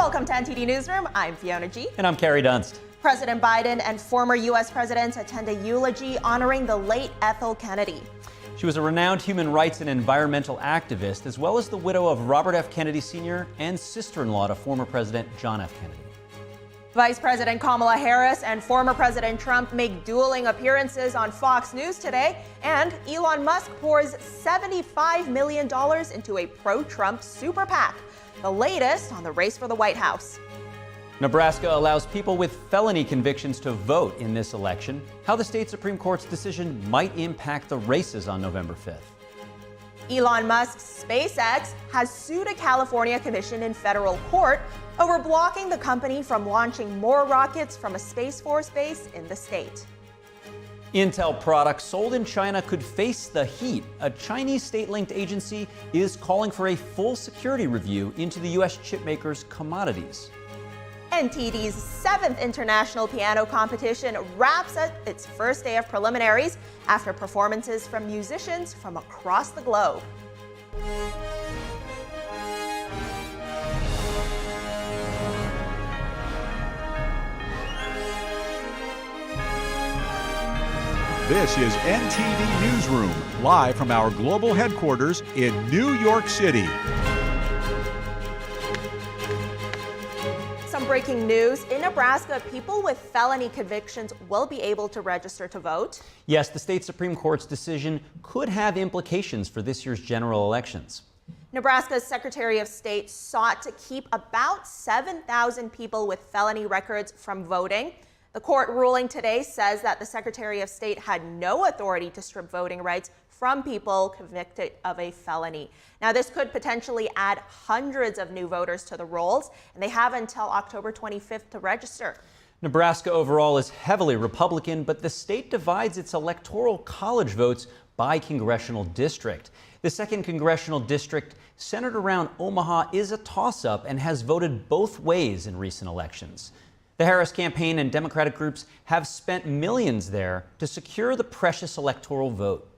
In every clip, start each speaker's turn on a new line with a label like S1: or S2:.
S1: Welcome to NTD Newsroom. I'm Fiona G.
S2: And I'm Carrie Dunst.
S1: President Biden and former U.S. presidents attend a eulogy honoring the late Ethel Kennedy.
S2: She was a renowned human rights and environmental activist, as well as the widow of Robert F. Kennedy Senior and sister-in-law to former President John F. Kennedy.
S1: Vice President Kamala Harris and former President Trump make dueling appearances on Fox News today, and Elon Musk pours $75 million into a pro-Trump super PAC, the latest on the race for the White House.
S2: Nebraska allows people with felony convictions to vote in this election. How the state Supreme Court's decision might impact the races on November 5th.
S1: Elon Musk's SpaceX has sued a California commission in federal court over blocking the company from launching more rockets from a Space Force base in the state.
S2: Intel products sold in China could face the heat. A Chinese state-linked agency is calling for a full security review into the U.S. chipmakers' commodities.
S1: NTD's 7th International Piano Competition wraps up its first day of preliminaries after performances from musicians from across the globe.
S3: This is NTD Newsroom, live from our global headquarters in New York City.
S1: Some breaking news. In Nebraska, people with felony convictions will be able to register to vote.
S2: Yes, the state Supreme Court's decision could have implications for this year's general elections.
S1: Nebraska's Secretary of State sought to keep about 7,000 people with felony records from voting. The court ruling today says that the Secretary of State had no authority to strip voting rights from people convicted of a felony. Now, this could potentially add hundreds of new voters to the rolls, and they have until October 25th to register.
S2: Nebraska overall is heavily Republican, but the state divides its electoral college votes by congressional district. The 2nd congressional district, centered around Omaha, is a toss-up and has voted both ways in recent elections. The Harris campaign and Democratic groups have spent millions there to secure the precious electoral vote.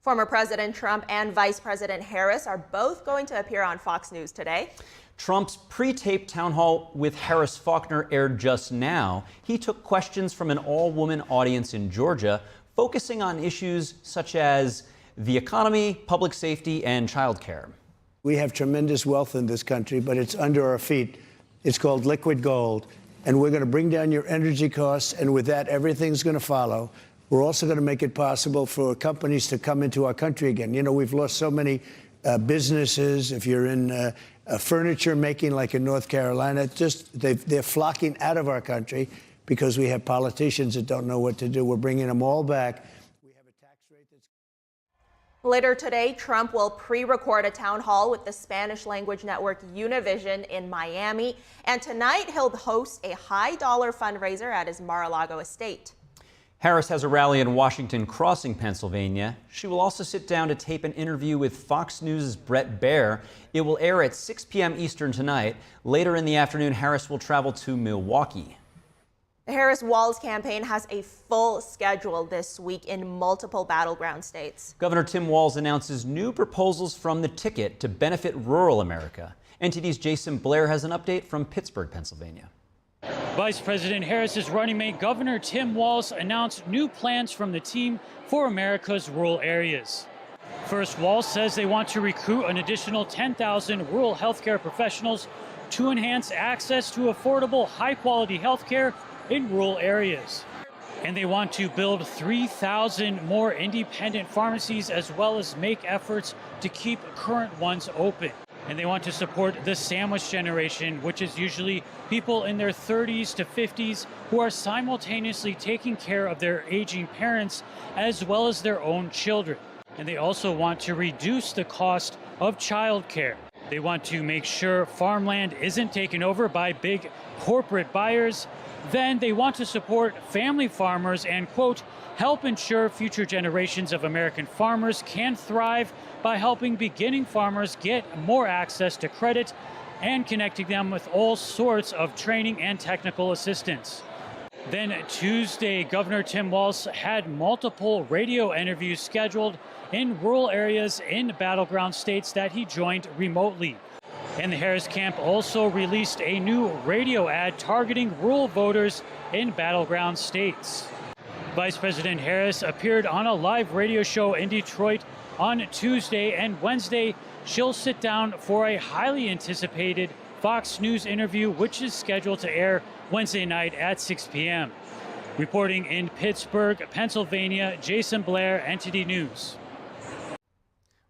S1: Former President Trump and Vice President Harris are both going to appear on Fox News today.
S2: Trump's pre-taped town hall with Harris Faulkner aired just now. He took questions from an all-woman audience in Georgia, focusing on issues such as the economy, public safety, and childcare.
S4: We have tremendous wealth in this country, but it's under our feet. It's called liquid gold. And we're going to bring down your energy costs, and with that, everything's going to follow. We're also going to make it possible for companies to come into our country again. You know, we've lost so many businesses. If you're in furniture making, like in North Carolina, they're flocking out of our country because we have politicians that don't know what to do. We're bringing them all back. We have a tax rate that's...
S1: Later today, Trump will pre-record a town hall with the Spanish language network Univision in Miami. And tonight, he'll host a high-dollar fundraiser at his Mar-a-Lago estate.
S2: Harris has a rally in Washington Crossing, Pennsylvania. She will also sit down to tape an interview with Fox News' Bret Baier. It will air at 6 p.m. Eastern tonight. Later in the afternoon, Harris will travel to Milwaukee.
S1: The Harris-Walz campaign has a full schedule this week in multiple battleground states.
S2: Governor Tim Walz announces new proposals from the ticket to benefit rural America. NTD's Jason Blair has an update from Pittsburgh, Pennsylvania.
S5: Vice President Harris's running mate, Governor Tim Walz, announced new plans from the team for America's rural areas. First, Walz says they want to recruit an additional 10,000 rural healthcare professionals to enhance access to affordable, high-quality healthcare in rural areas. And they want to build 3,000 more independent pharmacies, as well as make efforts to keep current ones open. And they want to support the sandwich generation, which is usually people in their 30s to 50s who are simultaneously taking care of their aging parents as well as their own children. And they also want to reduce the cost of childcare. They want to make sure farmland isn't taken over by big corporate buyers. Then they want to support family farmers and, quote, help ensure future generations of American farmers can thrive by helping beginning farmers get more access to credit and connecting them with all sorts of training and technical assistance. Then Tuesday, Governor Tim Walz had multiple radio interviews scheduled in rural areas in battleground states that he joined remotely. And the Harris camp also released a new radio ad targeting rural voters in battleground states. Vice President Harris appeared on a live radio show in Detroit on Tuesday, and Wednesday she'll sit down for a highly anticipated Fox News interview, which is scheduled to air Wednesday night at 6 p.m. Reporting in Pittsburgh, Pennsylvania, Jason Blair, NTD News.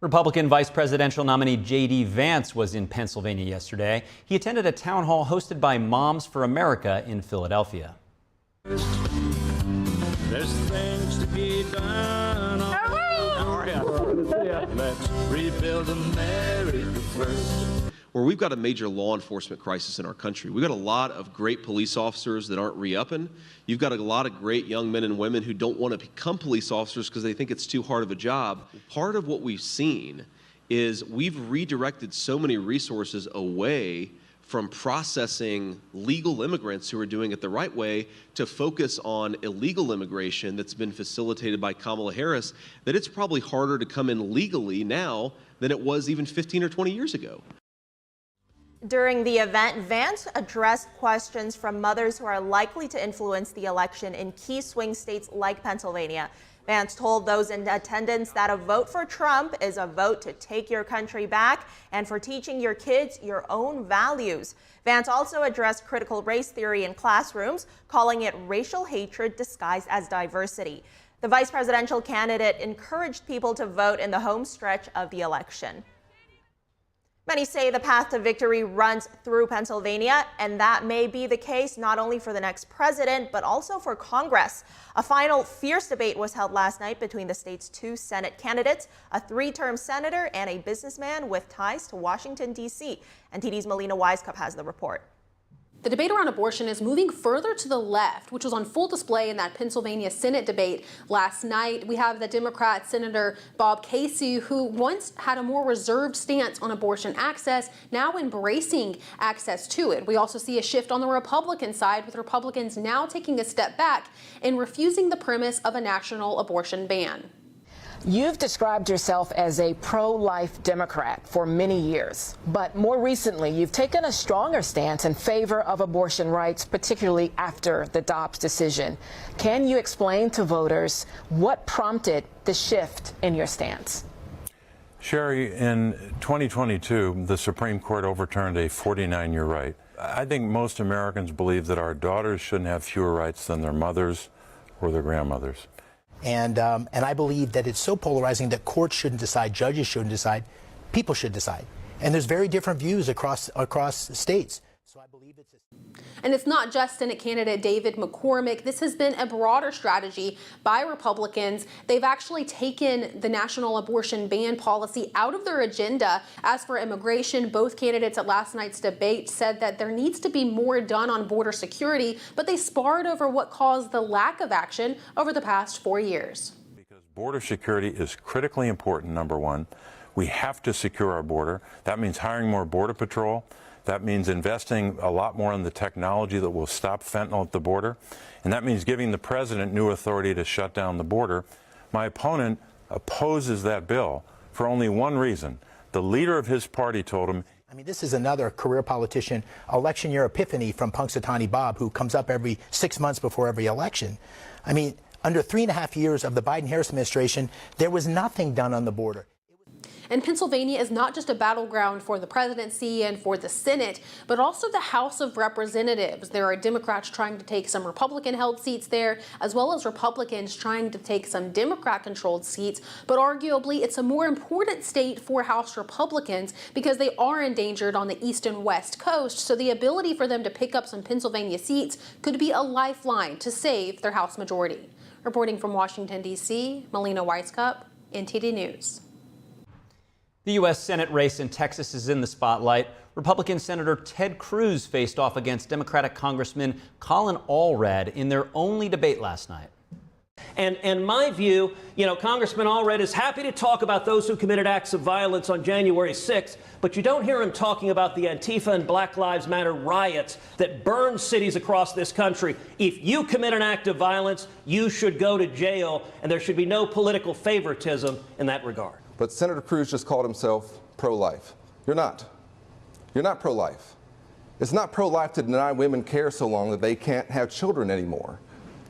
S2: Republican vice presidential nominee J.D. Vance was in Pennsylvania yesterday. He attended a town hall hosted by Moms for America in Philadelphia.
S6: There's things to be done. Let's rebuild America first.
S7: Where we've got a major law enforcement crisis in our country. We've got a lot of great police officers that aren't re-upping. You've got a lot of great young men and women who don't want to become police officers because they think it's too hard of a job. Part of what we've seen is we've redirected so many resources away from processing legal immigrants who are doing it the right way to focus on illegal immigration that's been facilitated by Kamala Harris, that it's probably harder to come in legally now than it was even 15 or 20 years ago.
S1: During the event, Vance addressed questions from mothers who are likely to influence the election in key swing states like Pennsylvania. Vance told those in attendance that a vote for Trump is a vote to take your country back and for teaching your kids your own values. Vance also addressed critical race theory in classrooms, calling it racial hatred disguised as diversity. The vice presidential candidate encouraged people to vote in the home stretch of the election. Many say the path to victory runs through Pennsylvania, and that may be the case not only for the next president, but also for Congress. A final fierce debate was held last night between the state's two Senate candidates, a three-term senator and a businessman with ties to Washington, D.C. NTD's Melina Wisecup has the report.
S8: The debate around abortion is moving further to the left, which was on full display in that Pennsylvania Senate debate last night. We have the Democrat Senator Bob Casey, who once had a more reserved stance on abortion access, now embracing access to it. We also see a shift on the Republican side, with Republicans now taking a step back and refusing the premise of a national abortion ban.
S9: You've described yourself as a pro-life Democrat for many years, but more recently you've taken a stronger stance in favor of abortion rights, particularly after the Dobbs decision. Can you explain to voters what prompted the shift in your stance?
S10: Sherry, in 2022, the Supreme Court overturned a 49-year right. I think most Americans believe that our daughters shouldn't have fewer rights than their mothers or their grandmothers.
S11: And I believe that it's so polarizing that courts shouldn't decide, judges shouldn't decide, people should decide. And there's very different views across states. So I believe it's
S8: And it's not just Senate candidate David McCormick. This has been a broader strategy by Republicans. They've actually taken the national abortion ban policy out of their agenda. As for immigration, both candidates at last night's debate said that there needs to be more done on border security, but they sparred over what caused the lack of action over the past 4 years.
S10: Because border security is critically important, number one. We have to secure our border. That means hiring more Border Patrol. That means investing a lot more in the technology that will stop fentanyl at the border. And that means giving the president new authority to shut down the border. My opponent opposes that bill for only one reason. The leader of his party told him,
S11: I mean, this is another career politician, election year epiphany from Punxsutawney Bob, who comes up every 6 months before every election. I mean, under 3.5 years of the Biden-Harris administration, there was nothing done on the border.
S8: And Pennsylvania is not just a battleground for the presidency and for the Senate, but also the House of Representatives. There are Democrats trying to take some Republican-held seats there, as well as Republicans trying to take some Democrat-controlled seats. But arguably, it's a more important state for House Republicans because they are endangered on the east and west coast. So the ability for them to pick up some Pennsylvania seats could be a lifeline to save their House majority. Reporting from Washington, D.C., Melina Wisecup, NTD News.
S2: The U.S. Senate race in Texas is in the spotlight. Republican Senator Ted Cruz faced off against Democratic Congressman Colin Allred in their only debate last night.
S12: And my view, Congressman Allred is happy to talk about those who committed acts of violence on January 6th, but you don't hear him talking about the Antifa and Black Lives Matter riots that burned cities across this country. If you commit an act of violence, you should go to jail, and there should be no political favoritism in that regard.
S13: But Senator Cruz just called himself pro-life. You're not. You're not pro-life. It's not pro-life to deny women care so long that they can't have children anymore.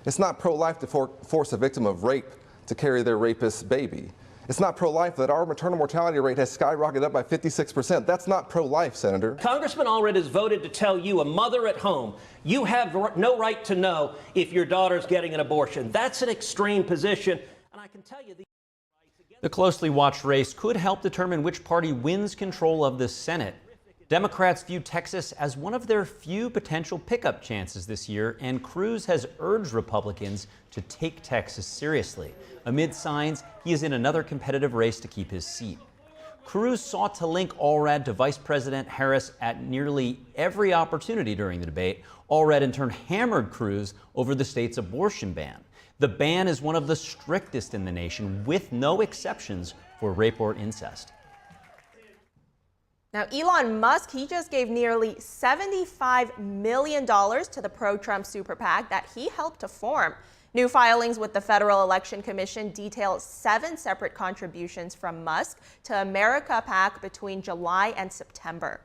S13: It's not pro-life to force a victim of rape to carry their rapist's baby. It's not pro-life that our maternal mortality rate has skyrocketed up by 56%. That's not pro-life, Senator.
S12: Congressman Allred has voted to tell you, a mother at home, you have no right to know if your daughter's getting an abortion. That's an extreme position, and I can tell you
S2: the closely watched race could help determine which party wins control of the Senate. Democrats view Texas as one of their few potential pickup chances this year, and Cruz has urged Republicans to take Texas seriously, amid signs he is in another competitive race to keep his seat. Cruz sought to link Allred to Vice President Harris at nearly every opportunity during the debate. Allred in turn hammered Cruz over the state's abortion ban. The ban is one of the strictest in the nation, with no exceptions for rape or incest.
S1: Now, Elon Musk, he just gave nearly $75 million to the pro-Trump super PAC that he helped to form. New filings with the Federal Election Commission detail 7 separate contributions from Musk to America PAC between July and September.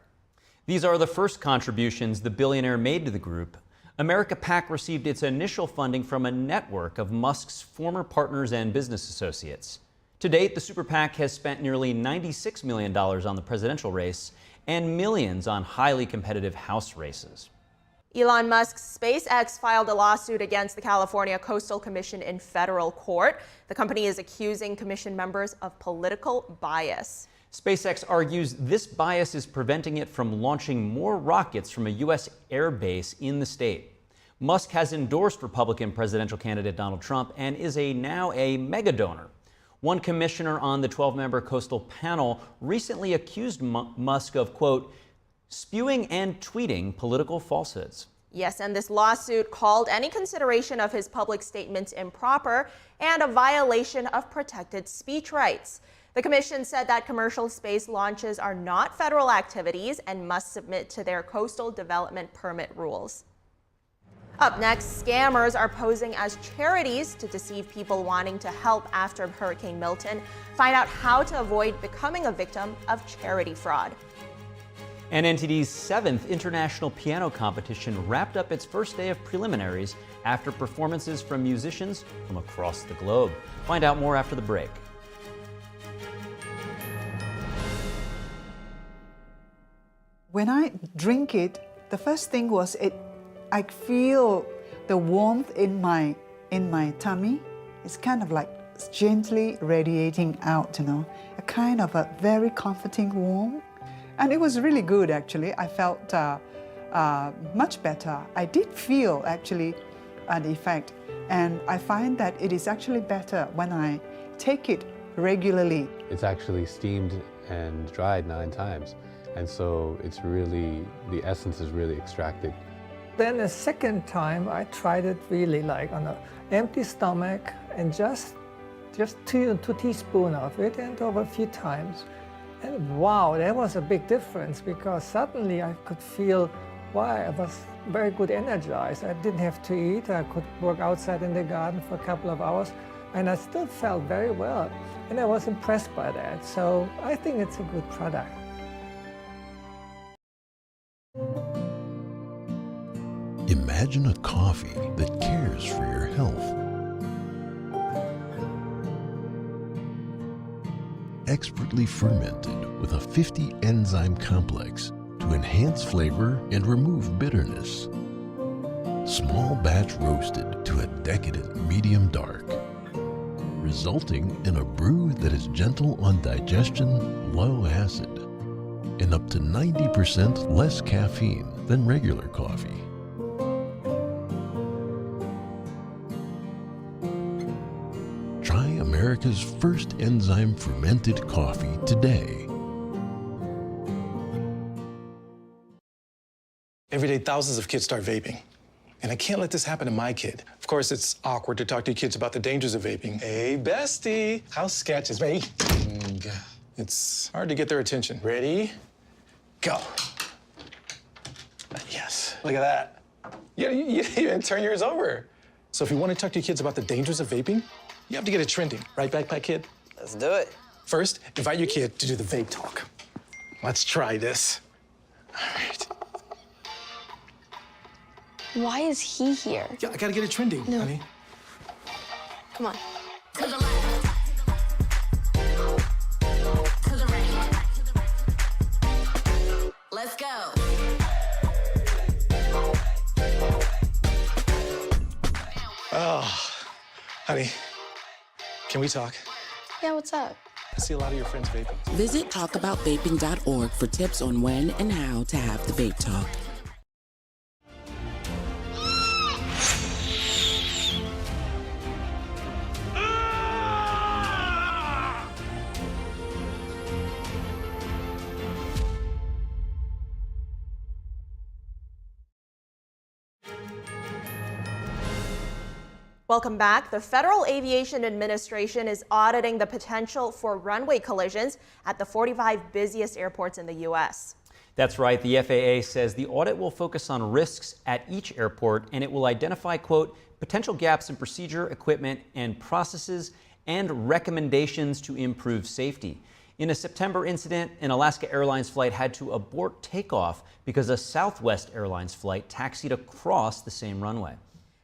S2: These are the first contributions the billionaire made to the group. America PAC received its initial funding from a network of Musk's former partners and business associates. To date, the super PAC has spent nearly $96 million on the presidential race and millions on highly competitive House races.
S1: Elon Musk's SpaceX filed a lawsuit against the California Coastal Commission in federal court. The company is accusing commission members of political bias.
S2: SpaceX argues this bias is preventing it from launching more rockets from a U.S. air base in the state. Musk has endorsed Republican presidential candidate Donald Trump and is now a mega donor. One commissioner on the 12-member coastal panel recently accused Musk of, quote, spewing and tweeting political falsehoods.
S1: Yes, and this lawsuit called any consideration of his public statements improper and a violation of protected speech rights. The commission said that commercial space launches are not federal activities and must submit to their coastal development permit rules. Up next, scammers are posing as charities to deceive people wanting to help after Hurricane Milton. Find out how to avoid becoming a victim of charity fraud.
S2: And NTD's 7th International Piano Competition wrapped up its first day of preliminaries after performances from musicians from across the globe. Find out more after the break.
S14: When I drink it, the first thing was I feel the warmth in my tummy. It's kind of like gently radiating out, a kind of a very comforting warmth. And it was really good, actually. I felt much better. I did feel, actually, an effect. And I find that it is actually better when I take it regularly.
S15: It's actually steamed and dried 9 times. And so it's really, the essence is really extracted.
S16: Then the second time, I tried it really like on an empty stomach and just 2 teaspoons of it, and over a few times. And wow, that was a big difference, because suddenly I could feel, wow, I was very good energized. I didn't have to eat. I could work outside in the garden for a couple of hours, and I still felt very well. And I was impressed by that. So I think it's a good product.
S17: Imagine a coffee that cares for your health. Expertly fermented with a 50-enzyme complex to enhance flavor and remove bitterness. Small batch roasted to a decadent medium dark, resulting in a brew that is gentle on digestion, low acid, and up to 90% less caffeine than regular coffee. Try America's first enzyme fermented coffee today.
S18: Every day, thousands of kids start vaping. And I can't let this happen to my kid. Of course, it's awkward to talk to your kids about the dangers of vaping. Hey, bestie, how sketch is me? It's hard to get their attention. Ready? Go. Yes, look at that. You didn't turn yours over. So if you want to talk to your kids about the dangers of vaping, you have to get it trending. Right, Backpack Kid?
S19: Let's do it.
S18: First, invite your kid to do the vape talk. Let's try this.
S19: Why is he here?
S18: Yeah, I gotta get it trending, honey.
S19: Come on.
S20: To the left. To the right. Let's go.
S18: Oh, honey, can we talk?
S19: Yeah, what's up?
S18: I see a lot of your friends vaping.
S21: Visit talkaboutVaping.org for tips on when and how to have the vape talk.
S1: Welcome back. The Federal Aviation Administration is auditing the potential for runway collisions at the 45 busiest airports in the U.S.
S2: That's right. The FAA says the audit will focus on risks at each airport, and it will identify, quote, potential gaps in procedure, equipment, and processes, and recommendations to improve safety. In a September incident, an Alaska Airlines flight had to abort takeoff because a Southwest Airlines flight taxied across the same runway.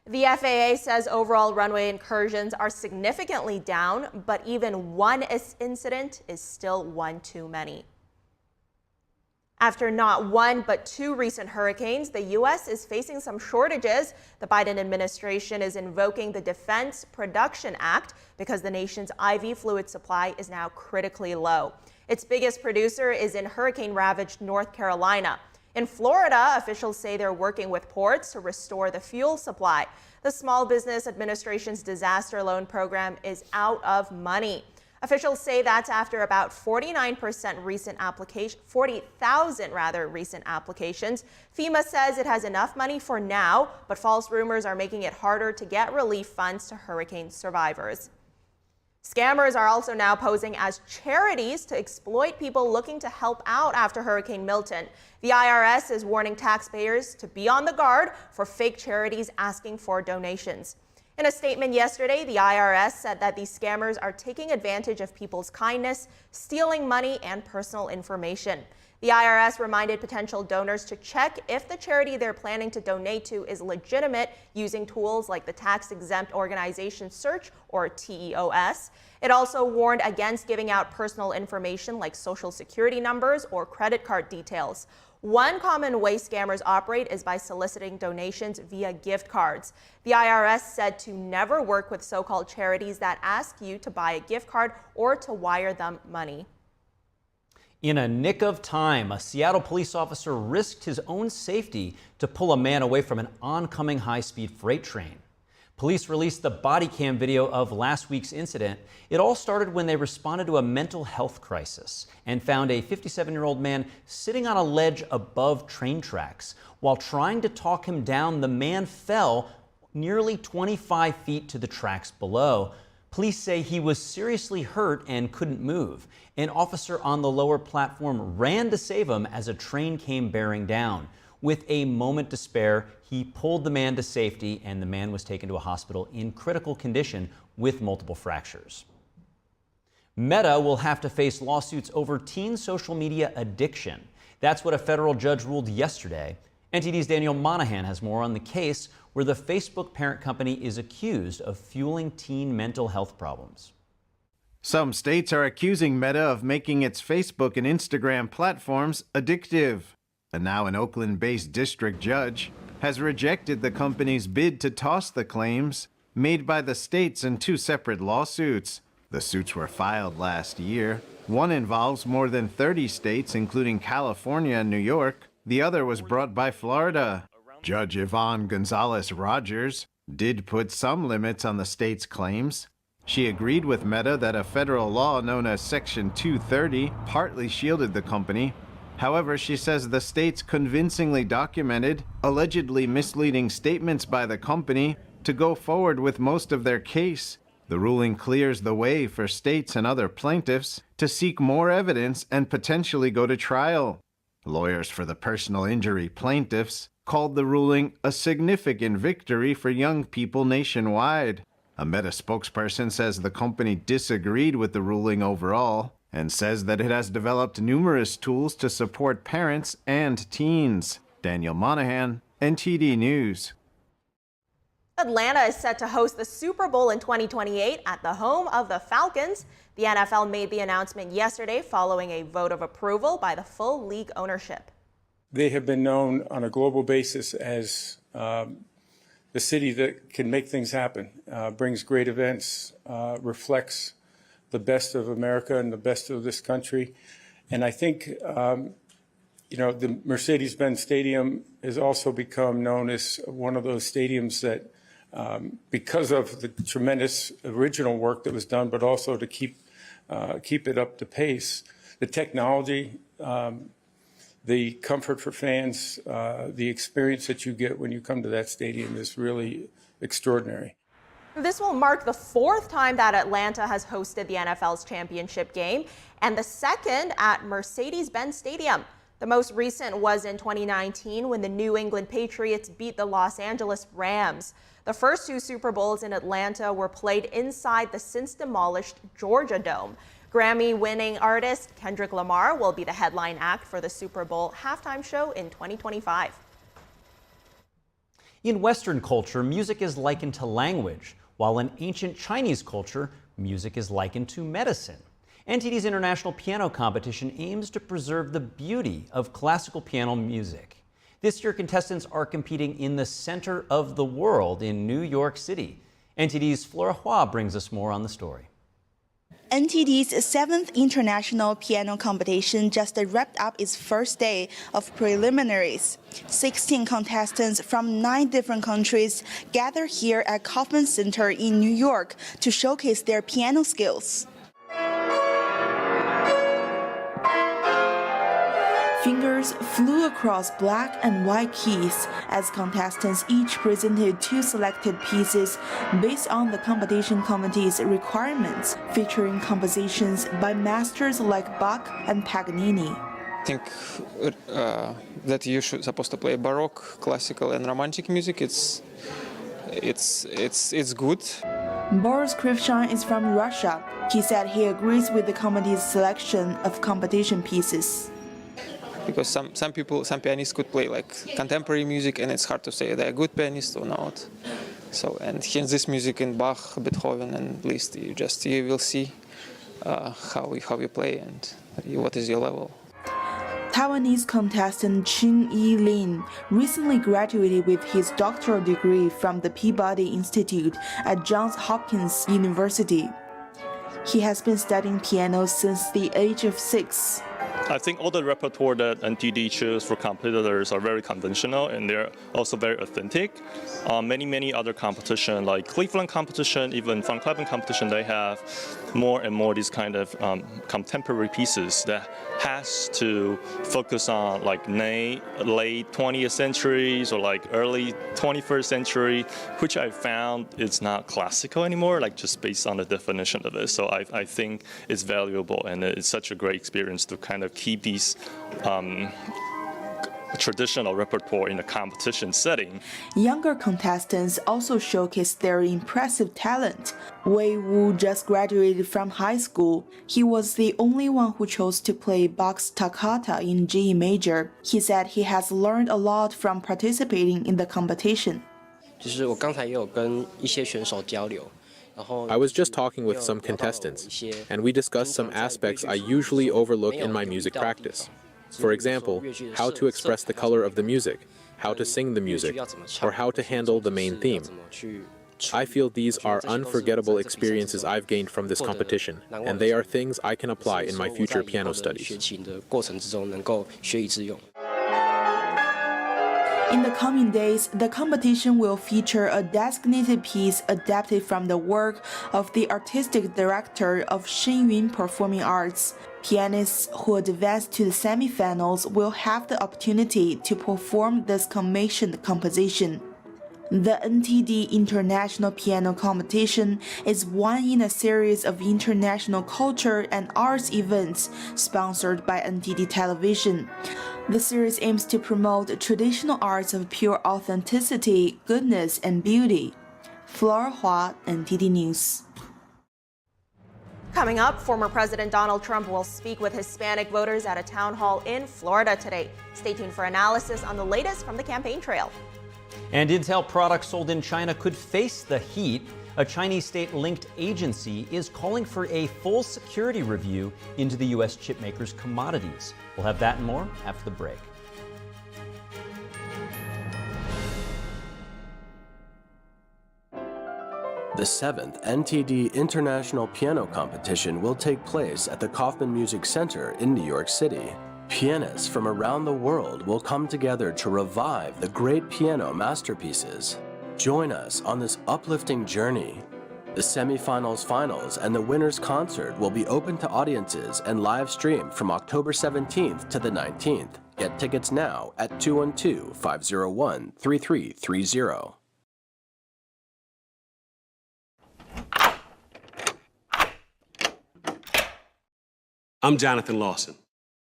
S1: The FAA says overall runway incursions are significantly down, but even one incident is still one too many. After not one but two recent hurricanes, the U.S. is facing some shortages. The Biden administration is invoking the Defense Production Act because the nation's IV fluid supply is now critically low. Its biggest producer is in hurricane-ravaged North Carolina. In Florida, officials say they're working with ports to restore the fuel supply. The Small Business Administration's disaster loan program is out of money. Officials say that's after about 40,000 recent applications. FEMA says it has enough money for now, but false rumors are making it harder to get relief funds to hurricane survivors. Scammers are also now posing as charities to exploit people looking to help out after Hurricane Milton. The IRS is warning taxpayers to be on the guard for fake charities asking for donations. In a statement yesterday, the IRS said that these scammers are taking advantage of people's kindness, stealing money and personal information. The IRS reminded potential donors to check if the charity they're planning to donate to is legitimate using tools like the Tax Exempt Organization Search, or TEOS. It also warned against giving out personal information like social security numbers or credit card details. One common way scammers operate is by soliciting donations via gift cards. The IRS said to never work with so-called charities that ask you to buy a gift card or to wire them money.
S2: In a nick of time, a Seattle police officer risked his own safety to pull a man away from an oncoming high-speed freight train. Police released the body cam video of last week's incident. It all started when they responded to a mental health crisis and found a 57-year-old man sitting on a ledge above train tracks. While trying to talk him down, the man fell nearly 25 feet to the tracks below. Police say he was seriously hurt and couldn't move. An officer on the lower platform ran to save him as a train came bearing down. With a moment to spare, he pulled the man to safety, and the man was taken to a hospital in critical condition with multiple fractures. Meta will have to face lawsuits over teen social media addiction. That's what a federal judge ruled yesterday. NTD's Daniel Monahan has more on the case where the Facebook parent company is accused of fueling teen mental health problems.
S22: Some states are accusing Meta of making its Facebook and Instagram platforms addictive. And now an Oakland-based district judge has rejected the company's bid to toss the claims made by the states in two separate lawsuits. The suits were filed last year. One involves more than 30 states, including California and New York. The other was brought by Florida. Judge Yvonne Gonzalez-Rogers did put some limits on the state's claims. She agreed with Meta that a federal law known as Section 230 partly shielded the company. However, she says the states convincingly documented allegedly misleading statements by the company to go forward with most of their case. The ruling clears the way for states and other plaintiffs to seek more evidence and potentially go to trial. Lawyers for the personal injury plaintiffs called the ruling a significant victory for young people nationwide. A Meta spokesperson says the company disagreed with the ruling overall and says that it has developed numerous tools to support parents and teens. Daniel Monahan, NTD News.
S1: Atlanta is set to host the Super Bowl in 2028 at the home of the Falcons. The NFL made the announcement yesterday following a vote of approval by the full league ownership.
S3: They have been known on a global basis as the city that can make things happen, brings great events, reflects the best of America and the best of this country. And I think, the Mercedes-Benz Stadium has also become known as one of those stadiums that, because of the tremendous original work that was done, but also to keep it up to pace, the technology, the comfort for fans, the experience that you get when you come to that stadium is really extraordinary.
S1: This will mark the 4th time that Atlanta has hosted the NFL's championship game and the 2nd at Mercedes-Benz Stadium. The most recent was in 2019 when the New England Patriots beat the Los Angeles Rams. The first 2 Super Bowls in Atlanta were played inside the since-demolished Georgia Dome. Grammy-winning artist Kendrick Lamar will be the headline act for the Super Bowl halftime show in 2025.
S2: In Western culture, music is likened to language, while in ancient Chinese culture, music is likened to medicine. NTD's International Piano Competition aims to preserve the beauty of classical piano music. This year, contestants are competing in the center of the world in New York City. NTD's Flora Hua brings us more on the story.
S4: NTD's 7th International Piano Competition just wrapped up its first day of preliminaries. 16 contestants from 9 different countries gather here at Kaufman Center in New York to showcase their piano skills. Fingers flew across black and white keys as contestants each presented 2 selected pieces based on the competition committee's requirements, featuring compositions by masters like Bach and Paganini.
S23: I think that you're supposed to play Baroque, classical, and romantic music. It's good.
S4: Boris Krivshan is from Russia. He said he agrees with the committee's selection of competition pieces.
S23: Because some pianists could play like contemporary music, and it's hard to say they're good pianists or not. So, and hearing this music in Bach, Beethoven, and Liszt, you will see how you play and what is your level.
S4: Taiwanese contestant Chin Yi Lin recently graduated with his doctoral degree from the Peabody Institute at Johns Hopkins University. He has been studying piano since the age of 6.
S24: I think all the repertoire that NTD chooses for competitors are very conventional, and they're also very authentic. Many other competition, like Cleveland competition, even Fun Clubbing competition, they have more and more these kind of contemporary pieces that has to focus on like late 20th centuries or like early 21st century, which I found it's not classical anymore, like just based on the definition of it. So I think it's valuable, and it's such a great experience to kind of keep these traditional repertoire in a competition setting.
S4: Younger contestants also showcased their impressive talent. Wei Wu just graduated from high school. He was the only one who chose to play Bach's Toccata in G major. He said he has learned a lot from participating in the competition.
S25: I was just talking with some contestants, and we discussed some aspects I usually overlook in my music practice. For example, how to express the color of the music, how to sing the music, or how to handle the main theme. I feel these are unforgettable experiences I've gained from this competition, and they are things I can apply in my future piano studies.
S4: In the coming days, the competition will feature a designated piece adapted from the work of the artistic director of Shenyun Performing Arts. Pianists who advance to the semifinals will have the opportunity to perform this commissioned composition. The NTD International Piano Competition is one in a series of international culture and arts events sponsored by NTD Television. The series aims to promote traditional arts of pure authenticity, goodness, and beauty. Flora Hua, NTD News.
S1: Coming up, former President Donald Trump will speak with Hispanic voters at a town hall in Florida today. Stay tuned for analysis on the latest from the campaign trail.
S2: And Intel products sold in China could face the heat. A Chinese state-linked agency is calling for a full security review into the U.S. chipmakers' commodities. We'll have that and more after the break.
S5: The 7th NTD International Piano Competition will take place at the Kaufman Music Center in New York City. Pianists from around the world will come together to revive the great piano masterpieces. Join us on this uplifting journey. The semifinals, finals, and the winner's concert will be open to audiences and live streamed from October 17th to the 19th. Get tickets now at 212-501-3330.
S6: I'm Jonathan Lawson.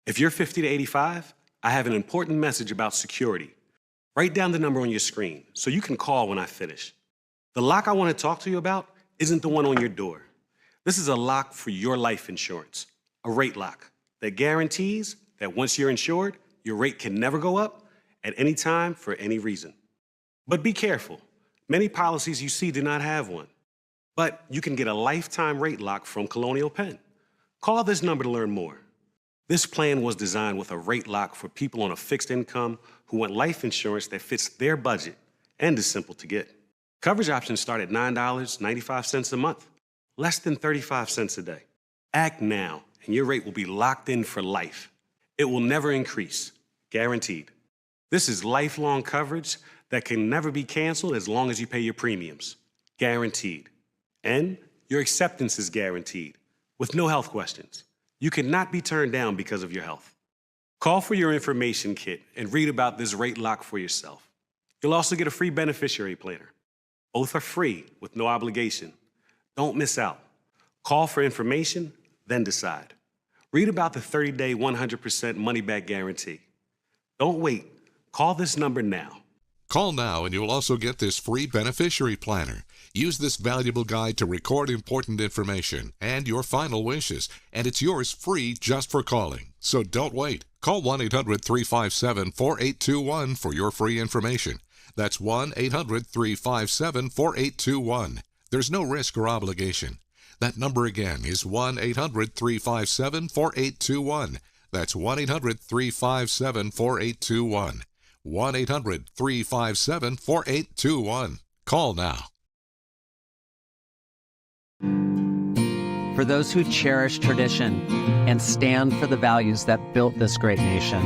S6: If you're 50 to 85, I have an important message about security. Write down the number on your screen so you can call when I finish. The lock I want to talk to you about isn't the one on your door. This is a lock for your life insurance, a rate lock that guarantees that once you're insured, your rate can never go up at any time for any reason. But be careful. Many policies you see do not have one. But you can get a lifetime rate lock from Colonial Penn. Call this number to learn more. This plan was designed with a rate lock for people on a fixed income who want life insurance that fits their budget and is simple to get. Coverage options start at $9.95 a month, less than 35 cents a day. Act now, and your rate will be locked in for life. It will never increase, guaranteed. This is lifelong coverage that can never be canceled as long as you pay your premiums, guaranteed. And your acceptance is guaranteed, with no health questions. You cannot be turned down because of your health. Call for your information kit and read about this rate lock for yourself. You'll also get a free beneficiary planner. Both are free with no obligation. Don't miss out. Call for information, then decide. Read about the 30-day 100% money-back guarantee. Don't wait. Call this number now.
S7: Call now and you'll also get this free beneficiary planner. Use this valuable guide to record important information and your final wishes, and it's yours free just for calling. So don't wait. Call 1-800-357-4821 for your free information. That's 1-800-357-4821. There's no risk or obligation. That number again is 1-800-357-4821. That's 1-800-357-4821. 1-800-357-4821. Call now.
S9: For those who cherish tradition and stand for the values that built this great nation,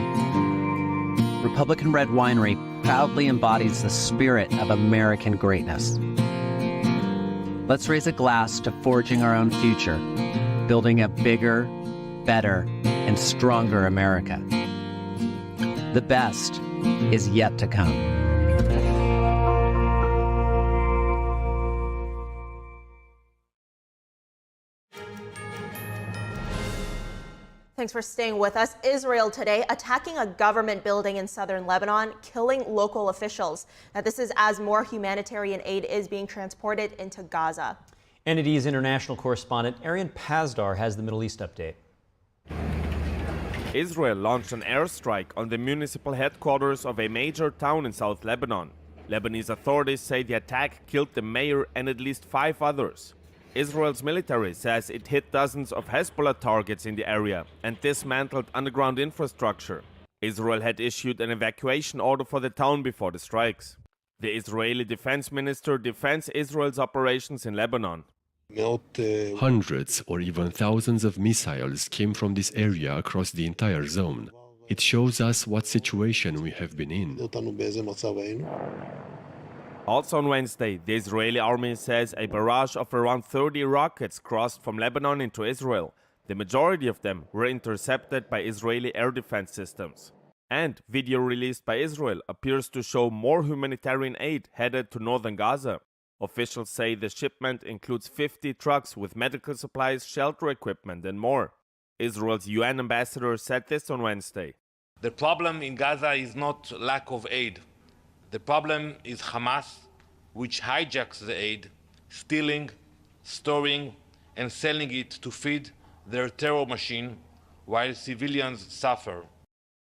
S9: Republican Red Winery proudly embodies the spirit of American greatness. Let's raise a glass to forging our own future, building a bigger, better, and stronger America. The best is yet to come.
S1: Thanks for staying with us. Israel today attacking a government building in southern Lebanon, killing local officials. Now, this is as more humanitarian aid is being transported into Gaza.
S2: NTD's international correspondent Arian Pazdar has the Middle East update.
S10: Israel launched an airstrike on the municipal headquarters of a major town in South Lebanon. Lebanese authorities say the attack killed the mayor and at least 5 others. Israel's military says it hit dozens of Hezbollah targets in the area and dismantled underground infrastructure. Israel had issued an evacuation order for the town before the strikes. The Israeli defense minister defends Israel's operations in Lebanon.
S26: Hundreds or even thousands of missiles came from this area across the entire zone. It shows us what situation we have been in.
S10: Also on Wednesday, the Israeli army says a barrage of around 30 rockets crossed from Lebanon into Israel. The majority of them were intercepted by Israeli air defense systems. And video released by Israel appears to show more humanitarian aid headed to northern Gaza. Officials say the shipment includes 50 trucks with medical supplies, shelter equipment, and more. Israel's UN ambassador said this on Wednesday.
S27: The problem in Gaza is not lack of aid. The problem is Hamas, which hijacks the aid, stealing, storing, and selling it to feed their terror machine while civilians suffer.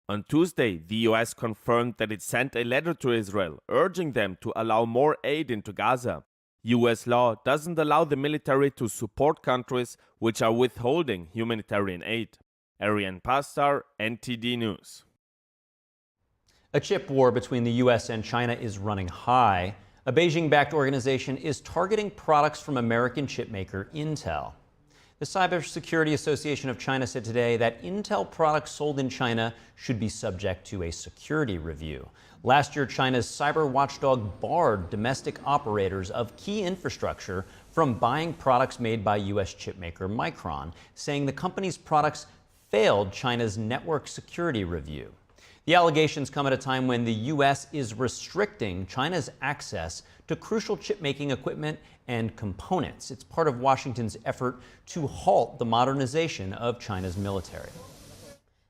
S10: On Tuesday, the US confirmed that it sent a letter to Israel urging them to allow more aid into Gaza. US law doesn't allow the military to support countries which are withholding humanitarian aid. Ariane Pastar, NTD News.
S2: A chip war between the U.S. and China is running high. A Beijing-backed organization is targeting products from American chipmaker Intel. The Cybersecurity Association of China said today that Intel products sold in China should be subject to a security review. Last year, China's cyber watchdog barred domestic operators of key infrastructure from buying products made by U.S. chipmaker Micron, saying the company's products failed China's network security review. The allegations come at a time when the U.S. is restricting China's access to crucial chip-making equipment and components. It's part of Washington's effort to halt the modernization of China's military.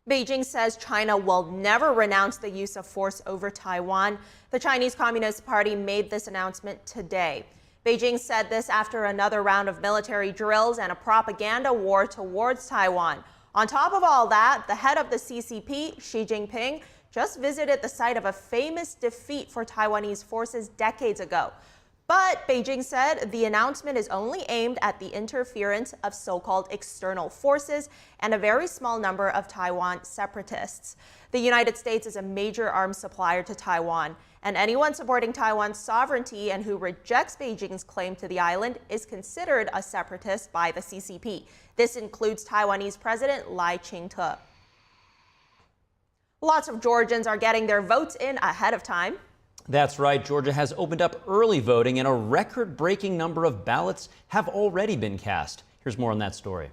S1: Beijing says China will never renounce the use of force over Taiwan. The Chinese Communist Party made this announcement today. Beijing said this after another round of military drills and a propaganda war towards Taiwan. On top of all that, the head of the CCP, Xi Jinping, just visited the site of a famous defeat for Taiwanese forces decades ago. But Beijing said the announcement is only aimed at the interference of so-called external forces and a very small number of Taiwan separatists. The United States is a major arms supplier to Taiwan, and anyone supporting Taiwan's sovereignty and who rejects Beijing's claim to the island is considered a separatist by the CCP. This includes Taiwanese President Lai Ching-te. Lots of Georgians are getting their votes in ahead of time.
S2: That's right. Georgia has opened up early voting, and a record-breaking number of ballots have already been cast. Here's more on that story.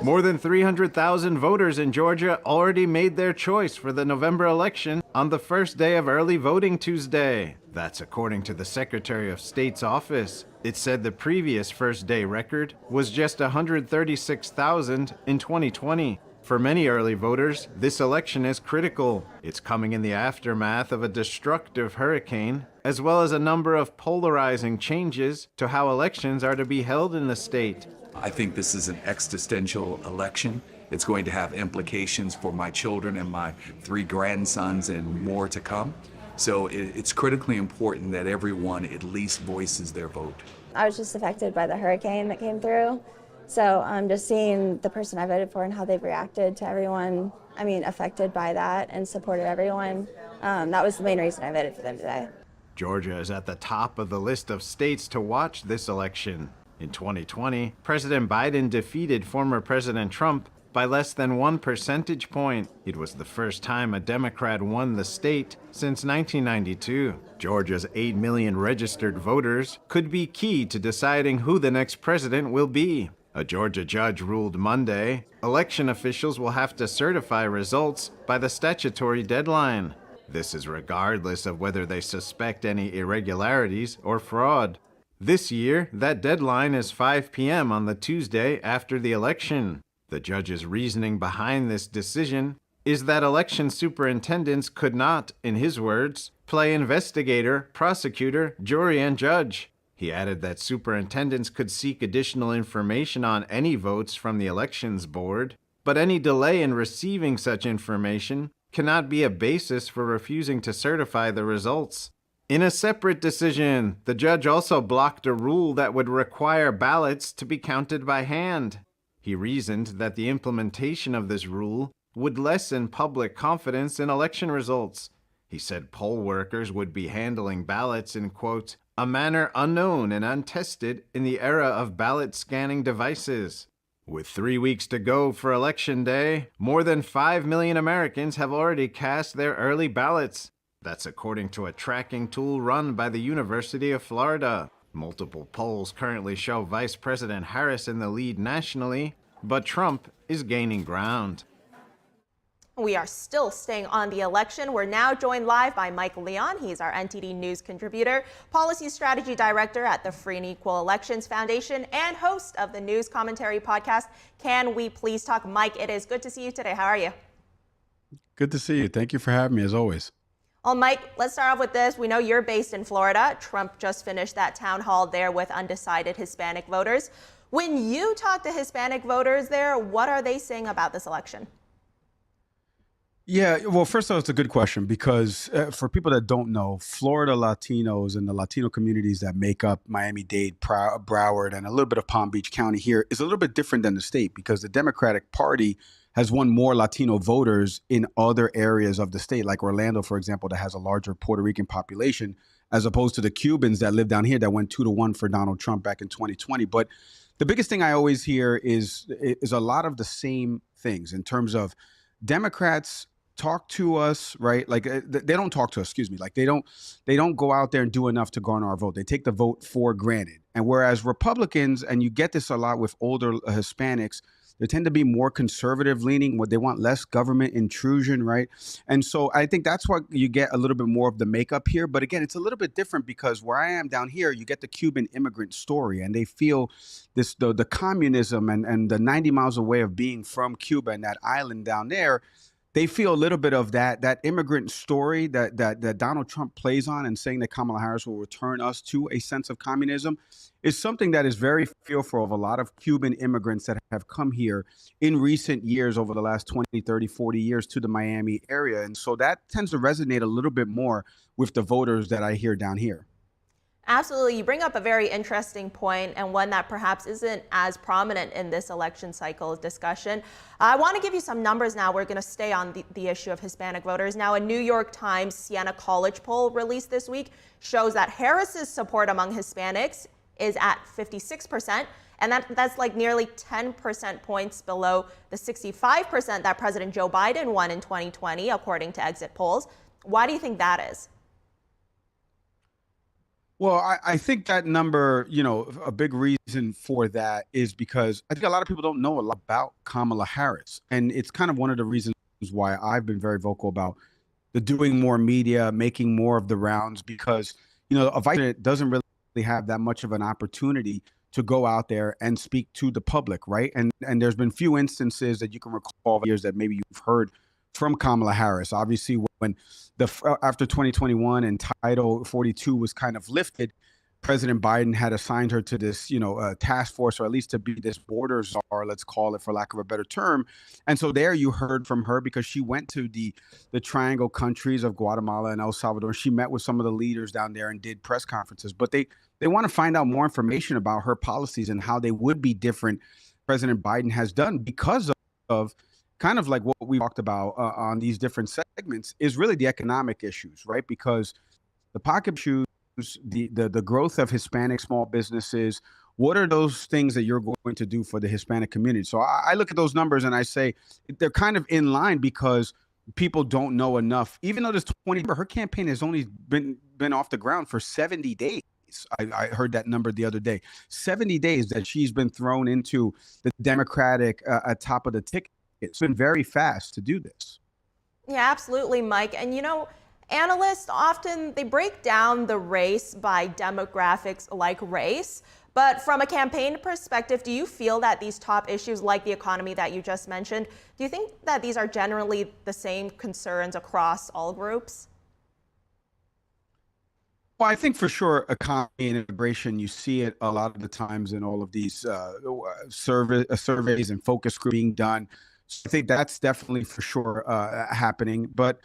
S22: More than 300,000 voters in Georgia already made their choice for the November election on the first day of early voting Tuesday. That's according to the Secretary of State's office. It said the previous first-day record was just 136,000 in 2020. For many early voters, this election is critical. It's coming in the aftermath of a destructive hurricane, as well as a number of polarizing changes to how elections are to be held in the state.
S8: I think this is an existential election. It's going to have implications for my children and my 3 grandsons and more to come. So it's critically important that everyone at least voices their vote.
S11: I was just affected by the hurricane that came through. So just seeing the person I voted for and how they've reacted to everyone, affected by that and supported everyone, that was the main reason I voted for them today.
S22: Georgia is at the top of the list of states to watch this election. In 2020, President Biden defeated former President Trump by less than 1 percentage point. It was the first time a Democrat won the state since 1992. Georgia's 8 million registered voters could be key to deciding who the next president will be. A Georgia judge ruled Monday, election officials will have to certify results by the statutory deadline. This is regardless of whether they suspect any irregularities or fraud. This year, that deadline is 5 p.m. on the Tuesday after the election. The judge's reasoning behind this decision is that election superintendents could not, in his words, play investigator, prosecutor, jury, and judge. He added that superintendents could seek additional information on any votes from the elections board, but any delay in receiving such information cannot be a basis for refusing to certify the results. In a separate decision, the judge also blocked a rule that would require ballots to be counted by hand. He reasoned that the implementation of this rule would lessen public confidence in election results. He said poll workers would be handling ballots in, quote, a manner unknown and untested in the era of ballot scanning devices. With 3 weeks to go for Election Day, more than 5 million Americans have already cast their early ballots. That's according to a tracking tool run by the University of Florida. Multiple polls currently show Vice President Harris in the lead nationally, but Trump is gaining ground.
S1: We are still staying on the election. We're now joined live by Mike Leon. He's our NTD News contributor, Policy Strategy Director at the Free and Equal Elections Foundation, and host of the News Commentary podcast, Can We Please Talk? Mike, it is good to see you today. How are you?
S12: Good to see you. Thank you for having me, as always.
S1: Well, Mike, let's start off with this. We know you're based in Florida. Trump just finished that town hall there with undecided Hispanic voters. When you talk to Hispanic voters there, what are they saying about this election?
S12: Yeah, well, first of all, it's a good question because for people that don't know, Florida Latinos and the Latino communities that make up Miami-Dade, Broward, and a little bit of Palm Beach County here is a little bit different than the state because the Democratic Party has won more Latino voters in other areas of the state, like Orlando, for example, that has a larger Puerto Rican population, as opposed to the Cubans that live down here that went 2-1 for Donald Trump back in 2020. But the biggest thing I always hear is a lot of the same things in terms of Democrats talk to us, right? Like they don't talk to us, excuse me. Like they don't go out there and do enough to garner our vote. They take the vote for granted. And whereas Republicans, and you get this a lot with older Hispanics, they tend to be more conservative leaning, what they want less government intrusion, right? And so I think that's why you get a little bit more of the makeup here. But again, it's a little bit different because where I am down here, you get the Cuban immigrant story and they feel this, the communism and the 90 miles away of being from Cuba and that island down there. They feel a little bit of that immigrant story that Donald Trump plays on and saying that Kamala Harris will return us to a sense of communism is something that is very fearful of a lot of Cuban immigrants that have come here in recent years over the last 20, 30, 40 years to the Miami area. And so that tends to resonate a little bit more with the voters that I hear down here.
S1: Absolutely. You bring up a very interesting point and one that perhaps isn't as prominent in this election cycle discussion. I want to give you some numbers now. We're going to stay on the issue of Hispanic voters. Now, a New York Times Siena College poll released this week shows that Harris's support among Hispanics is at 56%. And that's like nearly 10% points below the 65% that President Joe Biden won in 2020, according to exit polls. Why do you think that is?
S12: Well, I think that number, a big reason for that is because I think a lot of people don't know a lot about Kamala Harris. And it's kind of one of the reasons why I've been very vocal about the doing more media, making more of the rounds, because, a vice president doesn't really have that much of an opportunity to go out there and speak to the public, right? And there's been few instances that you can recall years that maybe you've heard from Kamala Harris. Obviously, when after 2021 and Title 42 was kind of lifted, President Biden had assigned her to this, task force, or at least to be this border czar, let's call it, for lack of a better term. And so there you heard from her because she went to the triangle countries of Guatemala and El Salvador. She met with some of the leaders down there and did press conferences. But they want to find out more information about her policies and how they would be different President Biden has done because of kind of like what we talked about on these different segments is really the economic issues, right? Because the pocket issues, the growth of Hispanic small businesses, what are those things that you're going to do for the Hispanic community? So I look at those numbers and I say they're kind of in line because people don't know enough. Even though this her campaign has only been off the ground for 70 days. I heard that number the other day. 70 days that she's been thrown into the Democratic at top of the ticket. It's been very fast to do this.
S1: Yeah, absolutely, Mike. And analysts often, they break down the race by demographics like race. But from a campaign perspective, do you feel that these top issues like the economy that you just mentioned, do you think that these are generally the same concerns across all groups?
S12: Well, I think for sure economy and immigration, you see it a lot of the times in all of these surveys and focus groups being done. So I think that's definitely for sure happening. But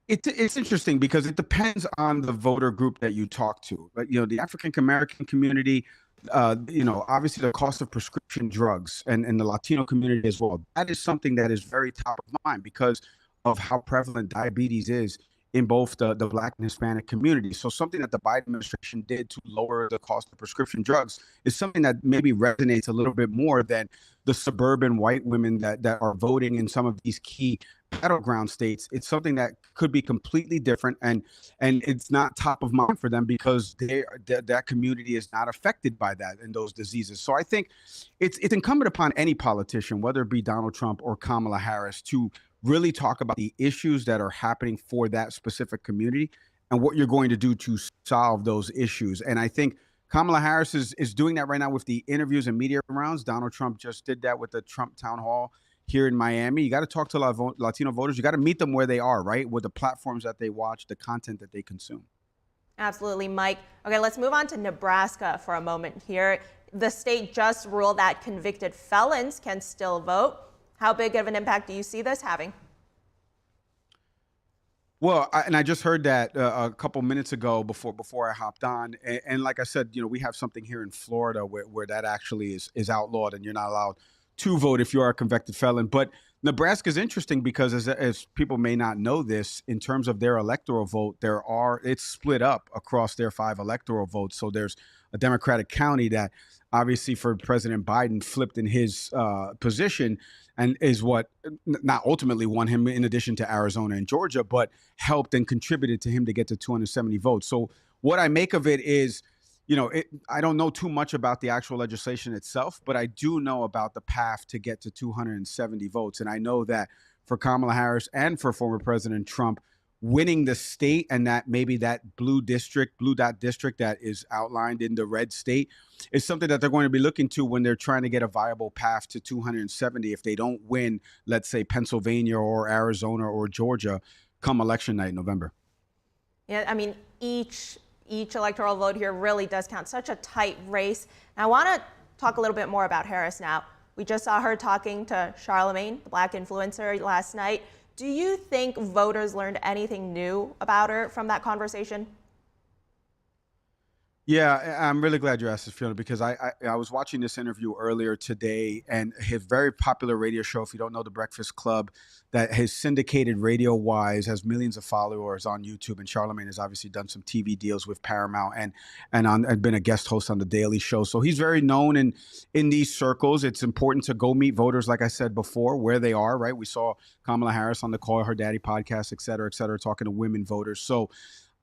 S12: it's interesting because it depends on the voter group that you talk to. But, the African American community, obviously the cost of prescription drugs and the Latino community as well. That is something that is very top of mind because of how prevalent diabetes is in both the Black and Hispanic communities. So something that the Biden administration did to lower the cost of prescription drugs is something that maybe resonates a little bit more than the suburban white women that are voting in some of these key battleground states. It's something that could be completely different, and it's not top of mind for them because that community is not affected by that and those diseases. So I think it's incumbent upon any politician, whether it be Donald Trump or Kamala Harris, to really talk about the issues that are happening for that specific community and what you're going to do to solve those issues. And I think Kamala Harris is doing that right now with the interviews and media rounds. Donald Trump just did that with the Trump town hall here in Miami. You got to talk to Latino voters. You got to meet them where they are, right? With the platforms that they watch, the content that they consume.
S1: Absolutely, Mike. Okay, let's move on to Nebraska for a moment here. The state just ruled that convicted felons can still vote. How big of an impact do you see this having?
S12: Well, I just heard that a couple minutes ago before I hopped on, and like I said, we have something here in Florida where that actually is outlawed, and you're not allowed to vote if you are a convicted felon. But Nebraska is interesting because, as people may not know this, in terms of their electoral vote, it's split up across their 5 electoral votes. So there's a Democratic county that obviously for President Biden flipped in his position and is what not ultimately won him, in addition to Arizona and Georgia, but helped and contributed to him to get to 270 votes. So what I make of it is, I don't know too much about the actual legislation itself, but I do know about the path to get to 270 votes. And I know that for Kamala Harris and for former President Trump, winning the state and that maybe that blue dot district that is outlined in the red state is something that they're going to be looking to when they're trying to get a viable path to 270 if they don't win, let's say, Pennsylvania or Arizona or Georgia come election night in November.
S1: Yeah, I mean, each electoral vote here really does count. Such a tight race. And I want to talk a little bit more about Harris now. We just saw her talking to Charlemagne, the Black influencer, last night. Do you think voters learned anything new about her from that conversation?
S12: Yeah, I'm really glad you asked this, Fiona, because I was watching this interview earlier today, and his very popular radio show, if you don't know, The Breakfast Club, that his syndicated radio-wise has millions of followers on YouTube, and Charlemagne has obviously done some TV deals with Paramount and been a guest host on The Daily Show. So he's very known in these circles. It's important to go meet voters, like I said before, where they are, right? We saw Kamala Harris on the Call Her Daddy podcast, et cetera, talking to women voters. So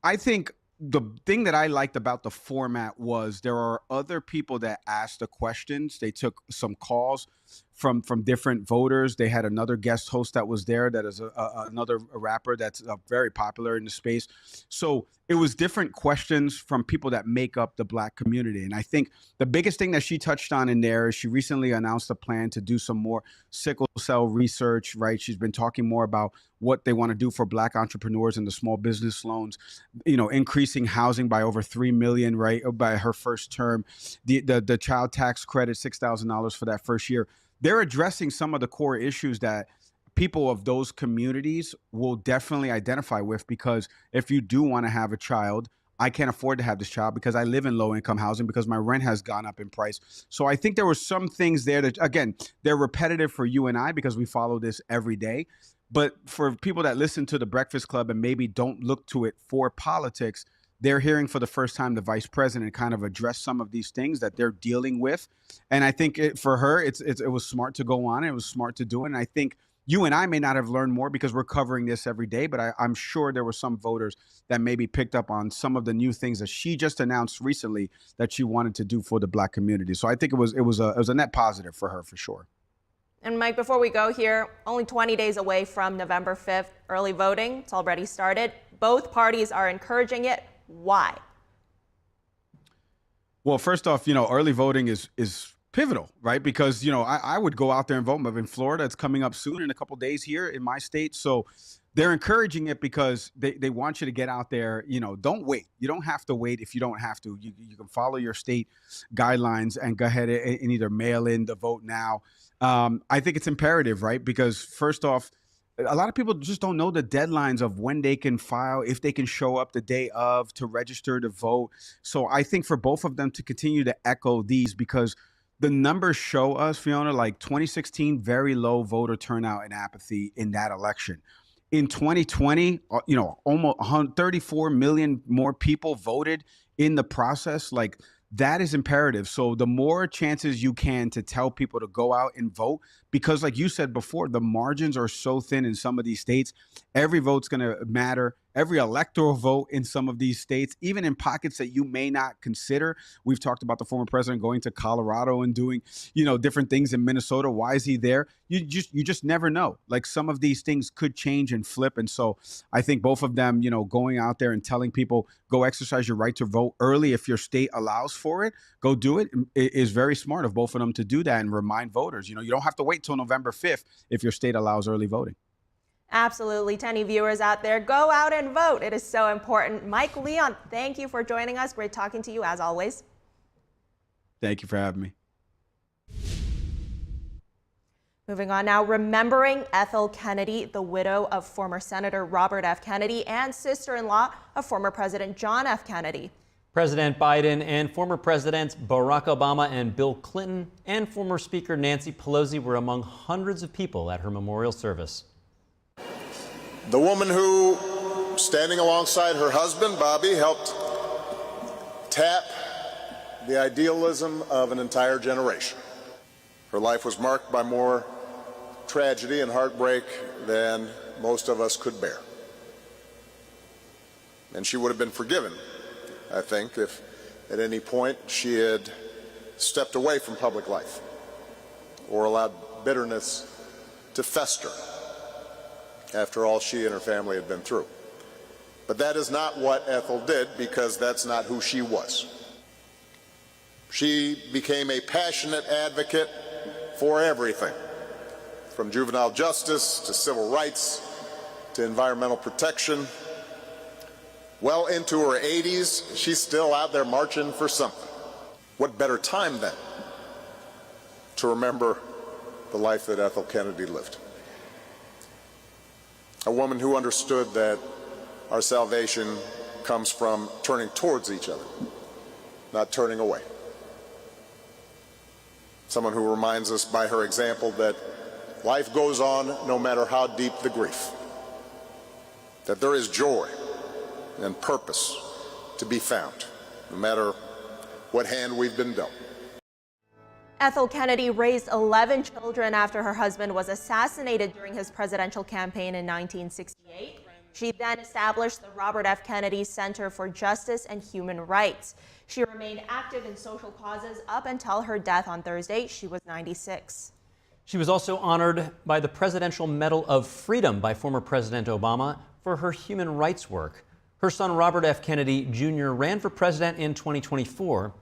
S12: I think the thing that I liked about the format was there are other people that asked the questions. They took some calls from different voters. They had another guest host that was there that is another rapper that's very popular in the space. So it was different questions from people that make up the Black community. And I think the biggest thing that she touched on in there is she recently announced a plan to do some more sickle cell research, right? She's been talking more about what they want to do for Black entrepreneurs and the small business loans, increasing housing by over 3 million, right, by her first term, the child tax credit, $6,000 for that first year. They're addressing some of the core issues that people of those communities will definitely identify with, because if you do want to have a child, I can't afford to have this child because I live in low income housing because my rent has gone up in price. So I think there were some things there that, again, they're repetitive for you and I because we follow this every day. But for people that listen to the Breakfast Club and maybe don't look to it for politics, they're hearing for the first time the vice president kind of address some of these things that they're dealing with. And I think for her, it was smart to go on. It was smart to do it. And I think you and I may not have learned more because we're covering this every day, but I'm sure there were some voters that maybe picked up on some of the new things that she just announced recently that she wanted to do for the Black community. So I think it was a net positive for her, for sure.
S1: And Mike, before we go here, only 20 days away from November 5th, early voting. It's already started. Both parties are encouraging it. Why?
S12: Well, first off, early voting is pivotal, right? Because, I would go out there and vote. But in Florida, it's coming up soon in a couple of days here in my state. So they're encouraging it because they want you to get out there. Don't wait. You don't have to wait if you don't have to. You can follow your state guidelines and go ahead and either mail in the vote now. I think it's imperative, right? Because first off, a lot of people just don't know the deadlines of when they can file, if they can show up the day of to register to vote. So I think for both of them to continue to echo these, because the numbers show us, Fiona, like 2016, very low voter turnout and apathy in that election. In 2020, almost 34 million more people voted in the process. Like, that is imperative. So the more chances you can to tell people to go out and vote, because like you said before, the margins are so thin in some of these states, every vote's going to matter. every electoral vote in some of these states, even in pockets that you may not consider. We've talked about the former president going to Colorado and doing, different things in Minnesota. Why is he there? You just never know. Like, some of these things could change and flip. And so I think both of them, going out there and telling people, go exercise your right to vote early if your state allows for it, go do it, is very smart of both of them to do that and remind voters. You don't have to wait till November 5th if your state allows early voting.
S1: Absolutely. To any viewers out there, go out and vote. It is so important. Mike, Leon, thank you for joining us. Great talking to you as always.
S12: Thank you for having me.
S1: Moving on now, remembering Ethel Kennedy, the widow of former Senator Robert F. Kennedy and sister-in-law of former President John F. Kennedy.
S2: President Biden and former Presidents Barack Obama and Bill Clinton and former Speaker Nancy Pelosi were among hundreds of people at her memorial service.
S13: The woman who, standing alongside her husband, Bobby, helped tap the idealism of an entire generation. Her life was marked by more tragedy and heartbreak than most of us could bear. And she would have been forgiven, I think, if at any point she had stepped away from public life or allowed bitterness to fester after all she and her family had been through. But that is not what Ethel did, because that's not who she was. She became a passionate advocate for everything, from juvenile justice to civil rights to environmental protection. Well into her 80s, she's still out there marching for something. What better time then to remember the life that Ethel Kennedy lived? A woman who understood that our salvation comes from turning towards each other, not turning away. Someone who reminds us by her example that life goes on no matter how deep the grief, that there is joy and purpose to be found, no matter what hand we've been dealt.
S1: Ethel Kennedy raised 11 children after her husband was assassinated during his presidential campaign in 1968. She then established the Robert F. Kennedy Center for Justice and Human Rights. She remained active in social causes up until her death on Thursday. She was 96.
S2: She was also honored by the Presidential Medal of Freedom by former President Obama for her human rights work. Her son, Robert F. Kennedy Jr., ran for president in 2024.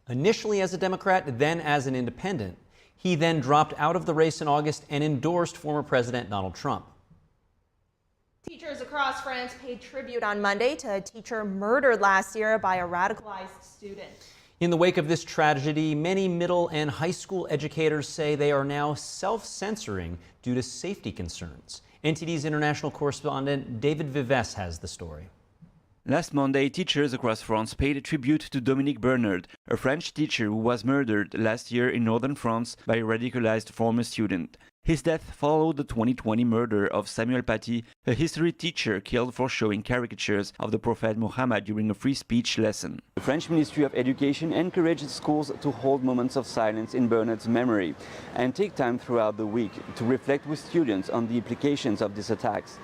S2: Initially as a Democrat, then as an independent. He then dropped out of the race in August and endorsed former President Donald Trump.
S1: Teachers across France paid tribute on Monday to a teacher murdered last year by a radicalized student.
S2: In the wake of this tragedy, many middle and high school educators say they are now self-censoring due to safety concerns. NTD's international correspondent David Vives has the story.
S14: Last Monday, teachers across France paid tribute to Dominique Bernard, a French teacher who was murdered last year in northern France by a radicalized former student. His death followed the 2020 murder of Samuel Paty, a history teacher killed for showing caricatures of the Prophet Muhammad during a free speech lesson. The French Ministry of Education encouraged schools to hold moments of silence in Bernard's memory and take time throughout the week to reflect with students on the implications of these attacks.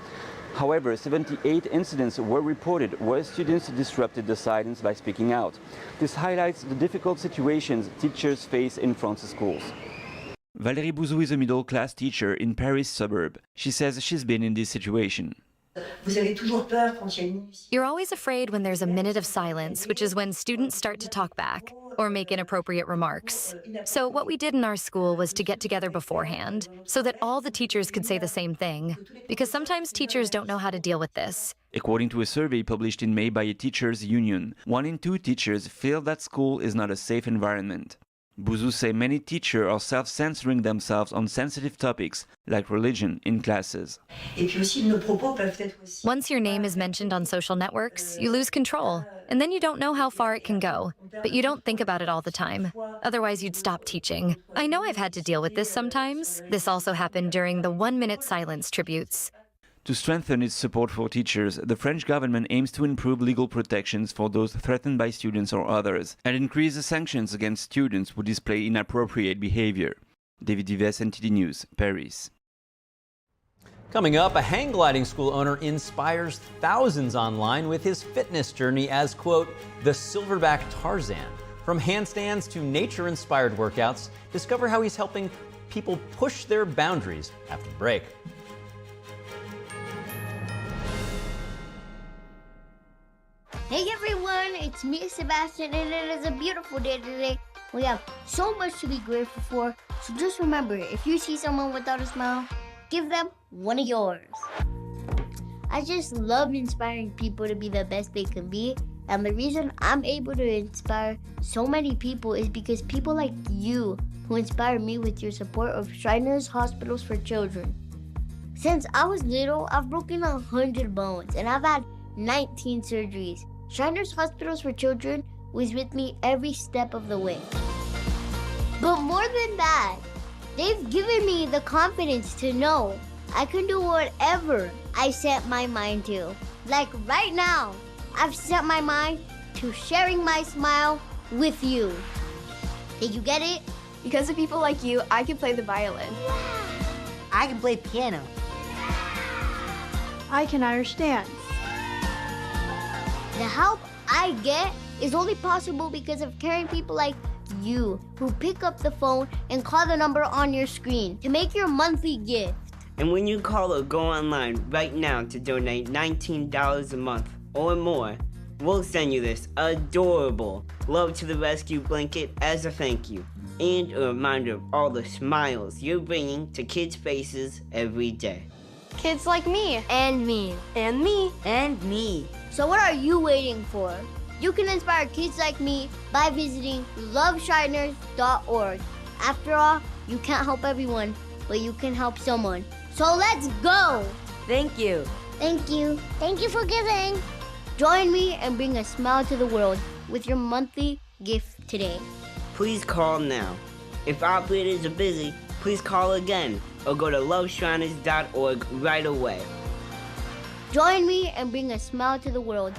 S14: However, 78 incidents were reported where students disrupted the silence by speaking out. This highlights the difficult situations teachers face in France's schools. Valérie Bouzou is a middle-class teacher in Paris suburb. She says she's been in this situation.
S15: You're always afraid when there's a minute of silence, which is when students start to talk back or make inappropriate remarks. So what we did in our school was to get together beforehand so that all the teachers could say the same thing, because sometimes teachers don't know how to deal with this.
S14: According to a survey published in May by a teachers' union, 1 in 2 teachers feel that school is not a safe environment. Bouzou say many teachers are self-censoring themselves on sensitive topics like religion in classes.
S15: Once your name is mentioned on social networks, you lose control, and then you don't know how far it can go, but you don't think about it all the time. Otherwise, you'd stop teaching. I know I've had to deal with this sometimes. This also happened during the 1-minute silence tributes.
S14: To strengthen its support for teachers, the French government aims to improve legal protections for those threatened by students or others, and increase the sanctions against students who display inappropriate behavior. David Vives, NTD News, Paris.
S2: Coming up, a hang gliding school owner inspires thousands online with his fitness journey as, quote, the silverback Tarzan. From handstands to nature-inspired workouts, discover how he's helping people push their boundaries after the break.
S3: Hey everyone, it's me, Sebastian, and it is a beautiful day today. We have so much to be grateful for, so just remember, if you see someone without a smile, give them one of yours. I just love inspiring people to be the best they can be, and the reason I'm able to inspire so many people is because people like you who inspire me with your support of Shriners Hospitals for Children. Since I was little, I've broken 100 bones, and I've had 19 surgeries. Shriners Hospitals for Children was with me every step of the way. But more than that, they've given me the confidence to know I can do whatever I set my mind to. Like right now, I've set my mind to sharing my smile with you. Did you get it?
S16: Because of people like you, I can play the violin.
S3: I can play piano.
S16: I can understand.
S3: The help I get is only possible because of caring people like you who pick up the phone and call the number on your screen to make your monthly gift.
S17: And when you call or go online right now to donate $19 a month or more, we'll send you this adorable Love to the Rescue blanket as a thank you and a reminder of all the smiles you're bringing to kids' faces every day.
S16: Kids like me.
S3: And me.
S16: And me.
S3: And me. So what are you waiting for? You can inspire kids like me by visiting loveshriners.org. After all, you can't help everyone, but you can help someone. So let's go!
S16: Thank you.
S3: Thank you. Thank you for giving. Join me and bring a smile to the world with your monthly gift today.
S17: Please call now. If operators are busy, please call again or go to loveshriners.org right away.
S3: Join me and bring a smile to the world.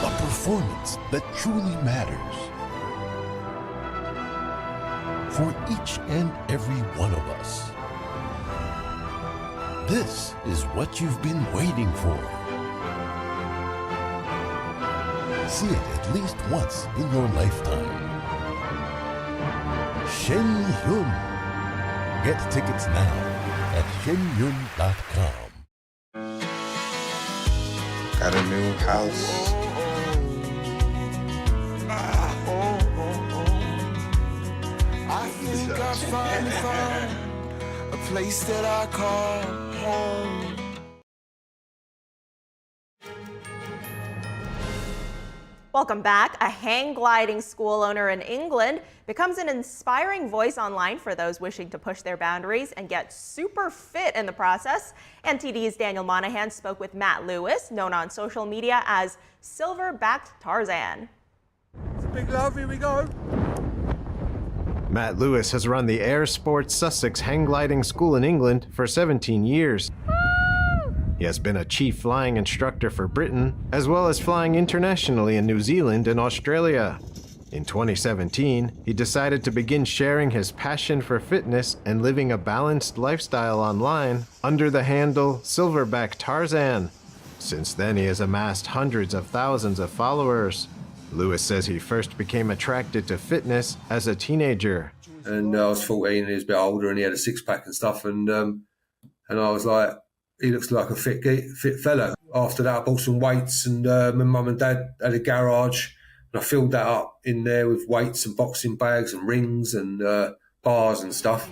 S18: A performance that truly matters. For each and every one of us. This is what you've been waiting for. See it at least once in your lifetime. Shen Yun. Get tickets now at shenyun.com.
S19: Got a new house.
S20: I finally found a place that I call home.
S1: Welcome back. A hang gliding school owner in England becomes an inspiring voice online for those wishing to push their boundaries and get super fit in the process. NTD's Daniel Monahan spoke with Matt Lewis, known on social media as Silver-backed Tarzan.
S20: It's a big love, here we go.
S22: Matt Lewis has run the Air Sports Sussex hang gliding school in England for 17 years. He has been a chief flying instructor for Britain, as well as flying internationally in New Zealand and Australia. In 2017, he decided to begin sharing his passion for fitness and living a balanced lifestyle online under the handle Silverback Tarzan. Since then, he has amassed hundreds of thousands of followers. Lewis says he first became attracted to fitness as a teenager.
S21: And I was 14 and he was a bit older and he had a six-pack and stuff. And I was like, he looks like a fit fella. After that, I bought some weights and my mum and dad had a garage. And I filled that up in there with weights and boxing bags and rings and bars and stuff.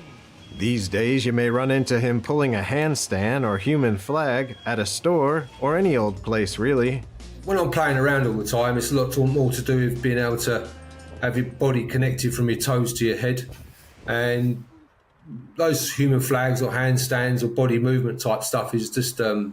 S22: These days, you may run into him pulling a handstand or human flag at a store or any old place, really.
S21: When I'm playing around all the time, it's a lot more to do with being able to have your body connected from your toes to your head. And those human flags or handstands or body movement type stuff is just a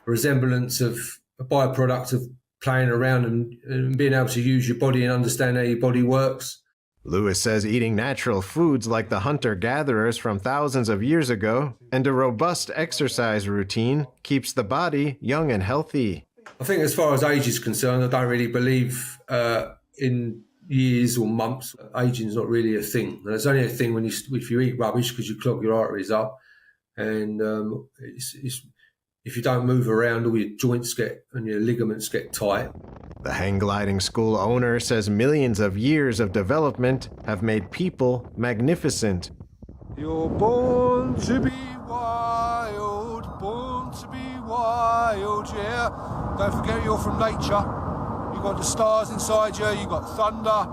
S21: resemblance of a byproduct of playing around and being able to use your body and understand how your body works.
S22: Lewis says eating natural foods like the hunter-gatherers from thousands of years ago and a robust exercise routine keeps the body young and healthy.
S21: I think as far as age is concerned, I don't really believe in years or months. Aging is not really a thing. And it's only a thing if you eat rubbish because you clog your arteries up. And if you don't move around, all your joints and your ligaments get tight.
S22: The hang gliding school owner says millions of years of development have made people magnificent.
S4: You're born to be wild, born to be wild, yeah. Don't forget you're from nature. You've got the stars inside you, you've got thunder,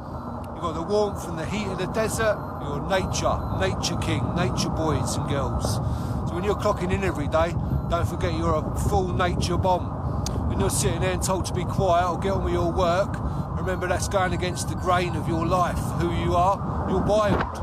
S4: you've got the warmth and the heat of the desert. You're nature king, nature boys and girls. So when you're clocking in every day, don't forget you're a full nature bomb. When you're sitting there and told to be quiet or get on with your work, remember that's going against the grain of your life. Who you are, you're wild.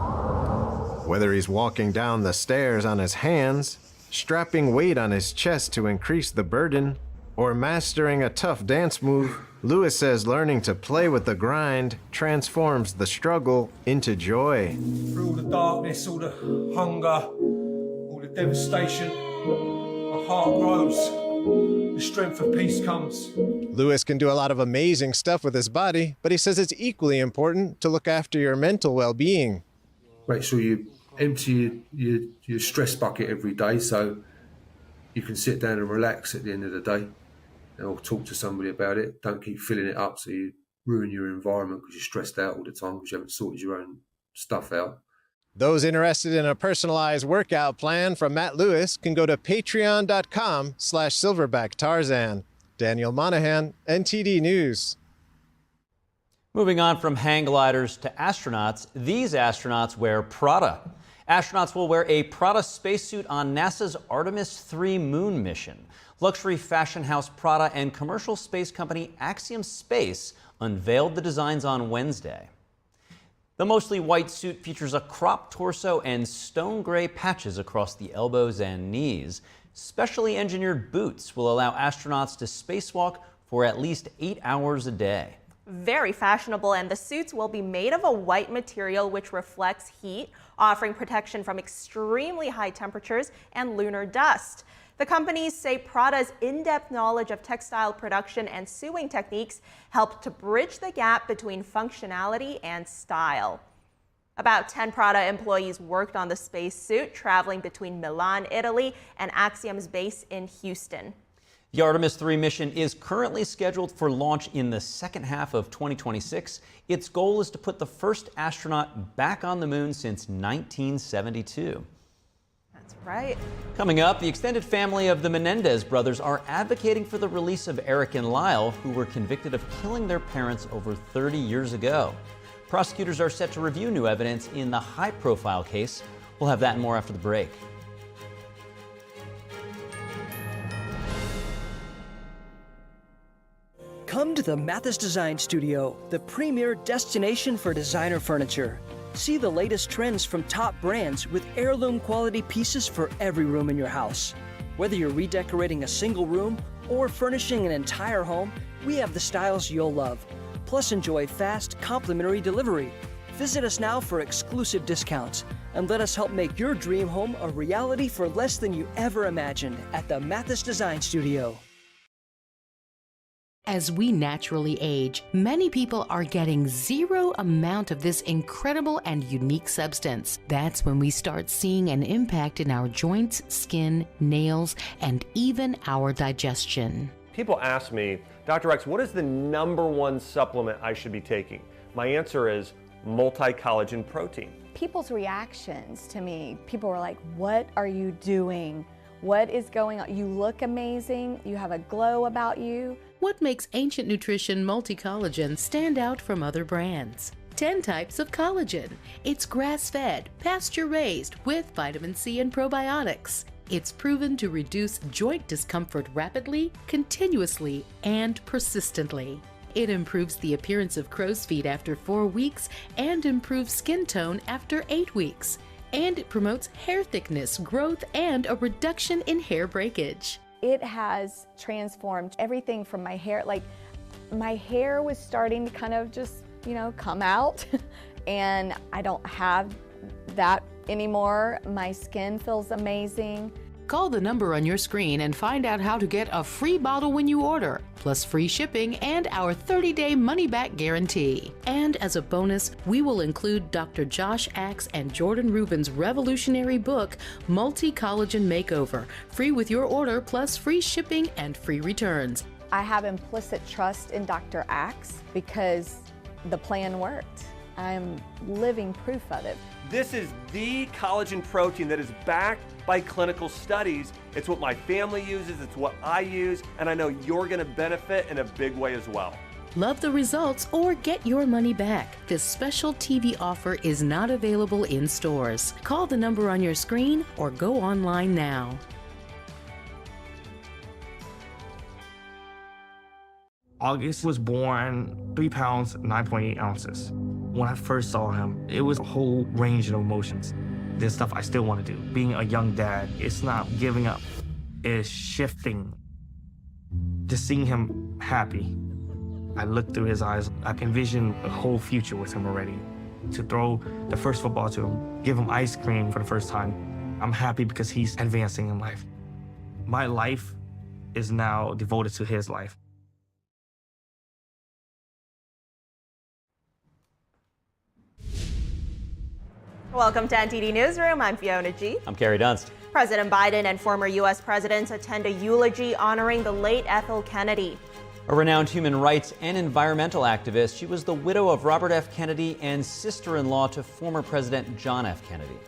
S22: Whether he's walking down the stairs on his hands, strapping weight on his chest to increase the burden, or mastering a tough dance move, Lewis says learning to play with the grind transforms the struggle into joy.
S4: Through all the darkness, all the hunger, all the devastation, my heart grows. The strength of peace comes.
S22: Lewis can do a lot of amazing stuff with his body, but he says it's equally important to look after your mental well-being.
S21: Make sure you empty your stress bucket every day so you can sit down and relax at the end of the day or talk to somebody about it. Don't keep filling it up so you ruin your environment because you're stressed out all the time because you haven't sorted your own stuff out.
S22: Those interested in a personalized workout plan from Matt Lewis can go to patreon.com/silverbacktarzan. Daniel Monahan, NTD News.
S2: Moving on from hang gliders to astronauts, these astronauts wear Prada. Astronauts will wear a Prada spacesuit on NASA's Artemis 3 moon mission. Luxury fashion house Prada and commercial space company Axiom Space unveiled the designs on Wednesday. The mostly white suit features a cropped torso and stone gray patches across the elbows and knees. Specially engineered boots will allow astronauts to spacewalk for at least 8 hours a day.
S1: Very fashionable, and the suits will be made of a white material which reflects heat, offering protection from extremely high temperatures and lunar dust. The companies say Prada's in-depth knowledge of textile production and sewing techniques helped to bridge the gap between functionality and style. About 10 Prada employees worked on the spacesuit, traveling between Milan, Italy, and Axiom's base in Houston.
S2: The Artemis 3 mission is currently scheduled for launch in the second half of 2026. Its goal is to put the first astronaut back on the moon since 1972.
S1: That's right.
S2: Coming up, the extended family of the Menendez brothers are advocating for the release of Eric and Lyle, who were convicted of killing their parents over 30 years ago. Prosecutors are set to review new evidence in the high-profile case. We'll have that and more after the break.
S5: Come to the Mathis Design Studio, the premier destination for designer furniture. See the latest trends from top brands with heirloom quality pieces for every room in your house. Whether you're redecorating a single room or furnishing an entire home, we have the styles you'll love. Plus, enjoy fast, complimentary delivery. Visit us now for exclusive discounts and let us help make your dream home a reality for less than you ever imagined at the Mathis Design Studio.
S6: As we naturally age, many people are getting zero amount of this incredible and unique substance. That's when we start seeing an impact in our joints, skin, nails, and even our digestion.
S7: People ask me, Dr. X, what is the #1 supplement I should be taking? My answer is multi-collagen protein.
S23: People's reactions to me, people were like, what are you doing? What is going on? You look amazing. You have a glow about you.
S6: What makes Ancient Nutrition Multi-Collagen stand out from other brands? 10 types of collagen. It's grass-fed, pasture-raised with vitamin C and probiotics. It's proven to reduce joint discomfort rapidly, continuously, and persistently. It improves the appearance of crow's feet after 4 weeks and improves skin tone after 8 weeks. And it promotes hair thickness, growth, and a reduction in hair breakage.
S23: It has transformed everything from my hair. Like, my hair was starting to kind of just, come out. and I don't have that anymore. My skin feels amazing.
S6: Call the number on your screen and find out how to get a free bottle when you order, plus free shipping and our 30-day money-back guarantee. And as a bonus, we will include Dr. Josh Axe and Jordan Rubin's revolutionary book, Multi-Collagen Makeover, free with your order, plus free shipping and free returns.
S23: I have implicit trust in Dr. Axe because the plan worked. I'm living proof of it.
S7: This is the collagen protein that is backed by clinical studies. It's what my family uses, it's what I use, and I know you're gonna benefit in a big way as well.
S6: Love the results or get your money back. This special TV offer is not available in stores. Call the number on your screen or go online now.
S8: August was born 3 pounds, 9.8 ounces. When I first saw him, it was a whole range of emotions. There's stuff I still want to do. Being a young dad, it's not giving up, it's shifting. Just seeing him happy, I look through his eyes, I can envision a whole future with him already. To throw the first football to him, give him ice cream for the first time, I'm happy because he's advancing in life. My life is now devoted to his life.
S1: Welcome to NTD Newsroom. I'm Fiona G.
S2: I'm Carrie Dunst.
S1: President Biden and former U.S. presidents attend a eulogy honoring the late Ethel Kennedy.
S2: A renowned human rights and environmental activist, she was the widow of Robert F. Kennedy and sister-in-law to former President John F. Kennedy.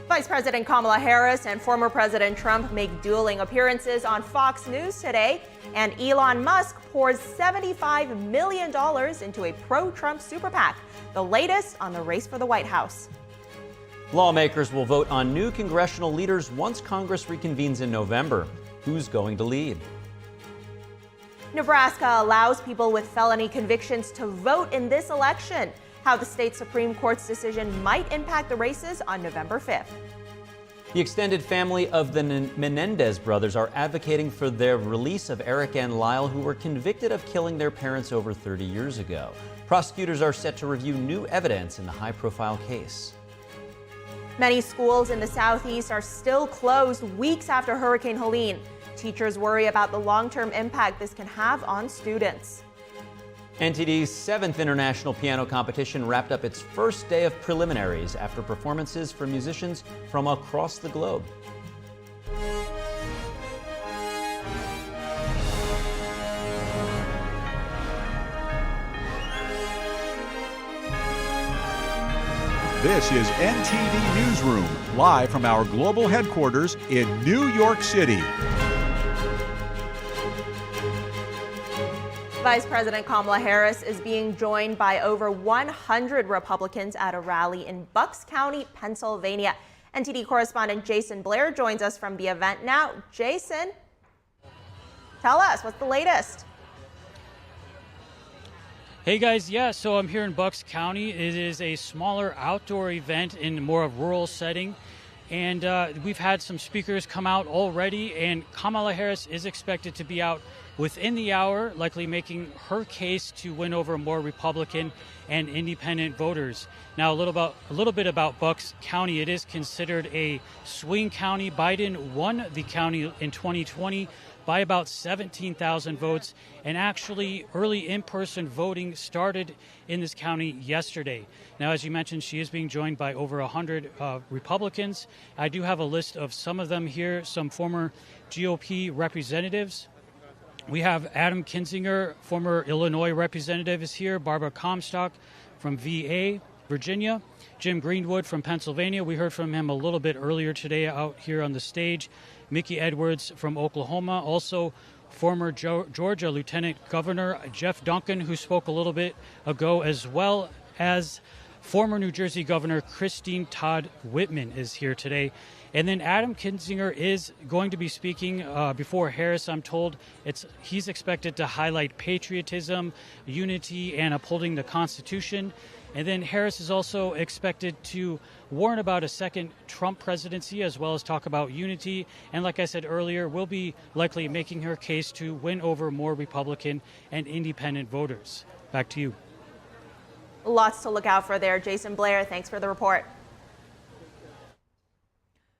S1: Vice President Kamala Harris and former President Trump make dueling appearances on Fox News today, and Elon Musk pours $75 million into a pro-Trump super PAC, the latest on the race for the White House.
S2: Lawmakers will vote on new congressional leaders once Congress reconvenes in November. Who's going to lead?
S1: Nebraska allows people with felony convictions to vote in this election. How the state Supreme Court's decision might impact the races on November 5th.
S2: The extended family of the Menendez brothers are advocating for their release of Eric and Lyle, who were convicted of killing their parents over 30 years ago. Prosecutors are set to review new evidence in the high-profile case.
S1: Many schools in the Southeast are still closed weeks after Hurricane Helene. Teachers worry about the long-term impact this can have on students.
S2: NTD's 7th International Piano Competition wrapped up its first day of preliminaries after performances from musicians from across the globe.
S9: This is NTD Newsroom, live from our global headquarters in New York City.
S1: Vice President Kamala Harris is being joined by over 100 Republicans at a rally in Bucks County, Pennsylvania. NTD correspondent Jason Blair joins us from the event now. Jason, tell us, what's the latest?
S10: Hey guys, so I'm here in Bucks County. It is a smaller outdoor event in more of a rural setting. And we've had some speakers come out already, and Kamala Harris is expected to be out within the hour, likely making her case to win over more Republican and independent voters. Now, a little bit about Bucks County. It is considered a swing county. Biden won the county in 2020 by about 17,000 votes, and actually early in-person voting started in this county yesterday. Now, as you mentioned, she is being joined by over 100 Republicans. I do have a list of some of them here, some former GOP representatives. We have Adam Kinzinger, former Illinois representative, is here. Barbara Comstock from VA, Virginia. Jim Greenwood from Pennsylvania. We heard from him a little bit earlier today out here on the stage. Mickey Edwards from Oklahoma. Also, former Georgia Lieutenant Governor Jeff Duncan, who spoke a little bit ago, as well as former New Jersey Governor Christine Todd Whitman is here today. And then Adam Kinzinger is going to be speaking before Harris, I'm told. He's expected to highlight patriotism, unity, and upholding the Constitution. And then Harris is also expected to warn about a second Trump presidency, as well as talk about unity. And like I said earlier, will be likely making her case to win over more Republican and independent voters. Back to you.
S1: Lots to look out for there. Jason Blair, thanks for the report.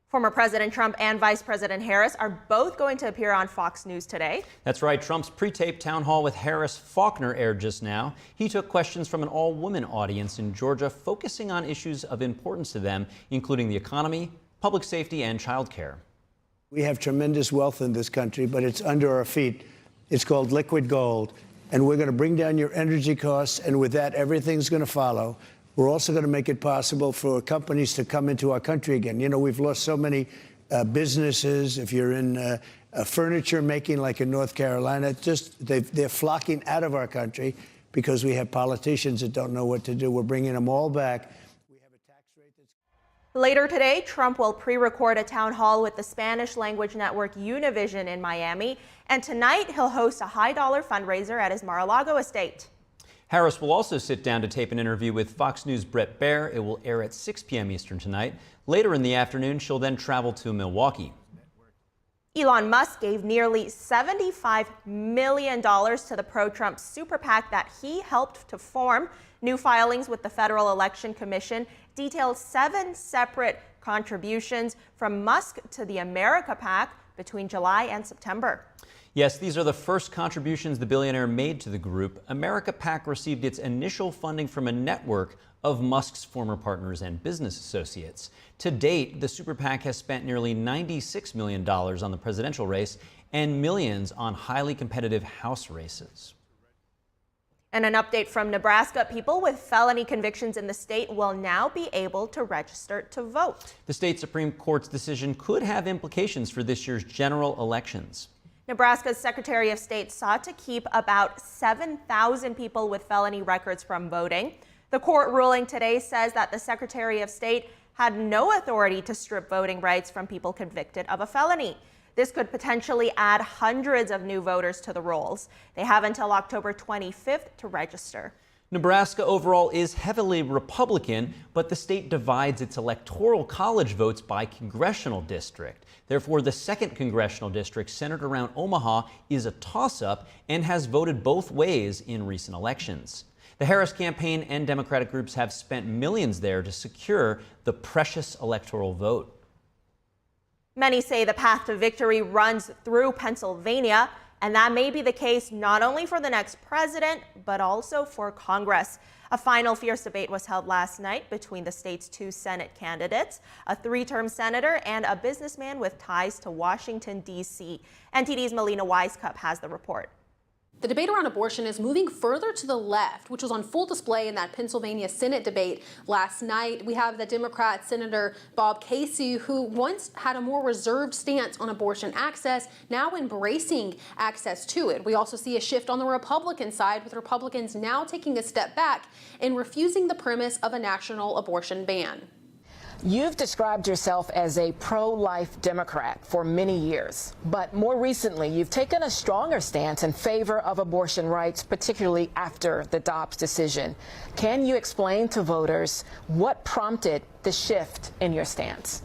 S1: Former President Trump and Vice President Harris are both going to appear on Fox News today.
S2: That's right. Trump's pre-taped town hall with Harris Faulkner aired just now. He took questions from an all-women audience in Georgia, focusing on issues of importance to them, including the economy, public safety, and childcare.
S11: We have tremendous wealth in this country, but it's under our feet. It's called liquid gold, and we're going to bring down your energy costs, and with that, everything's going to follow. We're also going to make it possible for companies to come into our country again. You know, we've lost so many businesses. If you're in furniture making, like in North Carolina, they're flocking out of our country because we have politicians that don't know what to do. We're bringing them all back.
S1: Later today, Trump will pre-record a town hall with the Spanish language network Univision in Miami. And tonight, he'll host a high-dollar fundraiser at his Mar-a-Lago estate.
S2: Harris will also sit down to tape an interview with Fox News' Brett Baer. It will air at 6 p.m. Eastern tonight. Later in the afternoon, she'll then travel to Milwaukee.
S1: Elon Musk gave nearly $75 million to the pro-Trump super PAC that he helped to form. New filings with the Federal Election Commission detail 7 separate contributions from Musk to the America PAC between July and September.
S2: Yes, these are the first contributions the billionaire made to the group. America PAC received its initial funding from a network of Musk's former partners and business associates. To date, the super PAC has spent nearly $96 million on the presidential race and millions on highly competitive House races.
S1: And an update from Nebraska. People with felony convictions in the state will now be able to register to vote.
S2: The state Supreme Court's decision could have implications for this year's general elections.
S1: Nebraska's Secretary of State sought to keep about 7,000 people with felony records from voting. The court ruling today says that the Secretary of State had no authority to strip voting rights from people convicted of a felony. This could potentially add hundreds of new voters to the rolls. They have until October 25th to register.
S2: Nebraska overall is heavily Republican, but the state divides its electoral college votes by congressional district. Therefore, the 2nd congressional district, centered around Omaha, is a toss-up and has voted both ways in recent elections. The Harris campaign and Democratic groups have spent millions there to secure the precious electoral vote.
S1: Many say the path to victory runs through Pennsylvania, and that may be the case not only for the next president, but also for Congress. A final fierce debate was held last night between the state's 2 Senate candidates, a 3-term senator and a businessman with ties to Washington, D.C. NTD's Melina Wisecup has the report.
S12: The debate around abortion is moving further to the left, which was on full display in that Pennsylvania Senate debate last night. We have the Democrat Senator Bob Casey, who once had a more reserved stance on abortion access, now embracing access to it. We also see a shift on the Republican side, with Republicans now taking a step back and refusing the premise of a national abortion ban.
S13: You've described yourself as a pro-life Democrat for many years, but more recently you've taken a stronger stance in favor of abortion rights, particularly after the Dobbs decision. Can you explain to voters what prompted the shift in your stance?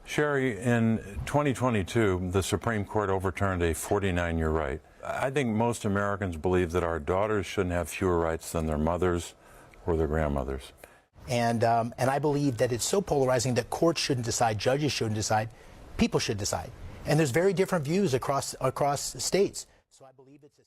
S24: Sherry, in 2022, the Supreme Court overturned a 49-year right. I think most Americans believe that our daughters shouldn't have fewer rights than their mothers or their grandmothers.
S25: And I believe that it's so polarizing that courts shouldn't decide, judges shouldn't decide, people should decide. And there's very different views across states. So I believe it's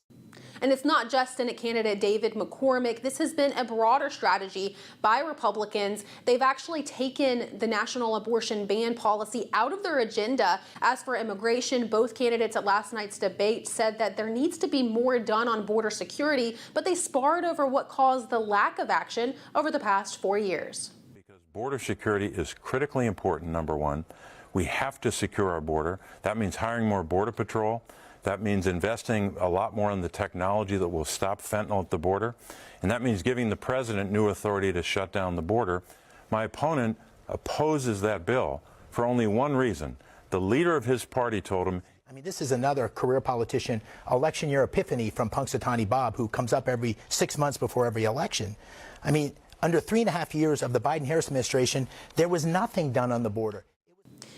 S12: And it's not just Senate candidate David McCormick. This has been a broader strategy by Republicans. They've actually taken the national abortion ban policy out of their agenda. As for immigration, both candidates at last night's debate said that there needs to be more done on border security, but they sparred over what caused the lack of action over the past 4 years.
S24: Because border security is critically important, number one. We have to secure our border. That means hiring more Border Patrol. That means investing a lot more in the technology that will stop fentanyl at the border. And that means giving the president new authority to shut down the border. My opponent opposes that bill for only one reason. The leader of his party told him,
S25: I mean, this is another career politician, election year epiphany from Punxsutawney Bob, who comes up every 6 months before every election. I mean, under 3.5 years of the Biden-Harris administration, there was nothing done on the border.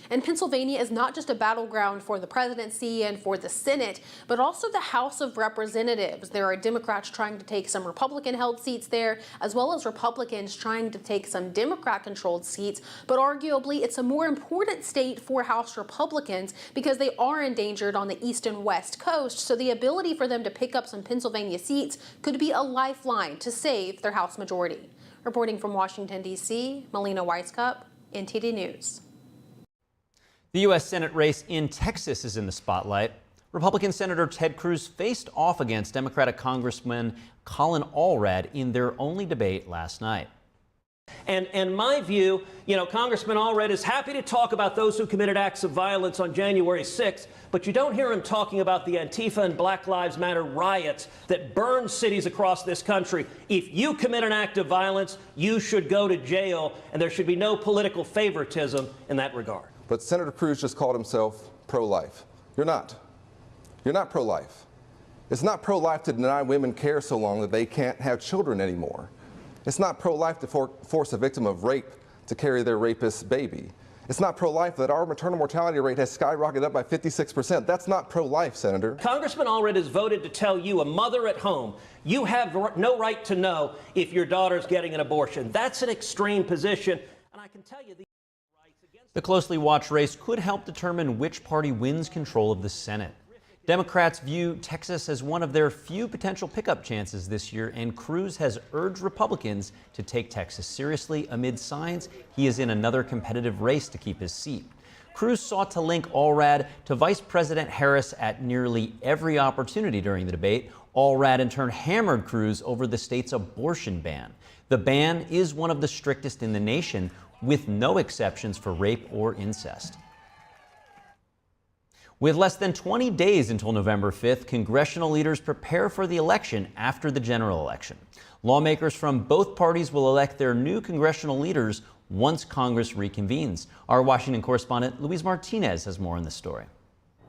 S12: And Pennsylvania is not just a battleground for the presidency and for the Senate, but also the House of Representatives. There are Democrats trying to take some Republican-held seats there, as well as Republicans trying to take some Democrat-controlled seats. But arguably, it's a more important state for House Republicans because they are endangered on the east and west coast. So the ability for them to pick up some Pennsylvania seats could be a lifeline to save their House majority. Reporting from Washington, D.C., Melina Weiskup, NTD News.
S2: The U.S. Senate race in Texas is in the spotlight. Republican Senator Ted Cruz faced off against Democratic Congressman Colin Allred in their only debate last night.
S3: And in my view, Congressman Allred is happy to talk about those who committed acts of violence on January 6th, but you don't hear him talking about the Antifa and Black Lives Matter riots that burned cities across this country. If you commit an act of violence, you should go to jail, and there should be no political favoritism in that regard.
S14: But Senator Cruz just called himself pro-life. You're not. You're not pro-life. It's not pro-life to deny women care so long that they can't have children anymore. It's not pro-life to force a victim of rape to carry their rapist's baby. It's not pro-life that our maternal mortality rate has skyrocketed up by 56%. That's not pro-life, Senator.
S3: Congressman Allred has voted to tell you, a mother at home, you have no right to know if your daughter's getting an abortion. That's an extreme position, and I can tell you
S2: The closely watched race could help determine which party wins control of the Senate. Democrats view Texas as one of their few potential pickup chances this year, and Cruz has urged Republicans to take Texas seriously amid signs he is in another competitive race to keep his seat. Cruz sought to link Allred to Vice President Harris at nearly every opportunity during the debate. Allred in turn hammered Cruz over the state's abortion ban. The ban is one of the strictest in the nation, with no exceptions for rape or incest. With less than 20 days until November 5th, congressional leaders prepare for the election after the general election. Lawmakers from both parties will elect their new congressional leaders once Congress reconvenes. Our Washington correspondent Luis Martinez has more on this story.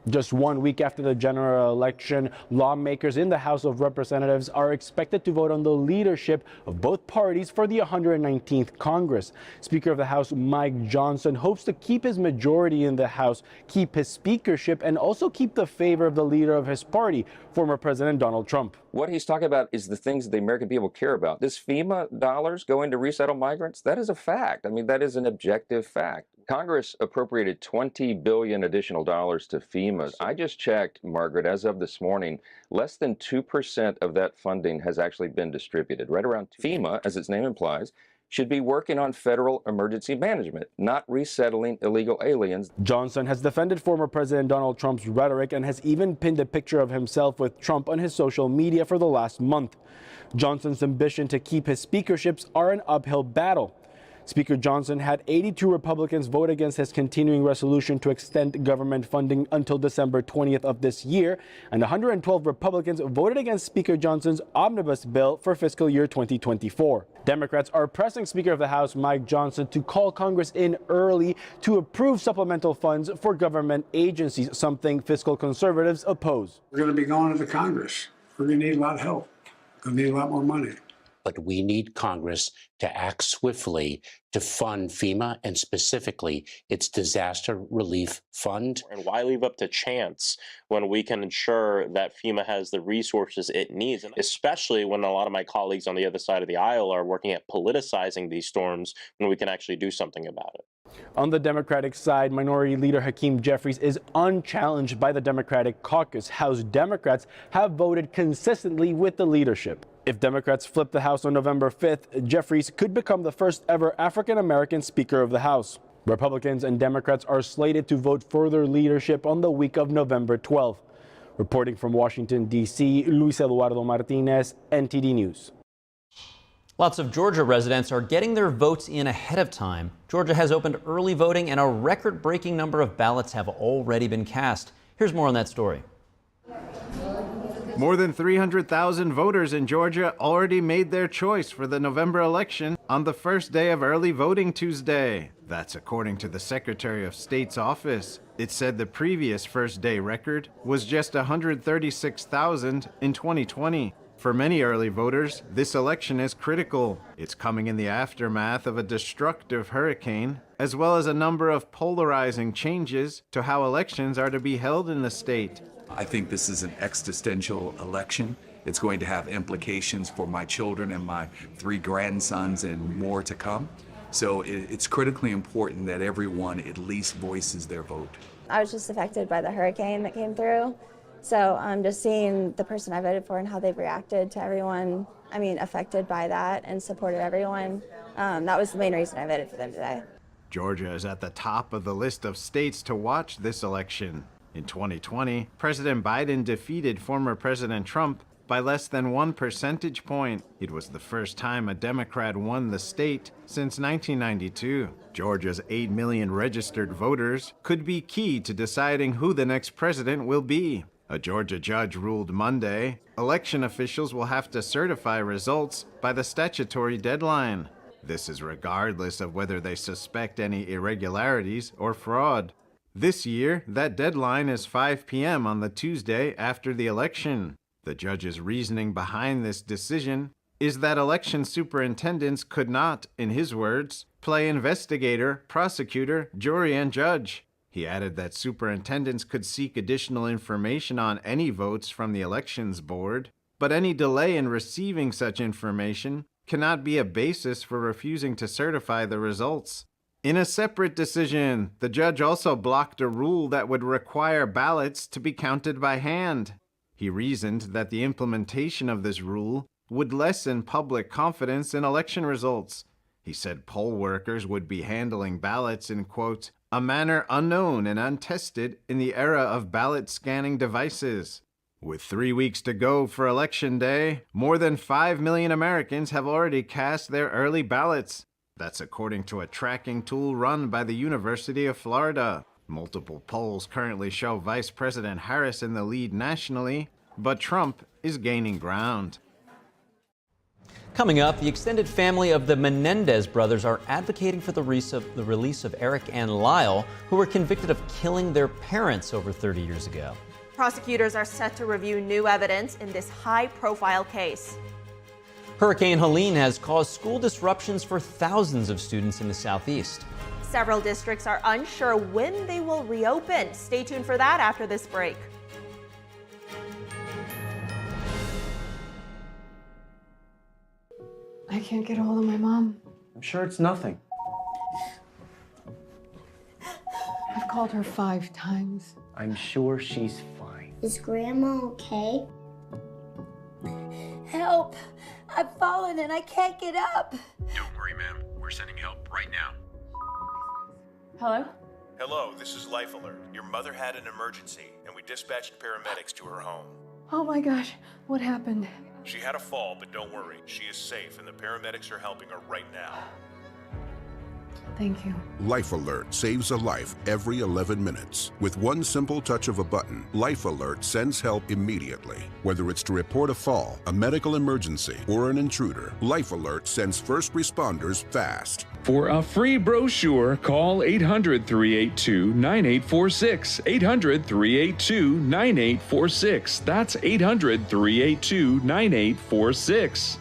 S15: Just 1 week after the general election, lawmakers in the House of Representatives are expected to vote on the leadership of both parties for the 119th Congress. Speaker of the House Mike Johnson hopes to keep his majority in the House, keep his speakership, and also keep the favor of the leader of his party, former President Donald Trump.
S16: What he's talking about is the things that the American people care about. This FEMA dollars going to resettle migrants, that is a fact. I mean, that is an objective fact. Congress appropriated $20 billion additional dollars to FEMA. I just checked, Margaret, as of this morning, less than 2% of that funding has actually been distributed. Right around FEMA, as its name implies, should be working on federal emergency management, not resettling illegal aliens.
S15: Johnson has defended former President Donald Trump's rhetoric and has even pinned a picture of himself with Trump on his social media for the last month. Johnson's ambition to keep his speakerships are an uphill battle. Speaker Johnson had 82 Republicans vote against his continuing resolution to extend government funding until December 20th of this year, and 112 Republicans voted against Speaker Johnson's omnibus bill for fiscal year 2024. Democrats are pressing Speaker of the House Mike Johnson to call Congress in early to approve supplemental funds for government agencies, something fiscal conservatives oppose.
S17: We're going to be going to Congress. We're going to need a lot of help. We're going to need a lot more money.
S26: But we need Congress to act swiftly to fund FEMA and specifically its disaster relief fund.
S27: And why leave up to chance when we can ensure that FEMA has the resources it needs, and especially when a lot of my colleagues on the other side of the aisle are working at politicizing these storms when we can actually do something about it.
S15: On the Democratic side, Minority Leader Hakeem Jeffries is unchallenged by the Democratic caucus. House Democrats have voted consistently with the leadership. If Democrats flip the House on November 5th, Jeffries could become the first ever African-American Speaker of the House. Republicans and Democrats are slated to vote for their leadership on the week of November 12th. Reporting from Washington, D.C., Luis Eduardo Martinez, NTD News.
S2: Lots of Georgia residents are getting their votes in ahead of time. Georgia has opened early voting, and a record-breaking number of ballots have already been cast. Here's more on that story.
S22: More than 300,000 voters in Georgia already made their choice for the November election on the first day of early voting Tuesday. That's according to the Secretary of State's office. It said the previous first day record was just 136,000 in 2020. For many early voters, this election is critical. It's coming in the aftermath of a destructive hurricane, as well as a number of polarizing changes to how elections are to be held in the state.
S4: I think this is an existential election. It's going to have implications for my children and my 3 grandsons and more to come. So it's critically important that everyone at least voices their vote.
S5: I was just affected by the hurricane that came through. So just seeing the person I voted for and how they've reacted to everyone, affected by that and supported everyone, that was the main reason I voted for them today.
S22: Georgia is at the top of the list of states to watch this election. In 2020, President Biden defeated former President Trump by less than 1 percentage point. It was the first time a Democrat won the state since 1992. Georgia's 8 million registered voters could be key to deciding who the next president will be. A Georgia judge ruled Monday, election officials will have to certify results by the statutory deadline. This is regardless of whether they suspect any irregularities or fraud. This year, that deadline is 5 p.m. on the Tuesday after the election. The judge's reasoning behind this decision is that election superintendents could not, in his words, play investigator, prosecutor, jury, and judge. He added that superintendents could seek additional information on any votes from the elections board, but any delay in receiving such information cannot be a basis for refusing to certify the results. In a separate decision, the judge also blocked a rule that would require ballots to be counted by hand. He reasoned that the implementation of this rule would lessen public confidence in election results. He said poll workers would be handling ballots in, quote, a manner unknown and untested in the era of ballot scanning devices. With 3 weeks to go for Election Day, more than 5 million Americans have already cast their early ballots. That's according to a tracking tool run by the University of Florida. Multiple polls currently show Vice President Harris in the lead nationally, but Trump is gaining ground.
S2: Coming up, the extended family of the Menendez brothers are advocating for the release of Eric and Lyle, who were convicted of killing their parents over 30 years ago.
S1: Prosecutors are set to review new evidence in this high-profile case.
S2: Hurricane Helene has caused school disruptions for thousands of students in the southeast.
S1: Several districts are unsure when they will reopen. Stay tuned for that after this break.
S18: I can't get a hold of my mom.
S19: I'm sure it's nothing.
S18: I've called her 5 times.
S19: I'm sure she's fine.
S20: Is Grandma okay? Help! I've fallen and I can't get up.
S21: Don't worry, ma'am. We're sending help right now.
S18: Hello?
S21: Hello, this is Life Alert. Your mother had an emergency, and we dispatched paramedics to her home.
S18: Oh my gosh, what happened?
S21: She had a fall, but don't worry. She is safe, and the paramedics are helping her right now.
S18: Thank you.
S23: Life Alert saves a life every 11 minutes. With one simple touch of a button, Life Alert sends help immediately. Whether it's to report a fall, a medical emergency, or an intruder, Life Alert sends first responders fast.
S28: For a free brochure, call 800-382-9846. 800-382-9846. That's 800-382-9846.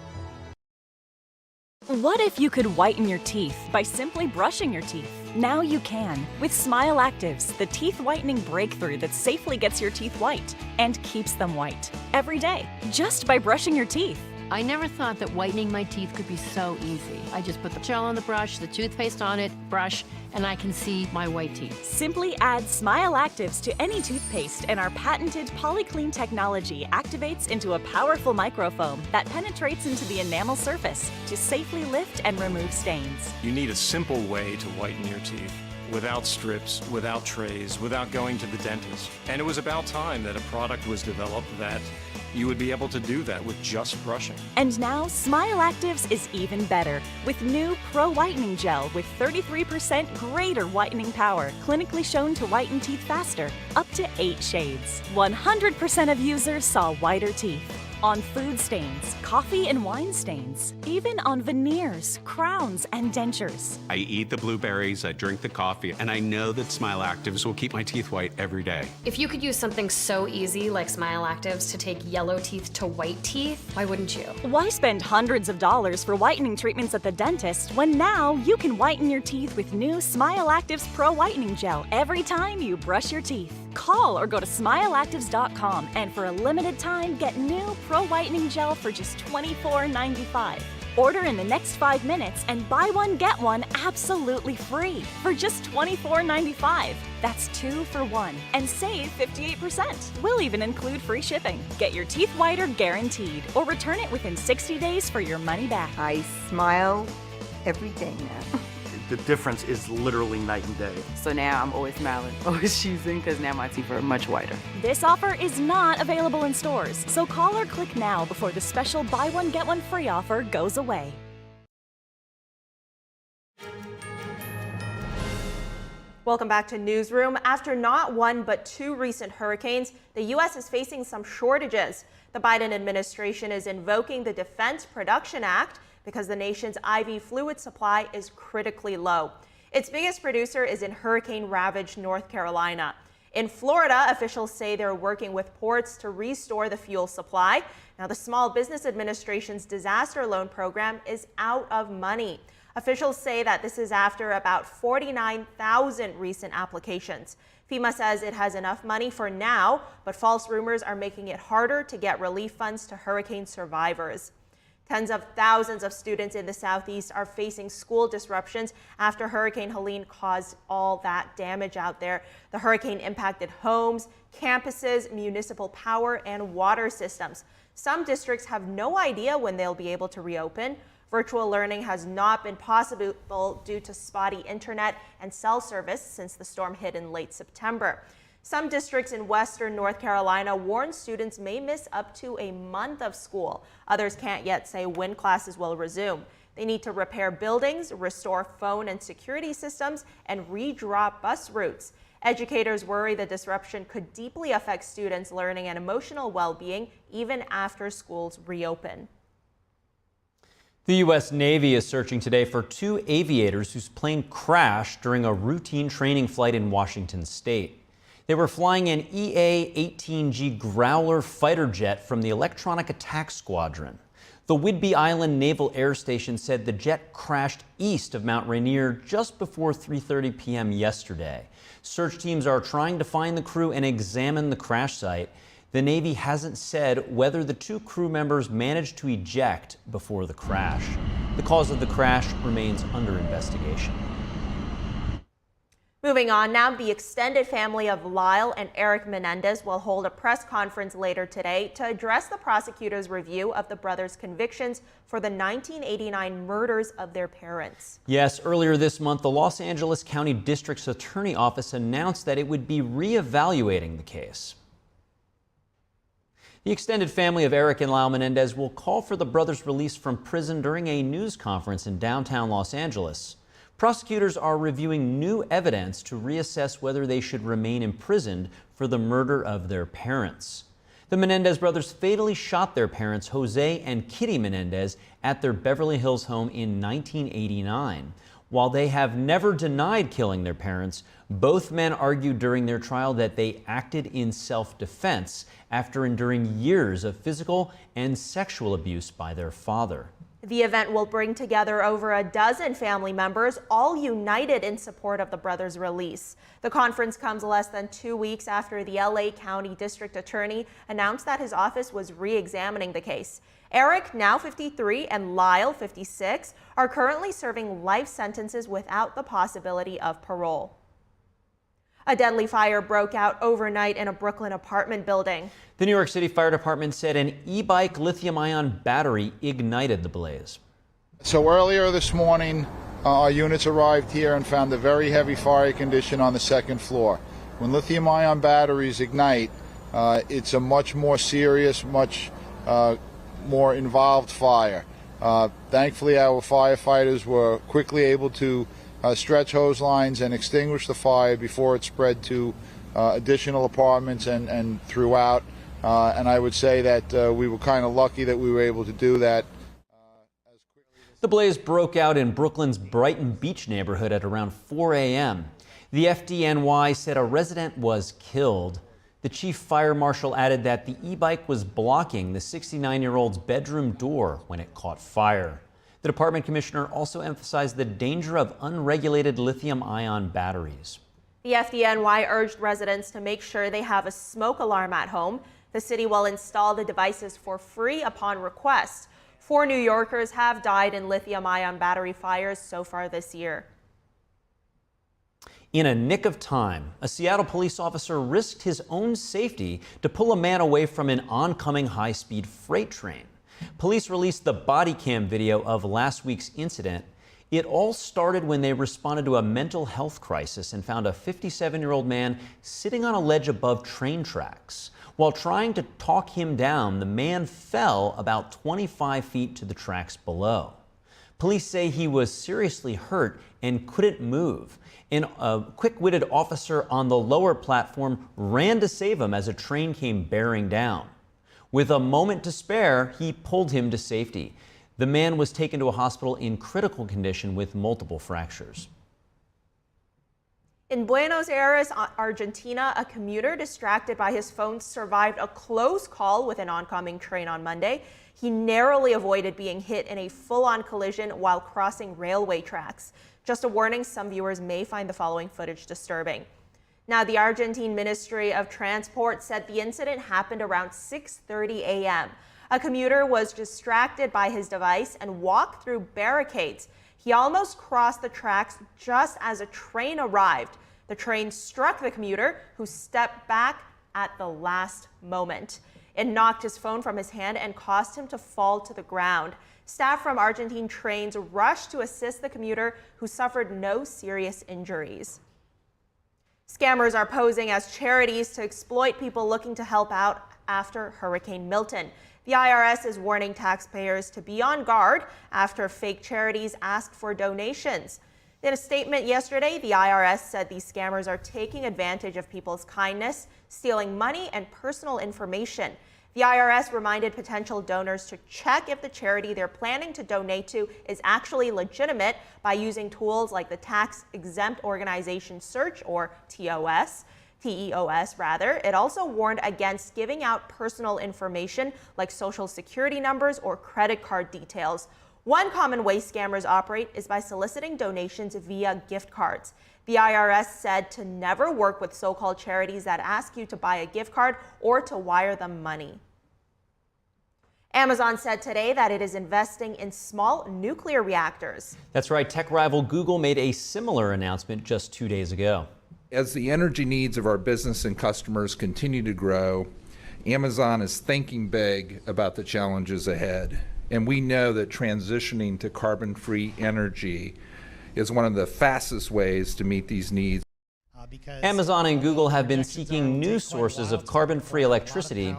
S29: What if you could whiten your teeth by simply brushing your teeth? Now you can with Smile Actives, the teeth whitening breakthrough that safely gets your teeth white and keeps them white every day just by brushing your teeth.
S30: I never thought that whitening my teeth could be so easy. I just put the gel on the brush, the toothpaste on it, brush, and I can see my white teeth.
S29: Simply add Smile Actives to any toothpaste and our patented PolyClean technology activates into a powerful microfoam that penetrates into the enamel surface to safely lift and remove stains.
S31: You need a simple way to whiten your teeth. Without strips, without trays, without going to the dentist. And it was about time that a product was developed that you would be able to do that with just brushing.
S29: And now Smile Actives is even better with new Pro Whitening Gel with 33% greater whitening power, clinically shown to whiten teeth faster, up to 8 shades. 100% of users saw whiter teeth. on food stains, coffee and wine stains, even on veneers, crowns, and dentures.
S6: I eat the blueberries, I drink the coffee, and I know that Smile Actives will keep my teeth white every day.
S7: If you could use something so easy like Smile Actives to take yellow teeth to white teeth, why wouldn't you?
S29: Why spend hundreds of dollars for whitening treatments at the dentist when now you can whiten your teeth with new Smile Actives Pro Whitening Gel every time you brush your teeth? Call or go to smileactives.com and for a limited time get new Pro Whitening Gel for just $24.95. Order in the next 5 minutes and buy one get one absolutely free for just $24.95. That's 2 for 1 and save 58%. We'll even include free shipping. Get your teeth whiter guaranteed or return it within 60 days for your money back.
S8: I smile every day now.
S19: The difference is literally night and day.
S8: So now I'm always smiling, always choosing, because now my teeth are much whiter.
S29: This offer is not available in stores, so call or click now before the special buy one get one free offer goes away.
S1: Welcome back to Newsroom. After not one but 2 recent hurricanes, the U.S. is facing some shortages. The Biden administration is invoking the Defense Production Act because the nation's IV fluid supply is critically low. Its biggest producer is in hurricane-ravaged North Carolina. In Florida, officials say they're working with ports to restore the fuel supply. Now, the Small Business Administration's disaster loan program is out of money. Officials say that this is after about 49,000 recent applications. FEMA says it has enough money for now, but false rumors are making it harder to get relief funds to hurricane survivors. Tens of thousands of students in the Southeast are facing school disruptions after Hurricane Helene caused all that damage out there. The hurricane impacted homes, campuses, municipal power, and water systems. Some districts have no idea when they'll be able to reopen. Virtual learning has not been possible due to spotty internet and cell service since the storm hit in late September. Some districts in western North Carolina warn students may miss up to a month of school. Others can't yet say when classes will resume. They need to repair buildings, restore phone and security systems, and redraw bus routes. Educators worry the disruption could deeply affect students' learning and emotional well-being even after schools reopen.
S2: The U.S. Navy is searching today for 2 aviators whose plane crashed during a routine training flight in Washington state. They were flying an EA-18G Growler fighter jet from the Electronic Attack Squadron. The Whidbey Island Naval Air Station said the jet crashed east of Mount Rainier just before 3:30 p.m. yesterday. Search teams are trying to find the crew and examine the crash site. The Navy hasn't said whether the 2 crew members managed to eject before the crash. The cause of the crash remains under investigation.
S1: Moving on now, the extended family of Lyle and Eric Menendez will hold a press conference later today to address the prosecutor's review of the brothers' convictions for the 1989 murders of their parents.
S2: Yes, earlier this month, the Los Angeles County District's Attorney Office announced that it would be reevaluating the case. The extended family of Eric and Lyle Menendez will call for the brothers' release from prison during a news conference in downtown Los Angeles. Prosecutors are reviewing new evidence to reassess whether they should remain imprisoned for the murder of their parents. The Menendez brothers fatally shot their parents, Jose and Kitty Menendez, at their Beverly Hills home in 1989. While they have never denied killing their parents, both men argued during their trial that they acted in self-defense after enduring years of physical and sexual abuse by their father.
S1: The event will bring together over a dozen family members, all united in support of the brothers' release. The conference comes less than 2 weeks after the LA County District Attorney announced that his office was re-examining the case. Eric, now 53, and Lyle, 56, are currently serving life sentences without the possibility of parole. A deadly fire broke out overnight in a Brooklyn apartment building.
S2: The New York City Fire Department said an e-bike lithium-ion battery ignited the blaze.
S9: So earlier this morning, our units arrived here and found a very heavy fire condition on the 2nd floor. When lithium-ion batteries ignite, it's a much more serious, much more involved fire. Thankfully, our firefighters were quickly able to stretch hose lines and extinguish the fire before it spread to additional apartments and throughout And I would say that we were kind of lucky that we were able to do that.
S2: The blaze broke out in Brooklyn's Brighton Beach neighborhood at around 4 a.m. The FDNY said a resident was killed. The chief fire marshal added that the e-bike was blocking the 69-year-old's bedroom door when it caught fire. The department commissioner also emphasized the danger of unregulated lithium-ion batteries.
S1: The FDNY urged residents to make sure they have a smoke alarm at home. The city will install the devices for free upon request. 4 New Yorkers have died in lithium-ion battery fires so far this year.
S2: In a nick of time, a Seattle police officer risked his own safety to pull a man away from an oncoming high-speed freight train. Police released the body cam video of last week's incident. It all started when they responded to a mental health crisis and found a 57-year-old man sitting on a ledge above train tracks. While trying to talk him down, the man fell about 25 feet to the tracks below. Police say he was seriously hurt and couldn't move. And a quick-witted officer on the lower platform ran to save him as a train came bearing down. With a moment to spare, he pulled him to safety. The man was taken to a hospital in critical condition with multiple fractures.
S1: In Buenos Aires, Argentina, a commuter distracted by his phone survived a close call with an oncoming train on Monday. He narrowly avoided being hit in a full-on collision while crossing railway tracks. Just a warning, some viewers may find the following footage disturbing. Now, the Argentine Ministry of Transport said the incident happened around 6:30 a.m. A commuter was distracted by his device and walked through barricades. He almost crossed the tracks just as a train arrived. The train struck the commuter, who stepped back at the last moment. It knocked his phone from his hand and caused him to fall to the ground. Staff from Argentine trains rushed to assist the commuter, who suffered no serious injuries. Scammers are posing as charities to exploit people looking to help out after Hurricane Milton. The IRS is warning taxpayers to be on guard after fake charities ask for donations. In a statement yesterday, the IRS said these scammers are taking advantage of people's kindness, stealing money and personal information. The IRS reminded potential donors to check if the charity they're planning to donate to is actually legitimate by using tools like the Tax Exempt Organization Search, or TEOS. It also warned against giving out personal information like social security numbers or credit card details. One common way scammers operate is by soliciting donations via gift cards. The IRS said to never work with so-called charities that ask you to buy a gift card or to wire them money. Amazon said today that it is investing in small nuclear reactors.
S2: That's right. Tech rival Google made a similar announcement just 2 days ago.
S3: As the energy needs of our business and customers continue to grow, Amazon is thinking big about the challenges ahead. And we know that transitioning to carbon-free energy is one of the fastest ways to meet these needs.
S2: Amazon and Google have been seeking new sources of carbon-free electricity.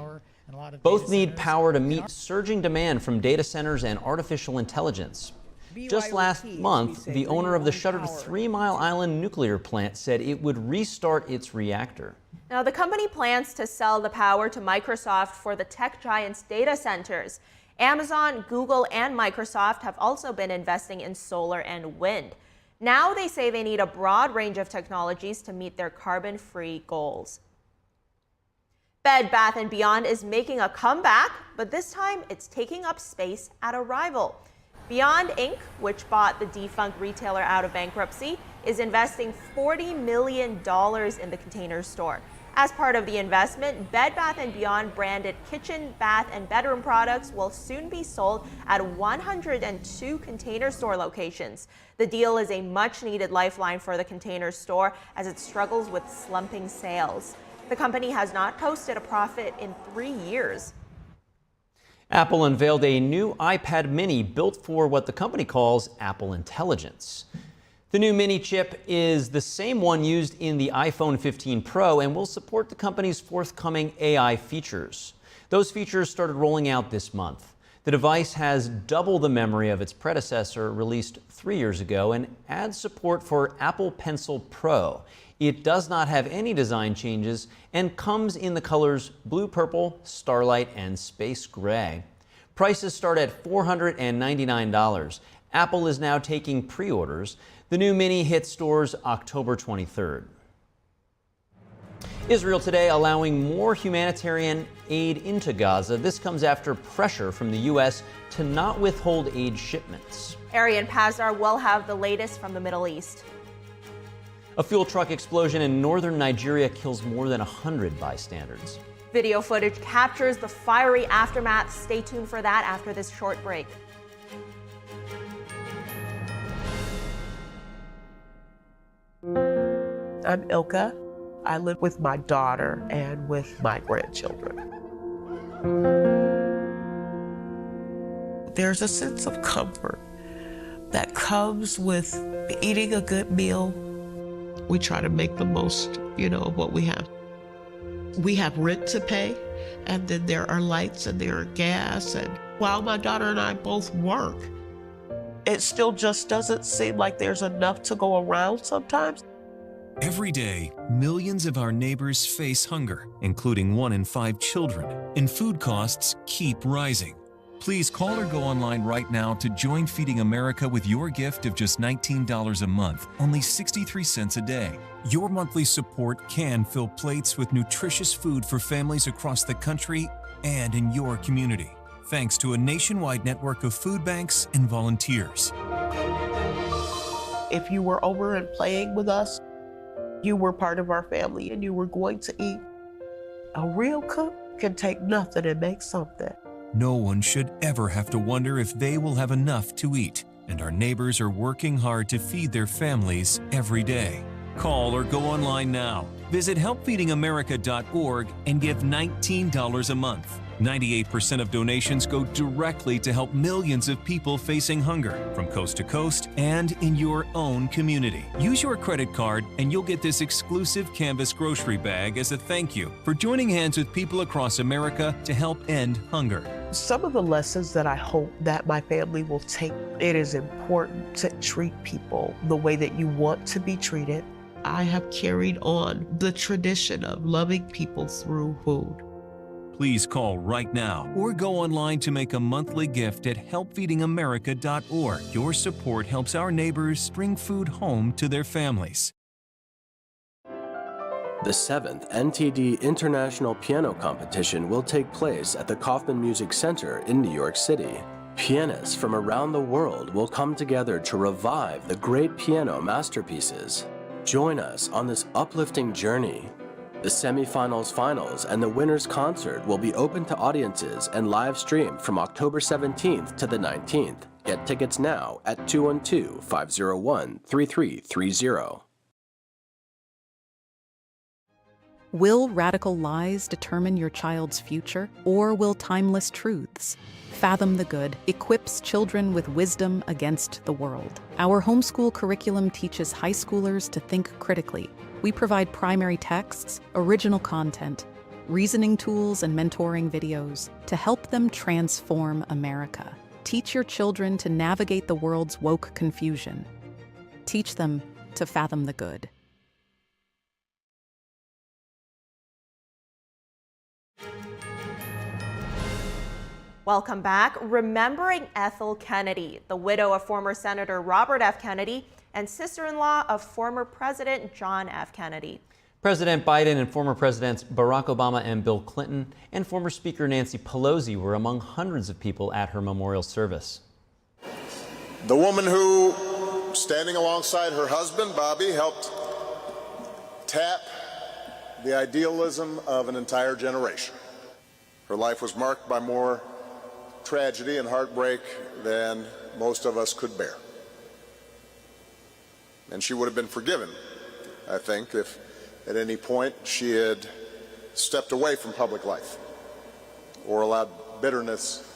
S2: Both need power to meet surging demand from data centers and artificial intelligence. Just last month, the owner of the shuttered 3 Mile Island nuclear plant said it would restart its reactor.
S1: Now, the company plans to sell the power to Microsoft for the tech giant's data centers. Amazon, Google, and Microsoft have also been investing in solar and wind. Now they say they need a broad range of technologies to meet their carbon-free goals. Bed Bath & Beyond is making a comeback, but this time it's taking up space at a rival. Beyond Inc., which bought the defunct retailer out of bankruptcy, is investing $40 million in the Container Store. As part of the investment, Bed Bath & Beyond branded kitchen, bath, and bedroom products will soon be sold at 102 Container Store locations. The deal is a much-needed lifeline for the Container Store as it struggles with slumping sales. The company has not posted a profit in 3 years.
S2: Apple unveiled a new iPad mini built for what the company calls Apple Intelligence. The new mini chip is the same one used in the iPhone 15 Pro and will support the company's forthcoming AI features. Those features started rolling out this month. The device has double the memory of its predecessor, released 3 years ago, and adds support for Apple Pencil Pro. It does not have any design changes and comes in the colors blue, purple, starlight, and space gray. Prices start at $499. Apple is now taking pre-orders. The new Mini hits stores October 23rd. Israel today allowing more humanitarian aid into Gaza. This comes after pressure from the U.S. to not withhold aid shipments.
S1: Arian Pazar will have the latest from the Middle East.
S2: A fuel truck explosion in northern Nigeria kills more than 100 bystanders.
S1: Video footage captures the fiery aftermath. Stay tuned for that after this short break.
S10: I'm Ilka. I live with my daughter and with my grandchildren. There's a sense of comfort that comes with eating a good meal. We try to make the most, of what we have. We have rent to pay, and then there are lights and there are gas. And while my daughter and I both work, it still just doesn't seem like there's enough to go around sometimes.
S11: Every day, millions of our neighbors face hunger, including 1 in 5 children, and food costs keep rising. Please call or go online right now to join Feeding America with your gift of just $19 a month, only 63 cents a day. Your monthly support can fill plates with nutritious food for families across the country and in your community, thanks to a nationwide network of food banks and volunteers.
S10: If you were over and playing with us, you were part of our family and you were going to eat. A real cook can take nothing and make something.
S11: No one should ever have to wonder if they will have enough to eat, and our neighbors are working hard to feed their families every day. Call or go online now. Visit helpfeedingamerica.org and give $19 a month. 98% of donations go directly to help millions of people facing hunger from coast to coast and in your own community. Use your credit card and you'll get this exclusive canvas grocery bag as a thank you for joining hands with people across America to help end hunger.
S10: Some of the lessons that I hope that my family will take, it is important to treat people the way that you want to be treated. I have carried on the tradition of loving people through food.
S11: Please call right now or go online to make a monthly gift at helpfeedingamerica.org. Your support helps our neighbors bring food home to their families.
S12: The 7th NTD International Piano Competition will take place at the Kaufman Music Center in New York City. Pianists from around the world will come together to revive the great piano masterpieces. Join us on this uplifting journey. The semifinals, finals, and the winner's concert will be open to audiences and live streamed from October 17th to the 19th. Get tickets now at 212-501-3330.
S13: Will radical lies determine your child's future, or will timeless truths? Fathom the Good equips children with wisdom against the world. Our homeschool curriculum teaches high schoolers to think critically. We provide primary texts, original content, reasoning tools, and mentoring videos to help them transform America. Teach your children to navigate the world's woke confusion. Teach them to fathom the good.
S1: Welcome back. Remembering Ethel Kennedy, the widow of former Senator Robert F. Kennedy and sister-in-law of former President John F. Kennedy.
S2: President Biden and former Presidents Barack Obama and Bill Clinton and former Speaker Nancy Pelosi were among hundreds of people at her memorial service.
S14: The woman who, standing alongside her husband, Bobby, helped tap the idealism of an entire generation. Her life was marked by more tragedy and heartbreak than most of us could bear. And she would have been forgiven, I think, if at any point she had stepped away from public life or allowed bitterness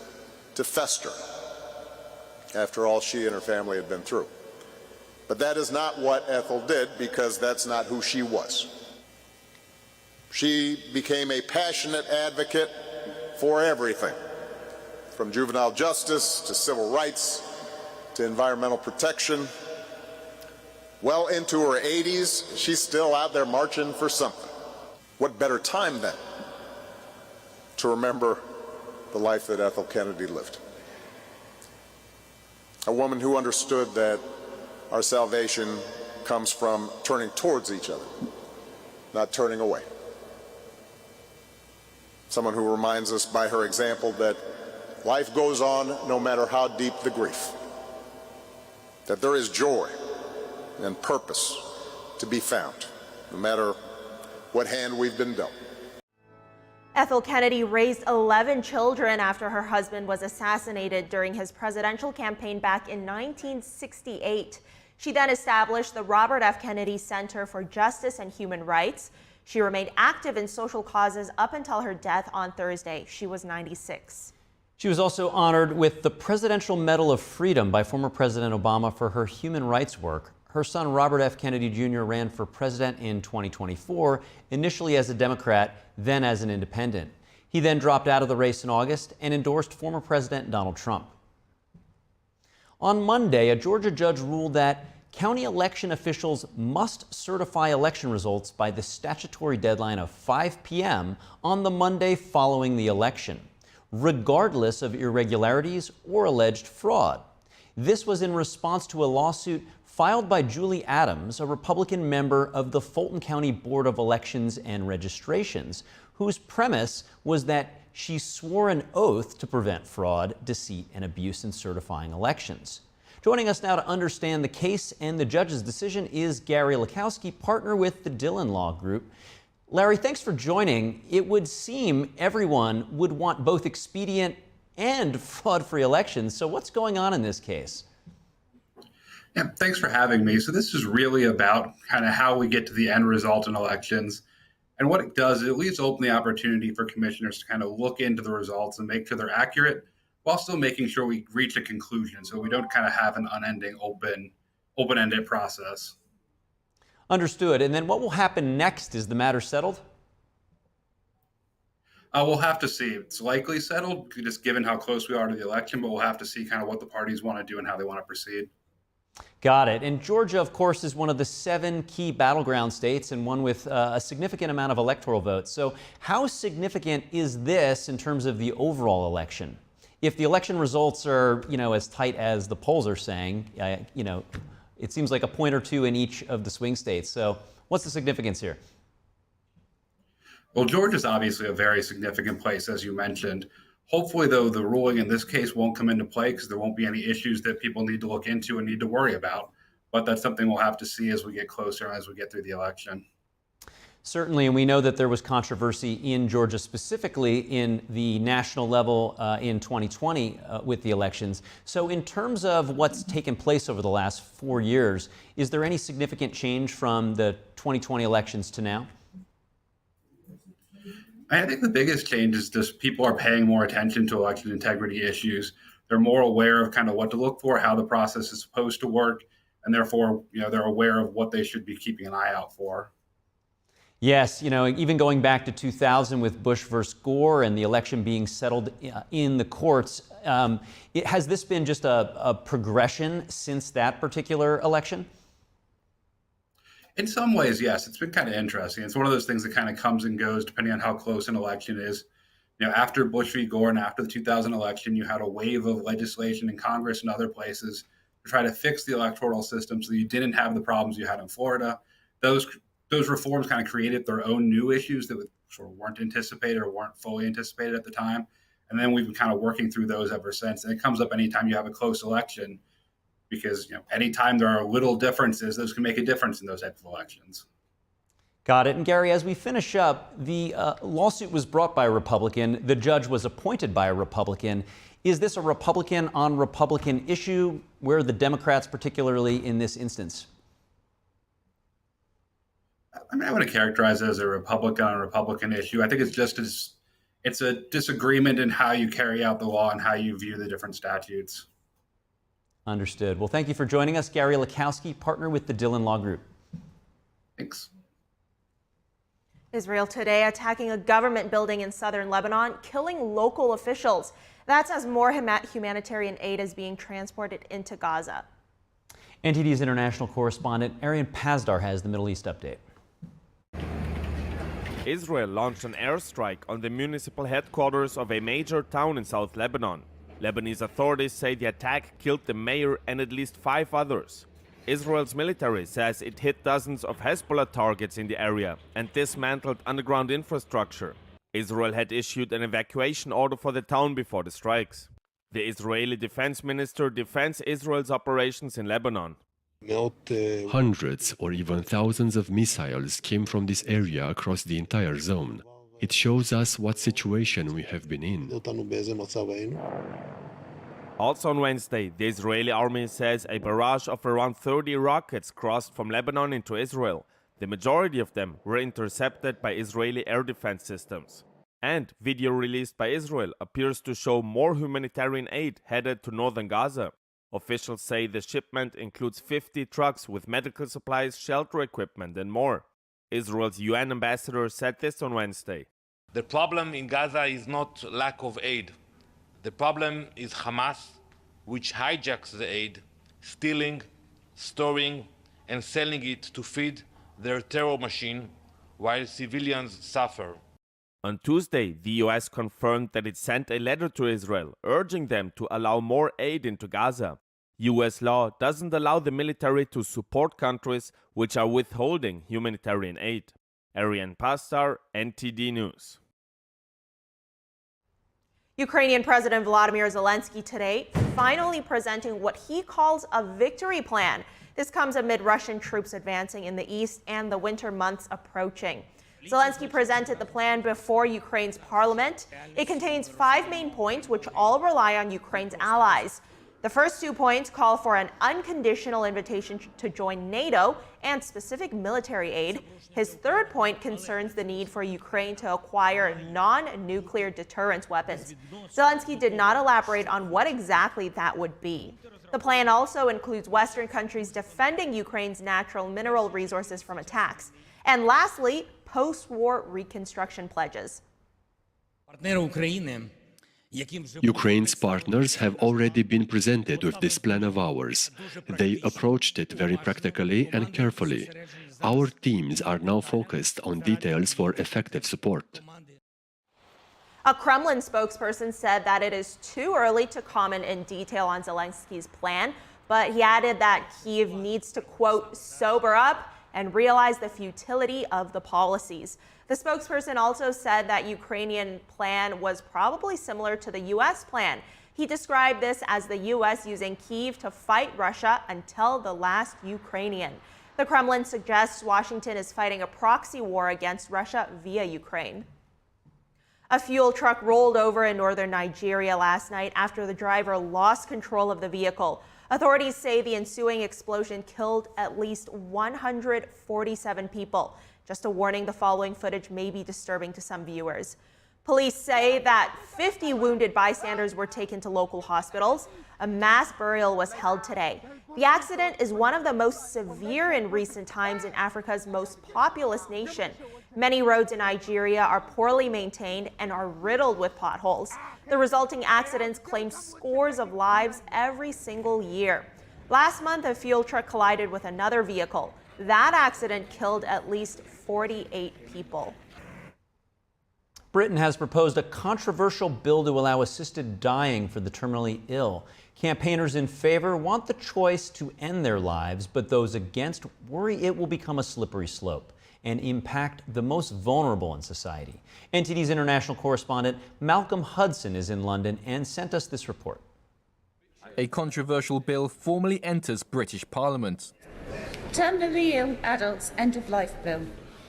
S14: to fester after all she and her family had been through. But that is not what Ethel did, because that's not who she was. She became a passionate advocate for everything, from juvenile justice to civil rights to environmental protection. Well into her 80s, she's still out there marching for something. What better time then to remember the life that Ethel Kennedy lived? A woman who understood that our salvation comes from turning towards each other, not turning away. Someone who reminds us by her example that life goes on no matter how deep the grief, that there is joy and purpose to be found, no matter what hand we've been dealt.
S1: Ethel Kennedy raised 11 children after her husband was assassinated during his presidential campaign back in 1968. She then established the Robert F. Kennedy Center for Justice and Human Rights. She remained active in social causes up until her death on Thursday. She was 96.
S2: She was also honored with the Presidential Medal of Freedom by former President Obama for her human rights work. Her son, Robert F. Kennedy Jr., ran for president in 2024, initially as a Democrat, then as an independent. He then dropped out of the race in August and endorsed former President Donald Trump. On Monday, a Georgia judge ruled that county election officials must certify election results by the statutory deadline of 5 p.m. on the Monday following the election, regardless of irregularities or alleged fraud. This was in response to a lawsuit filed by Julie Adams, a Republican member of the Fulton County Board of Elections and Registrations, whose premise was that she swore an oath to prevent fraud, deceit, and abuse in certifying elections. Joining us now to understand the case and the judge's decision is Gary Lakowski, partner with the Dillon Law Group. Larry, thanks for joining. It would seem everyone would want both expedient and fraud-free elections. So what's going on in this case?
S4: Yeah, thanks for having me. So this is really about kind of how we get to the end result in elections. And what it does is it leaves open the opportunity for commissioners to kind of look into the results and make sure they're accurate while still making sure we reach a conclusion so we don't kind of have an unending open-ended process.
S2: Understood. And then what will happen next? Is the matter settled?
S4: We'll have to see. It's likely settled, just given how close we are to the election, but we'll have to see kind of what the parties want to do and how they want to proceed.
S2: Got it. And Georgia, of course, is one of the 7 key battleground states and one with a significant amount of electoral votes. So how significant is this in terms of the overall election? If the election results are, as tight as the polls are saying, it seems like a point or two in each of the swing states. So what's the significance here?
S4: Well, Georgia's obviously a very significant place, as you mentioned. Hopefully, though, the ruling in this case won't come into play because there won't be any issues that people need to look into and need to worry about. But that's something we'll have to see as we get closer and as we get through the election.
S2: Certainly, and we know that there was controversy in Georgia, specifically in the national level in 2020 with the elections. So in terms of what's taken place over the last 4 years, is there any significant change from the 2020 elections to now?
S4: I think the biggest change is just people are paying more attention to election integrity issues. They're more aware of kind of what to look for, how the process is supposed to work, and therefore, they're aware of what they should be keeping an eye out for.
S2: Yes, even going back to 2000 with Bush versus Gore and the election being settled in the courts, has this been just a progression since that particular election?
S4: In some ways, yes. It's been kind of interesting. It's one of those things that kind of comes and goes depending on how close an election is. After Bush v. Gore and after the 2000 election, you had a wave of legislation in Congress and other places to try to fix the electoral system so that you didn't have the problems you had in Florida. Those reforms kind of created their own new issues that sort of weren't anticipated or weren't fully anticipated at the time. And then we've been kind of working through those ever since. And it comes up anytime you have a close election, because anytime there are little differences, those can make a difference in those types of elections.
S2: Got it. And Gary, as we finish up, the lawsuit was brought by a Republican. The judge was appointed by a Republican. Is this a Republican on Republican issue? Where are the Democrats particularly in this instance?
S4: I mean, I want to characterize it as a Republican on a Republican issue. I think it's a disagreement in how you carry out the law and how you view the different statutes.
S2: Understood. Well, thank you for joining us, Gary Lakowski, partner with the Dillon Law Group.
S4: Thanks.
S1: Israel today attacking a government building in southern Lebanon, killing local officials. That's as more humanitarian aid is being transported into Gaza.
S2: NTD's international correspondent Arian Pazdar has the Middle East update.
S5: Israel launched an airstrike on the municipal headquarters of a major town in South Lebanon. Lebanese authorities say the attack killed the mayor and at least 5 others. Israel's military says it hit dozens of Hezbollah targets in the area and dismantled underground infrastructure. Israel had issued an evacuation order for the town before the strikes. The Israeli defense minister defends Israel's operations in Lebanon.
S15: Hundreds or even thousands of missiles came from this area across the entire zone. It shows us what situation we have been in.
S5: Also on Wednesday, the Israeli army says a barrage of around 30 rockets crossed from Lebanon into Israel. The majority of them were intercepted by Israeli air defense systems. And video released by Israel appears to show more humanitarian aid headed to northern Gaza. Officials say the shipment includes 50 trucks with medical supplies, shelter equipment, and more. Israel's UN ambassador said this on Wednesday.
S16: The problem in Gaza is not lack of aid. The problem is Hamas, which hijacks the aid, stealing, storing, and selling it to feed their terror machine, while civilians suffer.
S5: On Tuesday, the US confirmed that it sent a letter to Israel, urging them to allow more aid into Gaza. US law doesn't allow the military to support countries which are withholding humanitarian aid. Arian Pazdar, NTD News.
S1: Ukrainian President Volodymyr Zelensky today finally presenting what he calls a victory plan. This comes amid Russian troops advancing in the east and the winter months approaching. Zelensky presented the plan before Ukraine's parliament. It contains 5 main points which all rely on Ukraine's allies. The first 2 points call for an unconditional invitation to join NATO and specific military aid. His third point concerns the need for Ukraine to acquire non-nuclear deterrence weapons. Zelensky did not elaborate on what exactly that would be. The plan also includes Western countries defending Ukraine's natural mineral resources from attacks. And lastly, post-war reconstruction pledges.
S15: Ukraine's partners have already been presented with this plan of ours. They approached it very practically and carefully. Our teams are now focused on details for effective support.
S1: A Kremlin spokesperson said that it is too early to comment in detail on Zelensky's plan, but he added that Kyiv needs to, quote, sober up and realize the futility of the policies. The spokesperson also said that Ukrainian plan was probably similar to the U.S. plan. He described this as the U.S. using Kyiv to fight Russia until the last Ukrainian. The Kremlin suggests Washington is fighting a proxy war against Russia via Ukraine. A fuel truck rolled over in northern Nigeria last night after the driver lost control of the vehicle. Authorities say the ensuing explosion killed at least 147 people. Just a warning, the following footage may be disturbing to some viewers. Police say that 50 wounded bystanders were taken to local hospitals. A mass burial was held today. The accident is one of the most severe in recent times in Africa's most populous nation. Many roads in Nigeria are poorly maintained and are riddled with potholes. The resulting accidents claim scores of lives every single year. Last month, a fuel truck collided with another vehicle. That accident killed at least 48 people.
S2: Britain has proposed a controversial bill to allow assisted dying for the terminally ill. Campaigners in favor want the choice to end their lives, but those against worry it will become a slippery slope and impact the most vulnerable in society. NTD's international correspondent Malcolm Hudson is in London and sent us this report.
S17: A controversial bill formally enters British Parliament.
S20: Terminally ill adults end-of-life bill.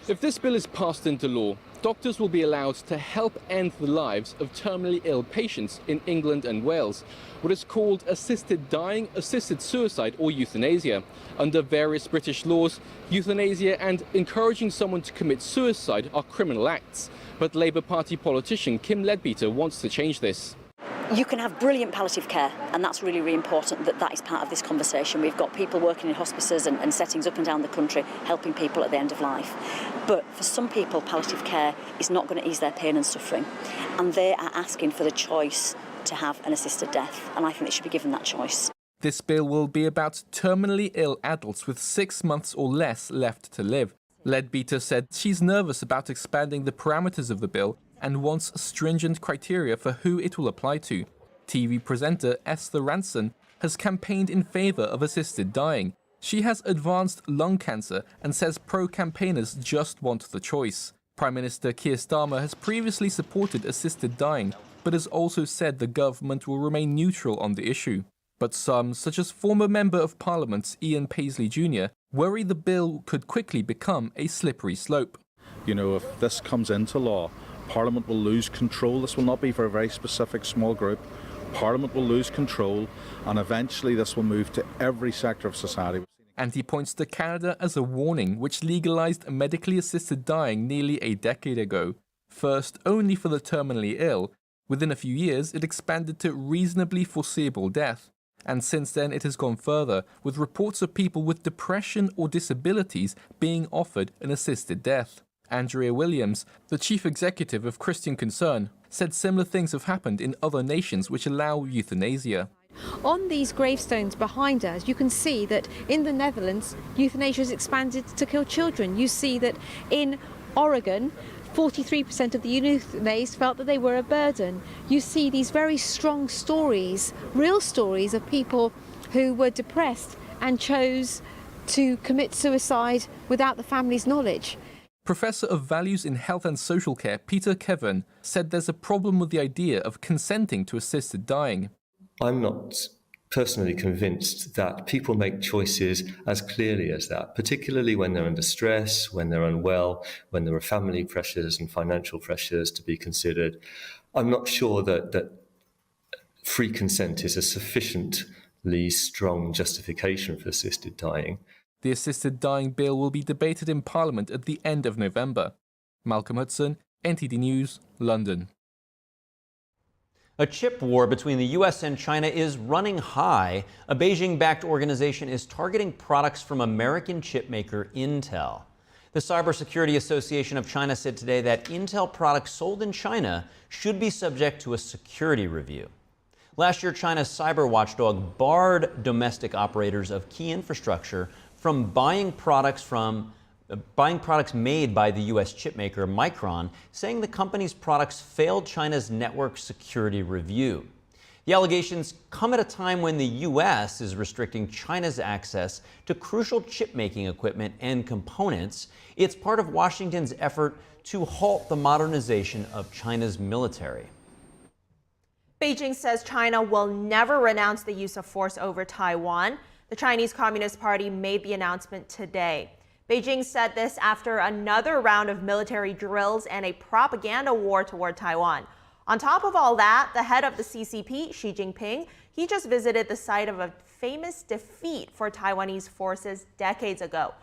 S28: If this bill is passed into law, doctors will be allowed to help end the lives of terminally ill patients in England and Wales. What is called assisted dying, assisted suicide or euthanasia. Under various British laws, euthanasia and encouraging someone to commit suicide are criminal acts. But Labour Party politician Kim Leadbeater wants to change this.
S21: You can have brilliant palliative care, and that's really, really important that is part of this conversation. We've got people working in hospices and settings up and down the country helping people at the end of life. But for some people, palliative care is not going to ease their pain and suffering, and they are asking for the choice to have an assisted death, and I think they should be given that choice.
S28: This bill will be about terminally ill adults with 6 months or less left to live. Leadbeater said she's nervous about expanding the parameters of the bill and wants stringent criteria for who it will apply to. TV presenter Esther Ranson has campaigned in favor of assisted dying. She has advanced lung cancer and says pro-campaigners just want the choice. Prime Minister Keir Starmer has previously supported assisted dying, but has also said the government will remain neutral on the issue. But some, such as former Member of Parliament Ian Paisley Jr., worry the bill could quickly become a slippery slope.
S6: You know, if this comes into law, Parliament will lose control. This will not be for a very specific small group. Parliament will lose control, and eventually this will move to every sector of society.
S28: And he points to Canada as a warning, which legalized medically assisted dying nearly a decade ago. First only for the terminally ill, within a few years it expanded to reasonably foreseeable death. And since then it has gone further, with reports of people with depression or disabilities being offered an assisted death. Andrea Williams, the chief executive of Christian Concern, said similar things have happened in other nations which allow euthanasia.
S7: On these gravestones behind us, you can see that in the Netherlands, euthanasia has expanded to kill children. You see that in Oregon, 43% of the euthanized felt that they were a burden. You see these very strong stories, real stories of people who were depressed and chose to commit suicide without the family's knowledge.
S28: Professor of Values in Health and Social Care Peter Kevin said there's a problem with the idea of consenting to assisted dying.
S18: I'm not personally convinced that people make choices as clearly as that, particularly when they're under stress, when they're unwell, when there are family pressures and financial pressures to be considered. I'm not sure that free consent is a sufficiently strong justification for assisted dying.
S28: The assisted dying bill will be debated in Parliament at the end of November. Malcolm Hudson, NTD News, London.
S2: A chip war between the U.S. and China is running high. A Beijing-backed organization is targeting products from American chipmaker Intel. The Cybersecurity Association of China said today that Intel products sold in China should be subject to a security review. Last year, China's cyber watchdog barred domestic operators of key infrastructure from buying products made by the U.S. chipmaker Micron, saying the company's products failed China's network security review. The allegations come at a time when the U.S. is restricting China's access to crucial chip-making equipment and components. It's part of Washington's effort to halt the modernization of China's military.
S1: Beijing says China will never renounce the use of force over Taiwan. The Chinese Communist Party made the announcement today. Beijing said this after another round of military drills and a propaganda war toward Taiwan. On top of all that, the head of the CCP, Xi Jinping, he just visited the site of a famous defeat for Taiwanese forces decades ago.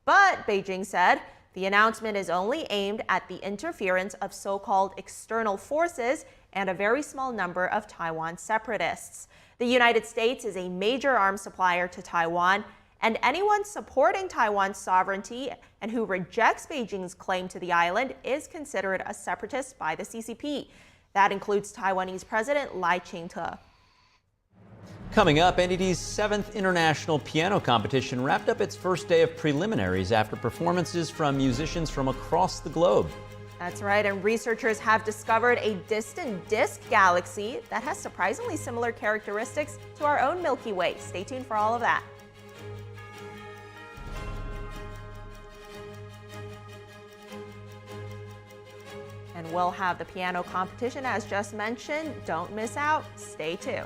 S1: But Beijing said the announcement is only aimed at the interference of so-called external forces and a very small number of Taiwan separatists. The United States is a major arms supplier to Taiwan, and anyone supporting Taiwan's sovereignty and who rejects Beijing's claim to the island is considered a separatist by the CCP. That includes Taiwanese President Lai Ching-te.
S2: Coming up, NTD's 7th International Piano Competition wrapped up its first day of preliminaries after performances from musicians from across the globe.
S1: That's right, and researchers have discovered a distant disk galaxy that has surprisingly similar characteristics to our own Milky Way. Stay tuned for all of that. And we'll have the piano competition as just mentioned. Don't miss out. Stay tuned.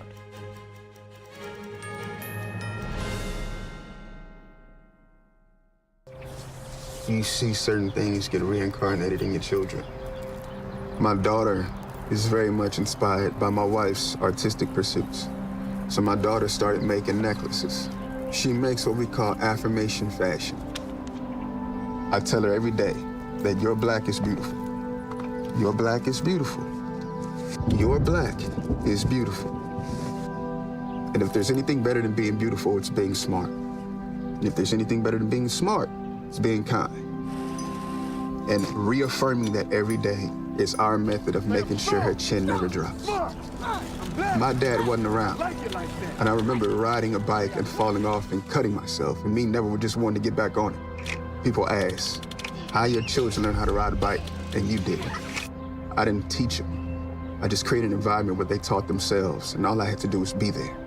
S22: You see certain things get reincarnated in your children. My daughter is very much inspired by my wife's artistic pursuits. So my daughter started making necklaces. She makes what we call affirmation fashion. I tell her every day that your black is beautiful. Your black is beautiful. Your black is beautiful. And if there's anything better than being beautiful, it's being smart. And if there's anything better than being smart, it's being kind. And reaffirming that every day It's our method of making sure her chin never drops. My dad wasn't around, and I remember riding a bike and falling off and cutting myself, and me never just wanting to get back on it. People ask, how your children learn how to ride a bike, and you didn't. I didn't teach them. I just created an environment where they taught themselves, and all I had to do was be there.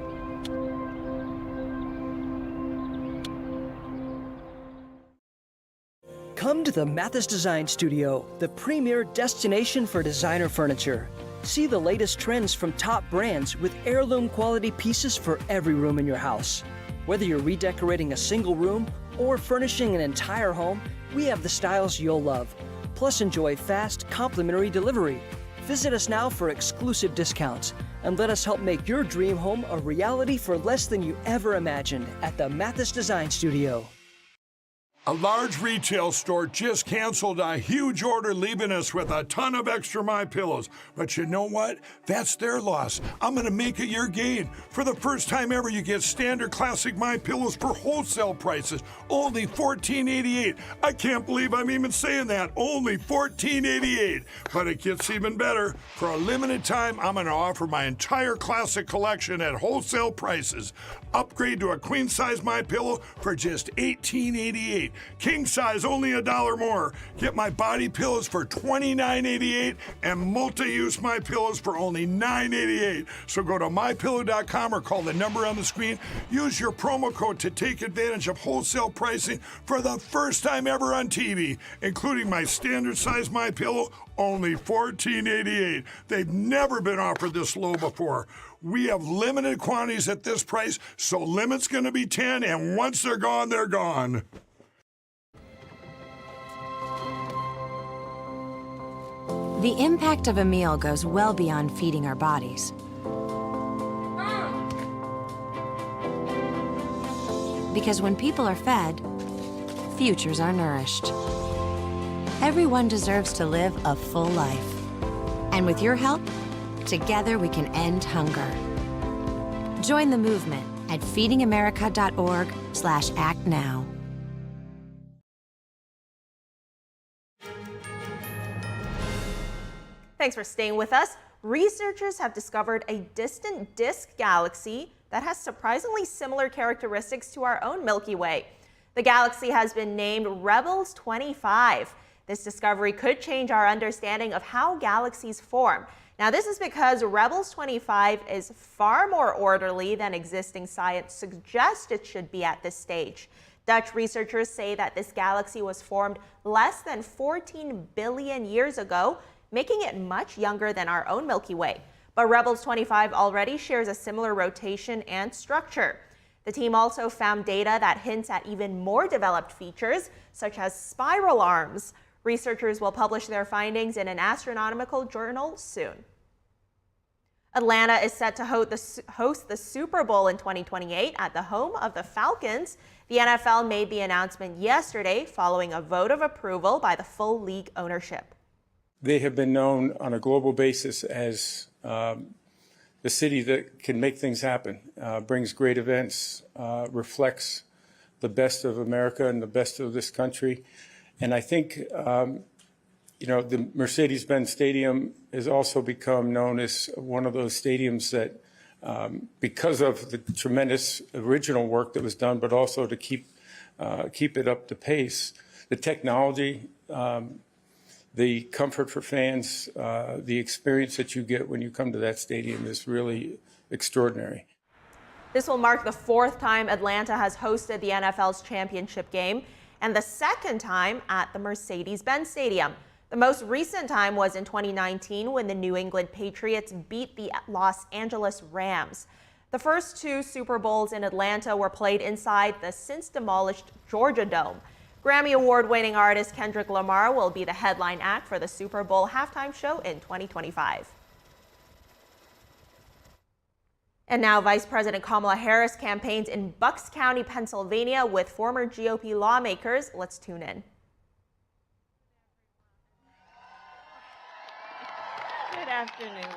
S8: Come to the Mathis Design Studio, the premier destination for designer furniture. See the latest trends from top brands with heirloom quality pieces for every room in your house. Whether you're redecorating a single room or furnishing an entire home, we have the styles you'll love. Plus, enjoy fast, complimentary delivery. Visit us now for exclusive discounts and let us help make your dream home a reality for less than you ever imagined at the Mathis Design Studio.
S9: A large retail store just canceled a huge order, leaving us with a ton of extra MyPillows. But you know what? That's their loss. I'm going to make it your gain. For the first time ever, you get standard classic MyPillows for wholesale prices, only $14.88. I can't believe I'm even saying that. Only $14.88. But it gets even better. For a limited time, I'm going to offer my entire classic collection at wholesale prices. Upgrade to a queen-size MyPillow for just $18.88. King size only $1 more. Get my body pillows for $29.88 and multi-use MyPillows for only $9.88. So go to mypillow.com or call the number on the screen. Use your promo code to take advantage of wholesale pricing for the first time ever on TV, including my standard size MyPillow, only $14.88. They've never been offered this low before. We have limited quantities at this price, so limit's going to be 10, and once they're gone, they're gone.
S19: The impact of a meal goes well beyond feeding our bodies. Because when people are fed, futures are nourished. Everyone deserves to live a full life. And with your help, together we can end hunger. Join the movement at feedingamerica.org/act now.
S1: Thanks for staying with us. Researchers have discovered a distant disk galaxy that has surprisingly similar characteristics to our own Milky Way. The galaxy has been named Rebels 25. This discovery could change our understanding of how galaxies form. Now, this is because Rebels 25 is far more orderly than existing science suggests it should be at this stage. Dutch researchers say that this galaxy was formed less than 14 billion years ago, making it much younger than our own Milky Way. But Rebels 25 already shares a similar rotation and structure. The team also found data that hints at even more developed features, such as spiral arms. Researchers will publish their findings in an astronomical journal soon. Atlanta is set to host the Super Bowl in 2028 at the home of the Falcons. The NFL made the announcement yesterday following a vote of approval by the full league ownership.
S23: They have been known on a global basis as the city that can make things happen, brings great events, reflects the best of America and the best of this country. And I think, the Mercedes-Benz Stadium has also become known as one of those stadiums that, because of the tremendous original work that was done, but also to keep it up to pace, the technology, the comfort for fans, the experience that you get when you come to that stadium is really extraordinary.
S1: This will mark the fourth time Atlanta has hosted the NFL's championship game and the second time at the Mercedes-Benz Stadium. The most recent time was in 2019 when the New England Patriots beat the Los Angeles Rams. The first two Super Bowls in Atlanta were played inside the since-demolished Georgia Dome. Grammy Award-winning artist Kendrick Lamar will be the headline act for the Super Bowl halftime show in 2025. And now Vice President Kamala Harris campaigns in Bucks County, Pennsylvania with former GOP lawmakers. Let's tune in.
S24: Good afternoon.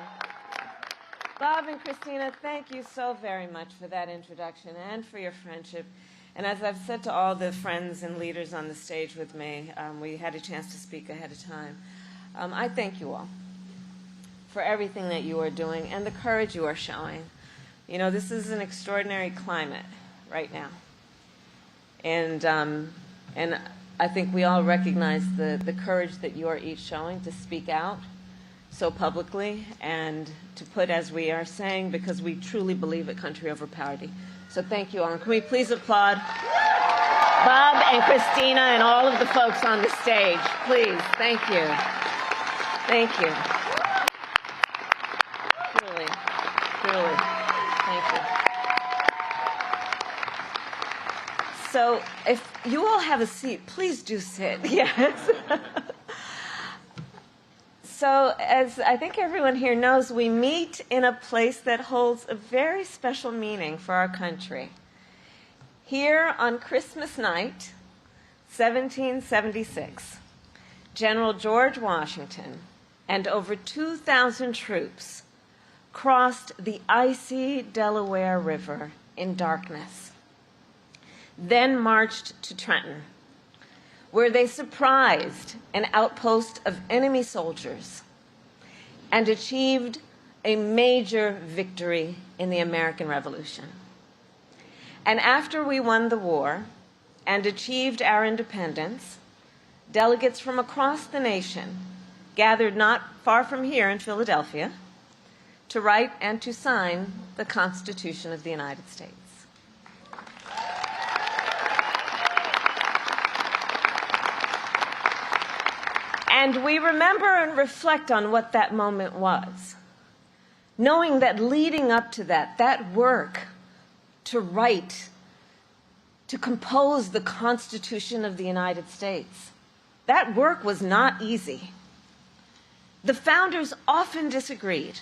S24: Bob and Christina, thank you so very much for that introduction and for your friendship. And as I've said to all the friends and leaders on the stage with me, we had a chance to speak ahead of time. I thank you all for everything that you are doing and the courage you are showing. You know, this is an extraordinary climate right now. And I think we all recognize the courage that you are each showing to speak out so publicly and to put, as we are saying, because we truly believe a country over party. So thank you all. And can we please applaud Bob and Christina and all of the folks on the stage, please. Thank you. Thank you. Truly, truly. Thank you. So if you all have a seat, please do sit. Yes. So as I think everyone here knows, we meet in a place that holds a very special meaning for our country. Here on Christmas night, 1776, General George Washington and over 2,000 troops crossed the icy Delaware River in darkness, then marched to Trenton, where they surprised an outpost of enemy soldiers and achieved a major victory in the American Revolution. And after we won the war and achieved our independence, delegates from across the nation gathered not far from here in Philadelphia to write and to sign the Constitution of the United States. And we remember and reflect on what that moment was, knowing that leading up to that work to write, to compose the Constitution of the United States, that work was not easy. The founders often disagreed,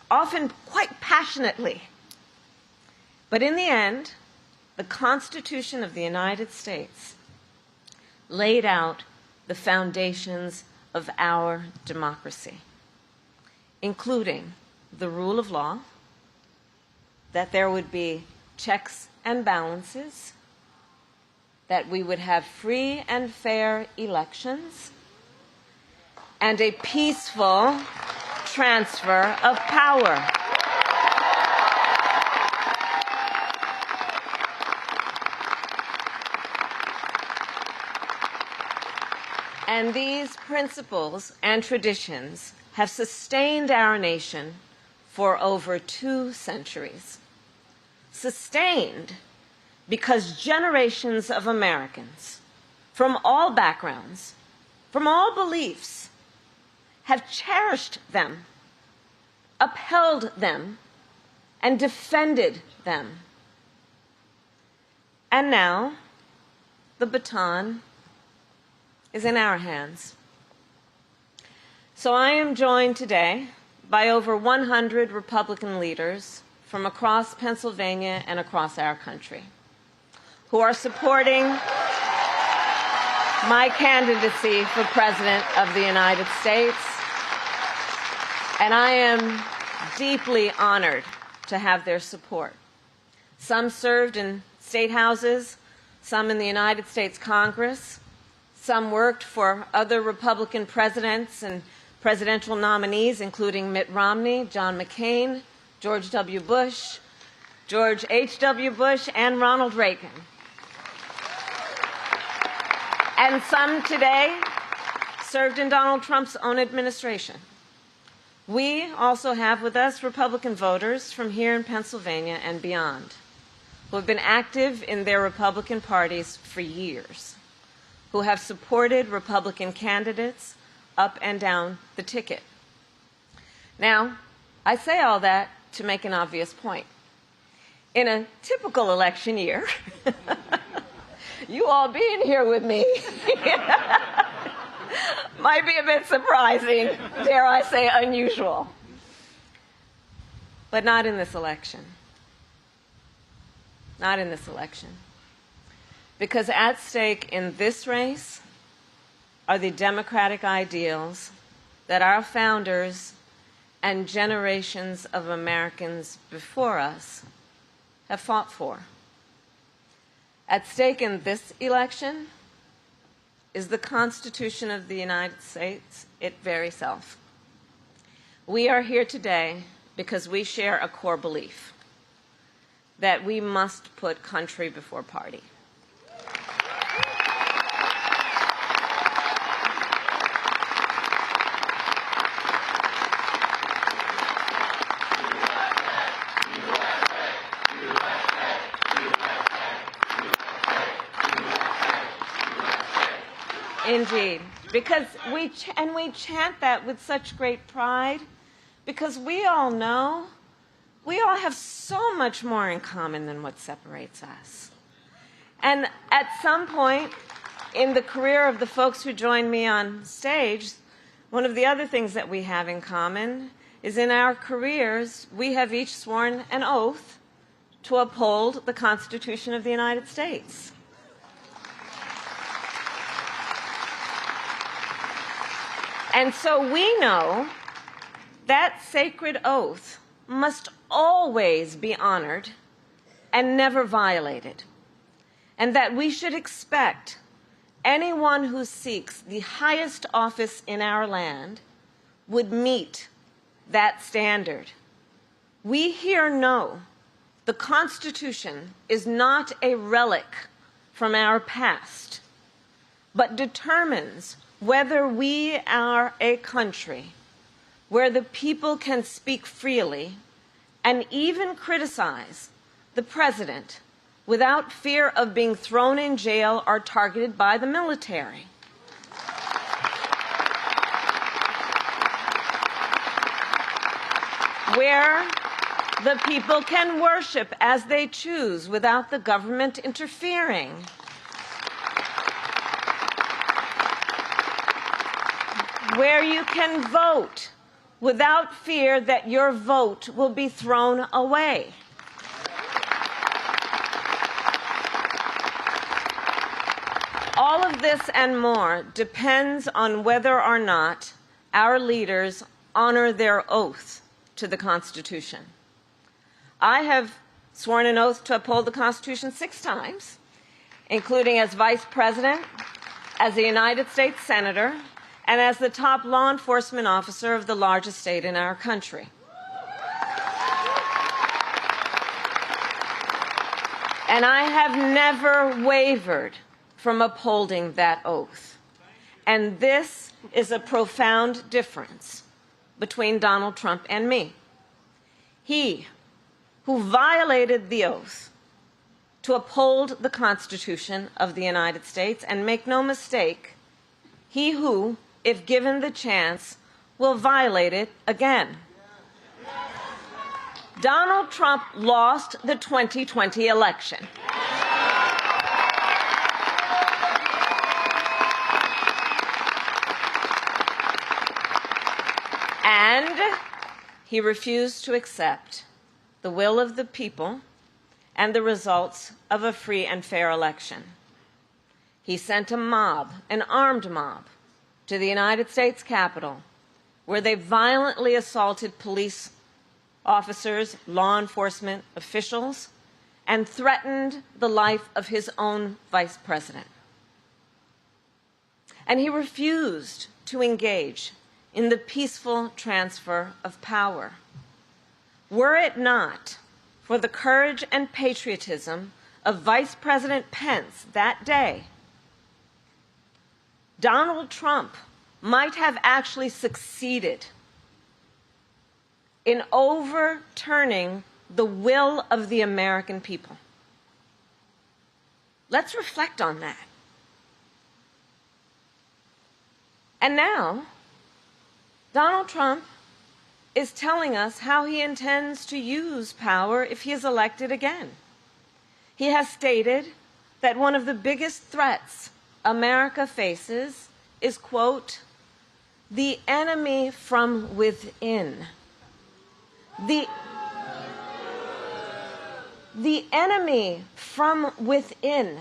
S24: often quite passionately. But in the end, the Constitution of the United States laid out the foundations of our democracy, including the rule of law, that there would be checks and balances, that we would have free and fair elections, and a peaceful transfer of power. And these principles and traditions have sustained our nation for over 2 centuries. Sustained because generations of Americans from all backgrounds, from all beliefs, have cherished them, upheld them, and defended them. And now, the baton is in our hands. So I am joined today by over 100 Republican leaders from across Pennsylvania and across our country who are supporting my candidacy for President of the United States. And I am deeply honored to have their support. Some served in state houses, some in the United States Congress. Some worked for other Republican presidents and presidential nominees, including Mitt Romney, John McCain, George W. Bush, George H.W. Bush, and Ronald Reagan. And some today served in Donald Trump's own administration. We also have with us Republican voters from here in Pennsylvania and beyond, who have been active in their Republican parties for years, who have supported Republican candidates up and down the ticket. Now, I say all that to make an obvious point. In a typical election year, you all being here with me might be a bit surprising, dare I say unusual. But not in this election. Not in this election. Because at stake in this race are the democratic ideals that our founders and generations of Americans before us have fought for. At stake in this election is the Constitution of the United States, its very self. We are here today because we share a core belief that we must put country before party. Indeed, because we chant that with such great pride, because we all know we all have so much more in common than what separates us. And at some point in the career of the folks who joined me on stage, one of the other things that we have in common is in our careers, we have each sworn an oath to uphold the Constitution of the United States. And so we know that sacred oath must always be honored and never violated, and that we should expect anyone who seeks the highest office in our land would meet that standard. We here know the Constitution is not a relic from our past, but determines whether we are a country where the people can speak freely and even criticize the president without fear of being thrown in jail or targeted by the military. Where the people can worship as they choose without the government interfering. Where you can vote without fear that your vote will be thrown away. All of this and more depends on whether or not our leaders honor their oath to the Constitution. I have sworn an oath to uphold the Constitution 6 times, including as Vice President, as a United States Senator, and as the top law enforcement officer of the largest state in our country. And I have never wavered from upholding that oath. And this is a profound difference between Donald Trump and me. He, who violated the oath to uphold the Constitution of the United States, and make no mistake, he who, if given the chance, will violate it again. Donald Trump lost the 2020 election. And he refused to accept the will of the people and the results of a free and fair election. He sent a mob, an armed mob, to the United States Capitol, where they violently assaulted police officers, law enforcement officials, and threatened the life of his own vice president. And he refused to engage in the peaceful transfer of power. Were it not for the courage and patriotism of Vice President Pence that day, Donald Trump might have actually succeeded in overturning the will of the American people. Let's reflect on that. And now, Donald Trump is telling us how he intends to use power if he is elected again. He has stated that one of the biggest threats America faces is, quote, the enemy from within. The enemy from within.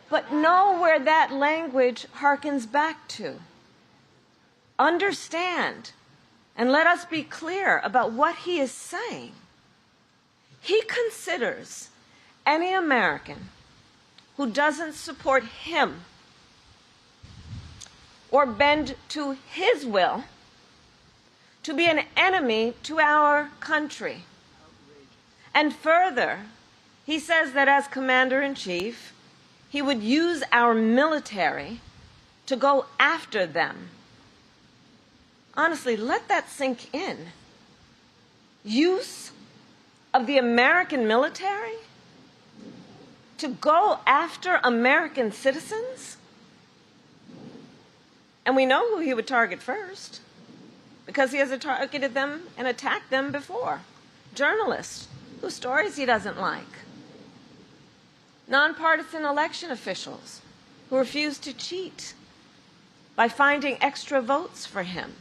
S24: But know where that language harkens back to. Understand, and let us be clear about what he is saying. He considers any American who doesn't support him or bend to his will to be an enemy to our country. And further, he says that as commander-in-chief, he would use our military to go after them. Honestly, let that sink in. Use of the American military to go after American citizens? And we know who he would target first, because he has targeted them and attacked them before. Journalists whose stories he doesn't like. Nonpartisan election officials who refuse to cheat by finding extra votes for him.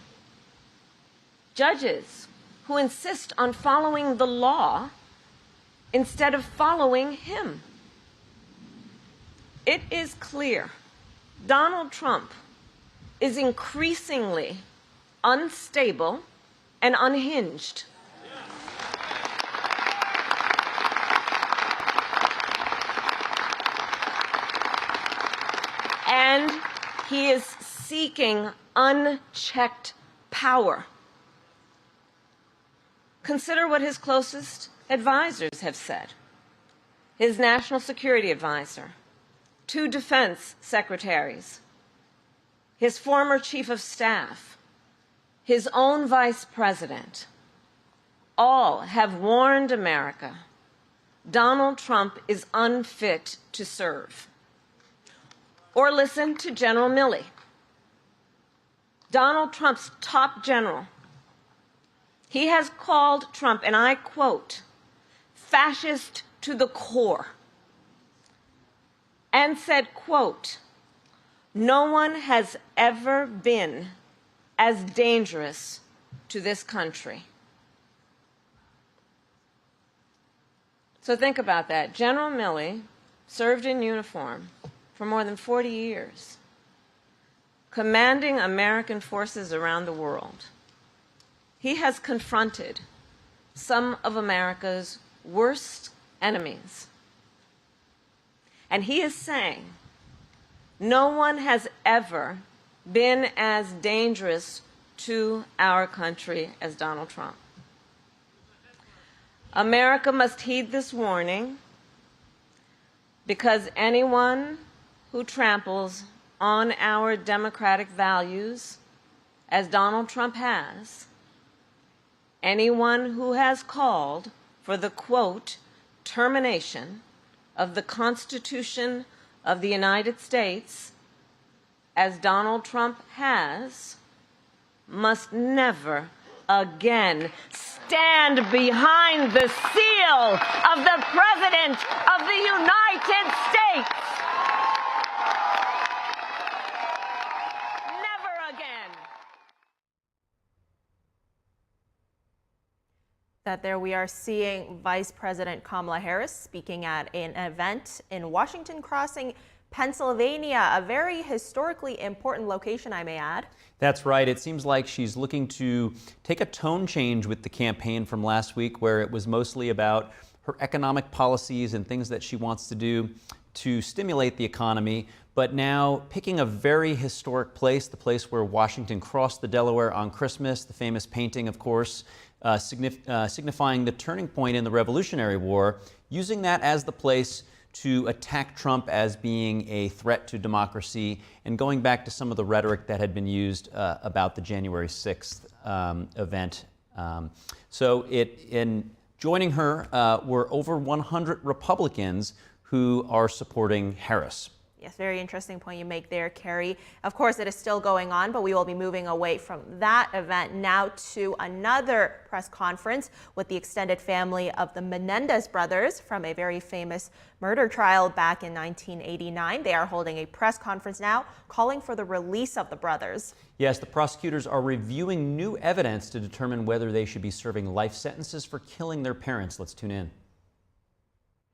S24: Judges who insist on following the law instead of following him. It is clear Donald Trump is increasingly unstable and unhinged. And he is seeking unchecked power. Consider what his closest advisors have said. His national security advisor, 2 defense secretaries, his former chief of staff, his own vice president, all have warned America Donald Trump is unfit to serve. Or listen to General Milley, Donald Trump's top general. He has called Trump, and I quote, fascist to the core, and said, quote, no one has ever been as dangerous to this country. So think about that. General Milley served in uniform for more than 40 years, commanding American forces around the world. He has confronted some of America's worst enemies. And he is saying, no one has ever been as dangerous to our country as Donald Trump. America must heed this warning, because anyone who tramples on our democratic values, as Donald Trump has, anyone who has called for the, quote, termination of the Constitution of the United States, as Donald Trump has, must never again stand behind the seal of the President of the United States. Never again.
S1: That there we are seeing Vice President Kamala Harris speaking at an event in Washington Crossing, Pennsylvania, a very historically important location, I may add.
S2: That's right. It seems like she's looking to take a tone change with the campaign from last week, where it was mostly about her economic policies and things that she wants to do to stimulate the economy. But now picking a very historic place, the place where Washington crossed the Delaware on Christmas, the famous painting, of course, signifying the turning point in the Revolutionary War, using that as the place to attack Trump as being a threat to democracy, and going back to some of the rhetoric that had been used about the January 6th event. In joining her were over 100 Republicans who are supporting Harris.
S1: Yes, very interesting point you make there, Carrie. Of course, it is still going on, but we will be moving away from that event now to another press conference with the extended family of the Menendez brothers from a very famous murder trial back in 1989. They are holding a press conference now calling for the release of the brothers.
S2: Yes, the prosecutors are reviewing new evidence to determine whether they should be serving life sentences for killing their parents. Let's tune in.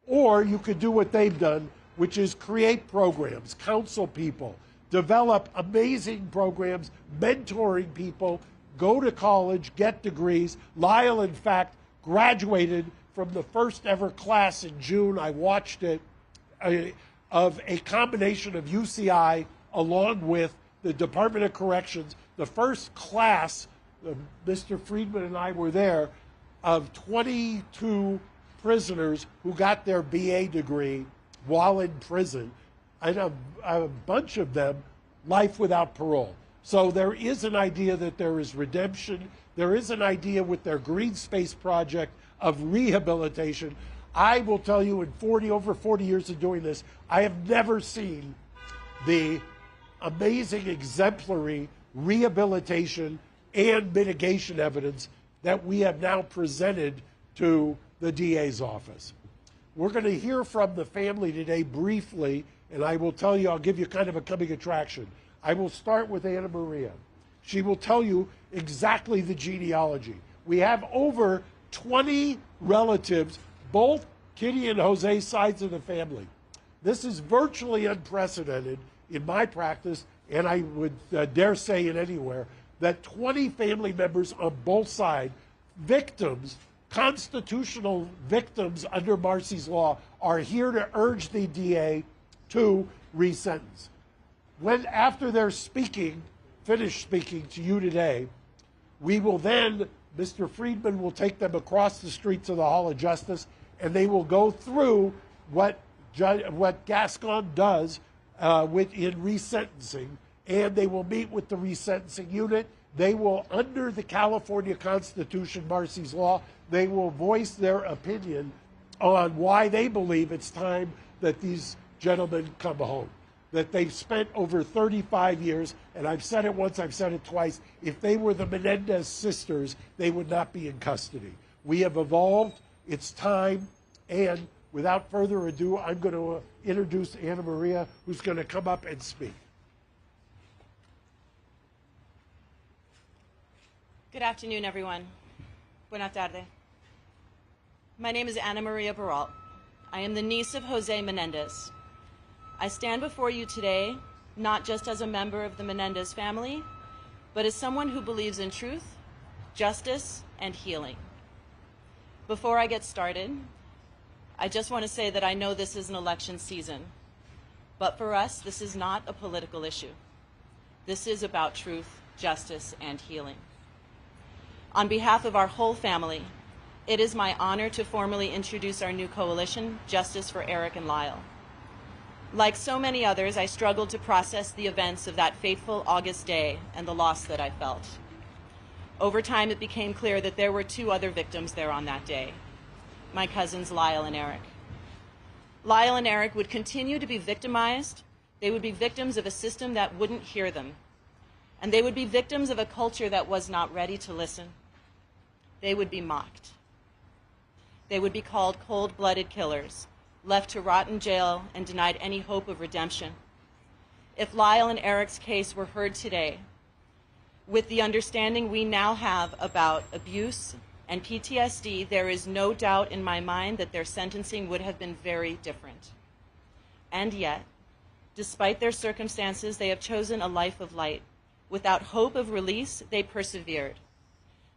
S3: Or you could do what they've done, which is create programs, counsel people, develop amazing programs, mentoring people, go to college, get degrees. Lyle, in fact, graduated from the first ever class in June. I watched it. of a combination of UCI along with the Department of Corrections, the first class, Mr. Friedman and I were there, of 22 prisoners who got their BA degree while in prison, and a bunch of them life without parole. So there is an idea that there is redemption. There is an idea with their green space project of rehabilitation. I will tell you, in over 40 years of doing this, I have never seen the amazing exemplary rehabilitation and mitigation evidence that we have now presented to the DA's office. We're going to hear from the family today briefly, and I will tell you, I'll give you kind of a coming attraction. I will start with Anna Maria. She will tell you exactly the genealogy. We have over 20 relatives, both Kitty and Jose's sides of the family. This is virtually unprecedented in my practice, and I would dare say it anywhere, that 20 family members on both sides, victims, constitutional victims under Marcy's law, are here to urge the DA to resentence. When, after they're finished speaking to you today, we will then, Mr. Friedman will take them across the streets of the Hall of Justice, and they will go through what Gascon does in resentencing, and they will meet with the resentencing unit. They will, under the California Constitution, Marcy's law, they will voice their opinion on why they believe it's time that these gentlemen come home. That they've spent over 35 years, and I've said it once, I've said it twice, if they were the Menendez sisters, they would not be in custody. We have evolved, it's time, and without further ado, I'm going to introduce Anna Maria, who's going to come up and speak.
S10: Good afternoon, everyone. Buenas tardes. My name is Anna Maria Baralt. I am the niece of Jose Menendez. I stand before you today not just as a member of the Menendez family, but as someone who believes in truth, justice, and healing. Before I get started, I just want to say that I know this is an election season, but for us, this is not a political issue. This is about truth, justice, and healing. On behalf of our whole family, it is my honor to formally introduce our new coalition, Justice for Eric and Lyle. Like so many others, I struggled to process the events of that fateful August day and the loss that I felt. Over time, it became clear that there were two other victims there on that day, my cousins Lyle and Eric. Lyle and Eric would continue to be victimized. They would be victims of a system that wouldn't hear them. And they would be victims of a culture that was not ready to listen. They would be mocked. They would be called cold-blooded killers, left to rot in jail and denied any hope of redemption. If Lyle and Eric's case were heard today, with the understanding we now have about abuse and PTSD, there is no doubt in my mind that their sentencing would have been very different. And yet, despite their circumstances, they have chosen a life of light. Without hope of release, they persevered.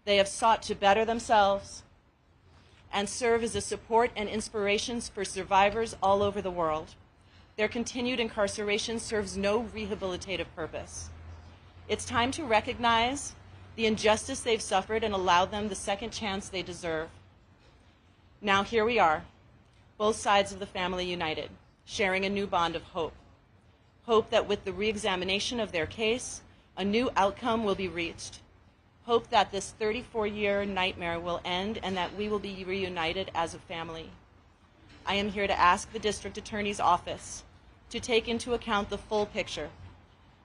S10: They have sought to better themselves and serve as a support and inspiration for survivors all over the world. Their continued incarceration serves no rehabilitative purpose. It's time to recognize the injustice they've suffered and allow them the second chance they deserve. Now here we are, both sides of the family united, sharing a new bond of hope. Hope that with the re-examination of their case, a new outcome will be reached. Hope that this 34-year nightmare will end and that we will be reunited as a family. I am here to ask the District Attorney's Office to take into account the full picture,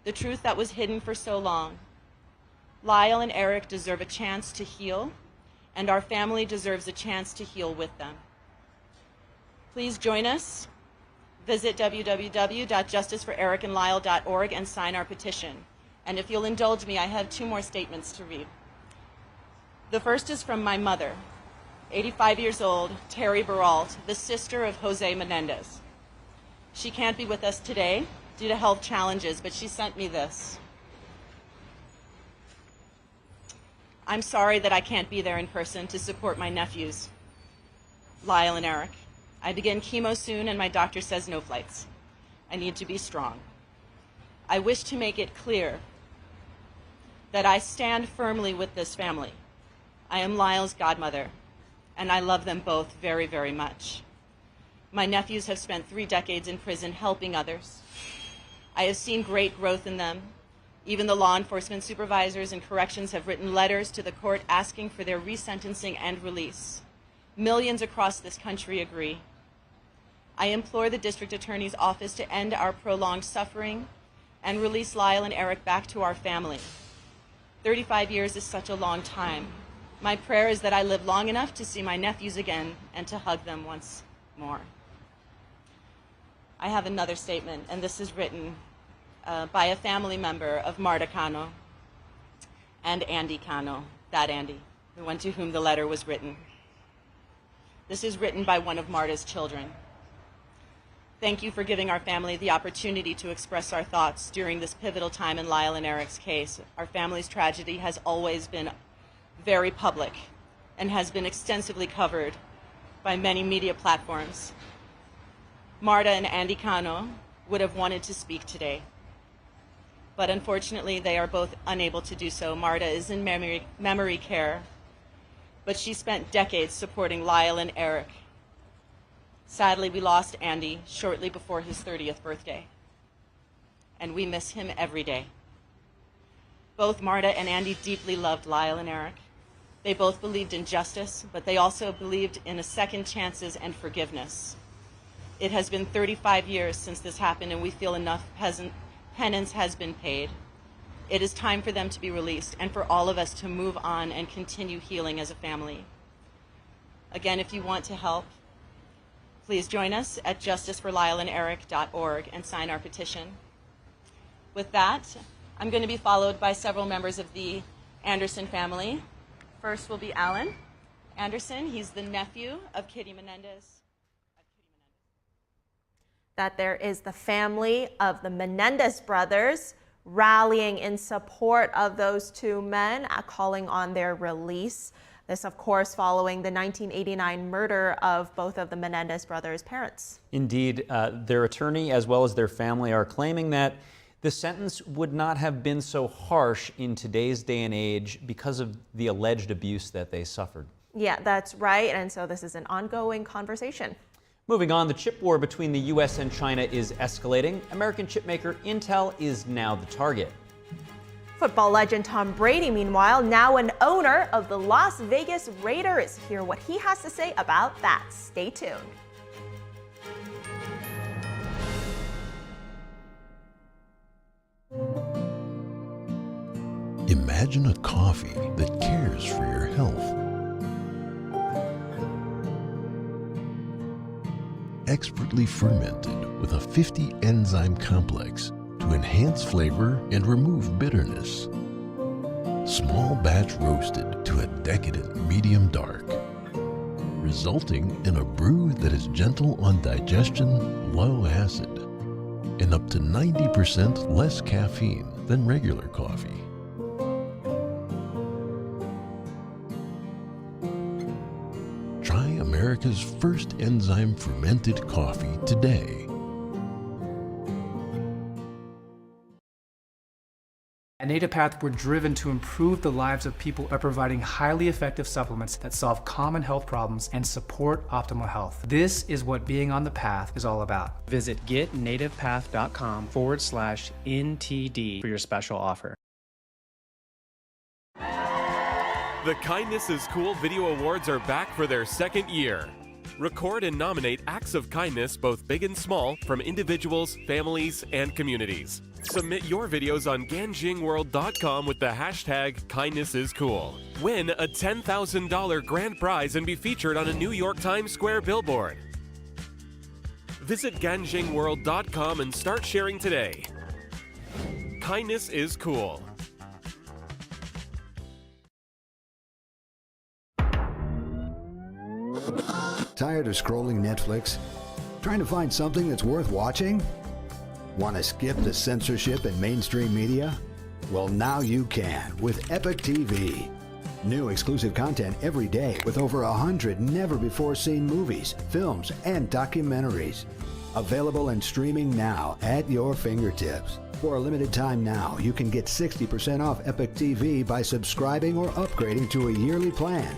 S10: the truth that was hidden for so long. Lyle and Eric deserve a chance to heal, and our family deserves a chance to heal with them. Please join us. Visit www.justiceforericandlyle.org and sign our petition. And if you'll indulge me, I have two more statements to read. The first is from my mother, 85 years old, Terry Baralt, the sister of Jose Menendez. She can't be with us today due to health challenges, but she sent me this. I'm sorry that I can't be there in person to support my nephews, Lyle and Eric. I begin chemo soon and my doctor says no flights. I need to be strong. I wish to make it clear that I stand firmly with this family. I am Lyle's godmother, and I love them both very, very much. My nephews have spent 3 decades in prison helping others. I have seen great growth in them. Even the law enforcement supervisors and corrections have written letters to the court asking for their resentencing and release. Millions across this country agree. I implore the district attorney's office to end our prolonged suffering and release Lyle and Eric back to our family. 35 years is such a long time. My prayer is that I live long enough to see my nephews again and to hug them once more. I have another statement, and this is written by a family member of Marta Cano and Andy Cano, that Andy, the one to whom the letter was written. This is written by one of Marta's children. Thank you for giving our family the opportunity to express our thoughts during this pivotal time in Lyle and Eric's case. Our family's tragedy has always been very public and has been extensively covered by many media platforms. Marta and Andy Cano would have wanted to speak today, but unfortunately they are both unable to do so. Marta is in memory care, but she spent decades supporting Lyle and Eric. Sadly, we lost Andy shortly before his 30th birthday, and we miss him every day. Both Marta and Andy deeply loved Lyle and Eric. They both believed in justice, but they also believed in second chances and forgiveness. It has been 35 years since this happened, and we feel enough penance has been paid. It is time for them to be released and for all of us to move on and continue healing as a family. Again, if you want to help, please join us at justiceforlyleanderic.org and sign our petition. With that, I'm going to be followed by several members of the Anderson family. First will be Alan Anderson. He's the nephew of Kitty Menendez.
S1: That there is the family of the Menendez brothers rallying in support of those 2 men, calling on their release. This, of course, following the 1989 murder of both of the Menendez brothers' parents.
S2: Indeed, their attorney as well as their family are claiming that the sentence would not have been so harsh in today's day and age because of the alleged abuse that they suffered.
S1: Yeah, that's right. And so this is an ongoing conversation.
S2: Moving on, the chip war between the U.S. and China is escalating. American chipmaker Intel is now the target.
S1: Football legend Tom Brady, meanwhile, now an owner of the Las Vegas Raiders. Hear what he has to say about that. Stay tuned.
S4: Imagine a coffee that cares for your health. Expertly fermented with a 50 enzyme complex to enhance flavor and remove bitterness. Small batch roasted to a decadent medium dark, resulting in a brew that is gentle on digestion, low acid, and up to 90% less caffeine than regular coffee. Try America's first enzyme fermented coffee today.
S11: At Native Path, we're driven to improve the lives of people by providing highly effective supplements that solve common health problems and support optimal health. This is what being on the path is all about.
S12: Visit getnativepath.com/NTD for your special offer.
S13: The Kindness is Cool Video Awards are back for their 2nd year. Record and nominate acts of kindness, both big and small, from individuals, families, and communities. Submit your videos on ganjingworld.com with the hashtag KindnessIsCool. Win a $10,000 grand prize and be featured on a New York Times Square billboard. Visit ganjingworld.com and start sharing today. Kindness is cool.
S14: Tired of scrolling Netflix? Trying to find something that's worth watching? Want to skip the censorship in mainstream media? Well, now you can with Epic TV. New exclusive content every day with over 100 never-before-seen movies, films, and documentaries. Available and streaming now at your fingertips. For a limited time now, you can get 60% off Epic TV by subscribing or upgrading to a yearly plan.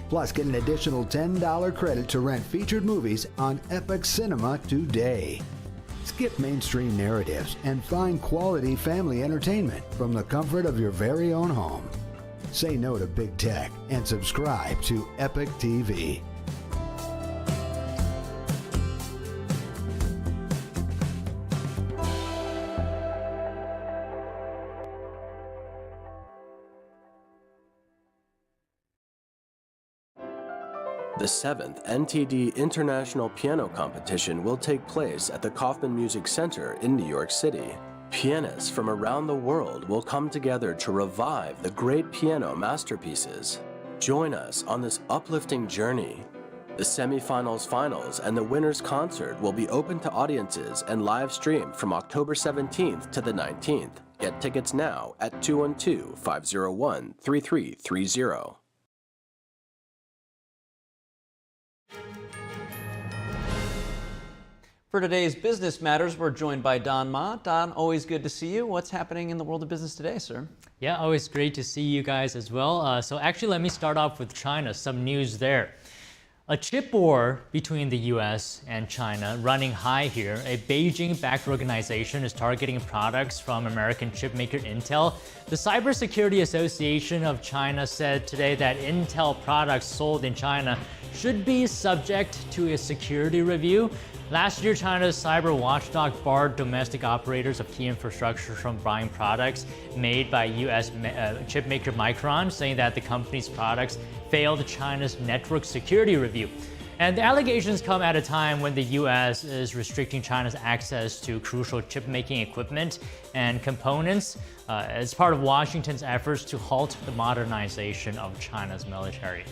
S14: Plus, get an additional $10 credit to rent featured movies on Epic Cinema today. Skip mainstream narratives and find quality family entertainment from the comfort of your very own home. Say no to big tech and subscribe to Epic TV.
S5: The 7th NTD International Piano Competition will take place at the Kaufman Music Center in New York City. Pianists from around the world will come together to revive the great piano masterpieces. Join us on this uplifting journey. The semifinals, finals, and the winner's concert will be open to audiences and live streamed from October 17th to the 19th. Get tickets now at 212-501-3330.
S2: For today's Business Matters, we're joined by Don Ma. Don, always good to see you. What's happening in the world of business today, sir?
S15: Yeah, always great to see you guys as well. So actually, let me start off with China, some news there. A chip war between the US and China running high here. A Beijing-backed organization is targeting products from American chipmaker Intel. The Cybersecurity Association of China said today that Intel products sold in China should be subject to a security review. Last year, China's cyber watchdog barred domestic operators of key infrastructure from buying products made by US chipmaker Micron, saying that the company's products failed China's network security review. And the allegations come at a time when the US is restricting China's access to crucial chip-making equipment and components as part of Washington's efforts to halt the modernization of China's military.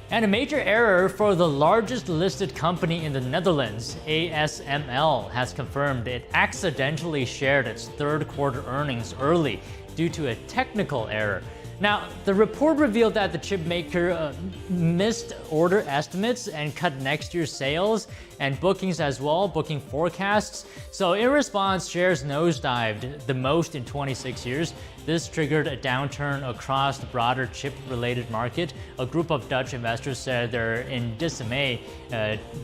S15: And a major error for the largest listed company in the Netherlands, ASML, has confirmed it accidentally shared its third quarter earnings early due to a technical error. Now, the report revealed that the chip maker missed order estimates and cut next year's sales and bookings as well, booking forecasts. So in response, shares nosedived the most in 26 years. This triggered a downturn across the broader chip-related market. A group of Dutch investors said they're in dismay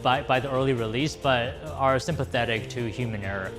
S15: by the early release, but are sympathetic to human error.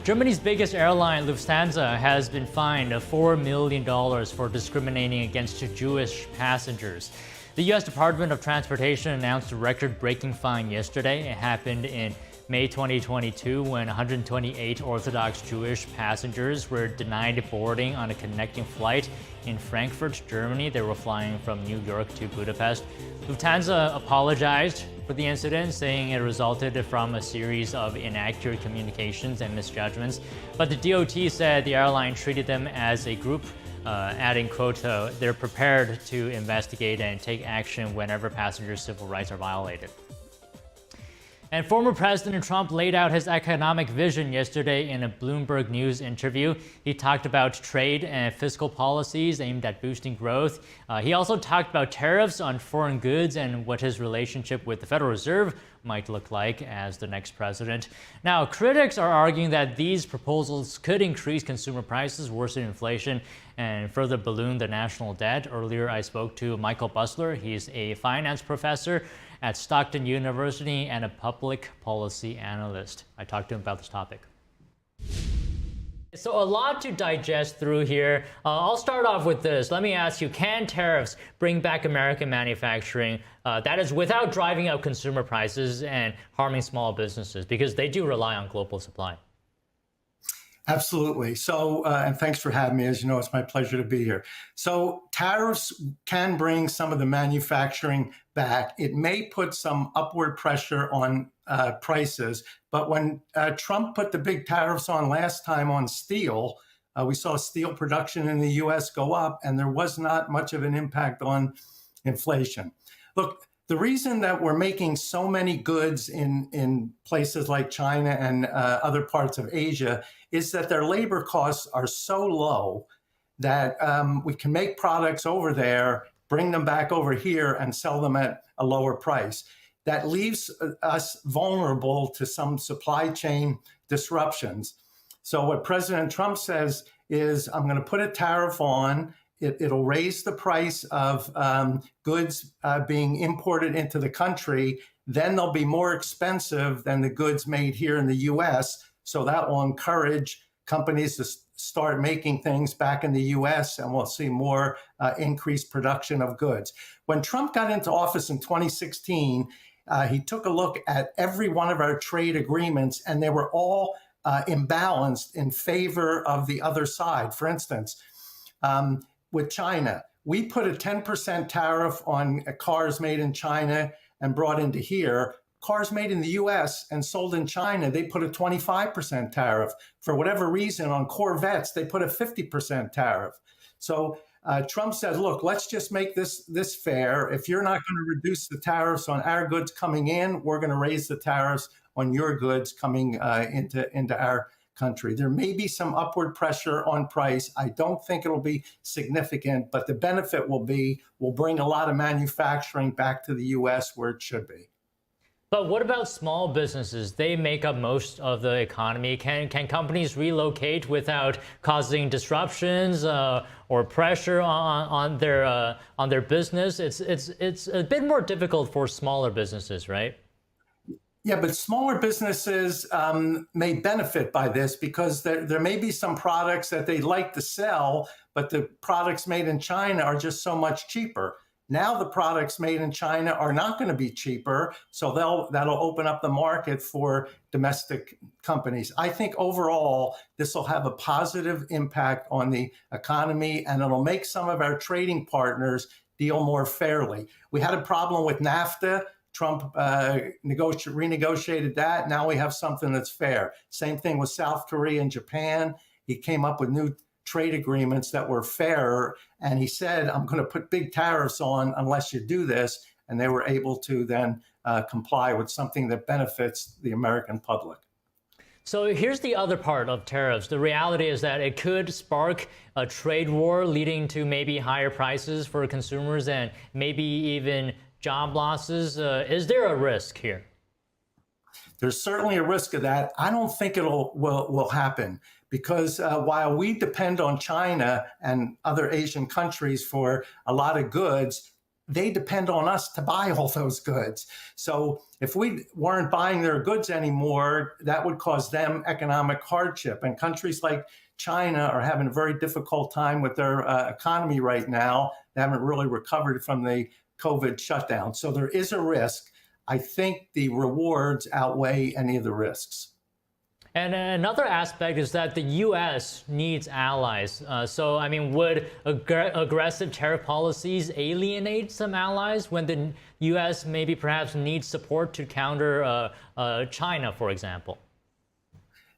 S15: Germany's biggest airline, Lufthansa, has been fined $4 million for discriminating against Jewish passengers. The U.S. Department of Transportation announced a record-breaking fine yesterday. It happened in May 2022 when 128 Orthodox Jewish passengers were denied boarding on a connecting flight in Frankfurt, Germany. They were flying from New York to Budapest. Lufthansa apologized for the incident, saying it resulted from a series of inaccurate communications and misjudgments. But the DOT said the airline treated them as a group, adding, quote, they're prepared to investigate and take action whenever passengers' civil rights are violated. And former President Trump laid out his economic vision yesterday in a Bloomberg News interview. He talked about trade and fiscal policies aimed at boosting growth. He also talked about tariffs on foreign goods and what his relationship with the Federal Reserve might look like as the next president. Now, critics are arguing that these proposals could increase consumer prices, worsen inflation, and further balloon the national debt. Earlier, I spoke to Michael Busler. He's a finance professor at Stockton University and a public policy analyst. I talked to him about this topic. So a lot to digest through here. I'll start off with this. Let me ask you, can tariffs bring back American manufacturing? That is without driving up consumer prices and harming small businesses, because they do rely on global supply.
S16: Absolutely. So, and thanks for having me. As you know, it's my pleasure to be here. So tariffs can bring some of the manufacturing back. It may put some upward pressure on prices. But when Trump put the big tariffs on last time on steel, we saw steel production in the U.S. go up, and there was not much of an impact on inflation. Look, the reason that we're making so many goods in places like China and other parts of Asia is that their labor costs are so low that we can make products over there, bring them back over here, and sell them at a lower price. that leaves us vulnerable to some supply chain disruptions. So what President Trump says is, I'm going to put a tariff on. It'll raise the price of goods being imported into the country. Then they'll be more expensive than the goods made here in the U.S. So that will encourage companies to start making things back in the U.S., and we'll see more increased production of goods. When Trump got into office in 2016, he took a look at every one of our trade agreements, and they were all imbalanced in favor of the other side. For instance, with China, we put a 10% tariff on cars made in China and brought into here. Cars made in the U.S. and sold in China, they put a 25% tariff. For whatever reason, on Corvettes, they put a 50% tariff. So Trump said, look, let's just make this fair. If you're not going to reduce the tariffs on our goods coming in, we're going to raise the tariffs on your goods coming into our country. There may be some upward pressure on price. I don't think it'll be significant, but the benefit will be, we'll bring a lot of manufacturing back to the U.S. where it should be.
S15: But what about small businesses? They make up most of the economy. Can companies relocate without causing disruptions or pressure on their business? It's a bit more difficult for smaller businesses, right?
S16: Yeah, but smaller businesses may benefit by this because there may be some products that they like to sell, but the products made in China are just so much cheaper. Now the products made in China are not going to be cheaper, so that'll open up the market for domestic companies. I think overall, this will have a positive impact on the economy, and it'll make some of our trading partners deal more fairly. We had a problem with NAFTA. Trump renegotiated that. Now we have something that's fair. Same thing with South Korea and Japan. He came up with new trade agreements that were fairer, and he said, I'm going to put big tariffs on unless you do this, and they were able to then comply with something that benefits the American public.
S15: So here's the other part of tariffs. The reality is that it could spark a trade war leading to maybe higher prices for consumers and maybe even job losses. Is there a risk here?
S16: There's certainly a risk of that. I don't think will happen because while we depend on China and other Asian countries for a lot of goods, they depend on us to buy all those goods. So if we weren't buying their goods anymore, that would cause them economic hardship. And countries like China are having a very difficult time with their economy right now. They haven't really recovered from the COVID shutdown. So there is a risk. I think the rewards outweigh any of the risks.
S15: And another aspect is that the U.S. needs allies. So, I mean, would aggressive tariff policies alienate some allies when the U.S. maybe perhaps needs support to counter China, for example?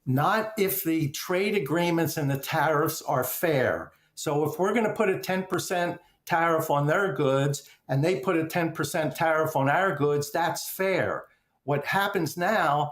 S16: Not if the trade agreements and the tariffs are fair. So if we're going to put a 10% tariff on their goods and they put a 10% tariff on our goods, that's fair. What happens now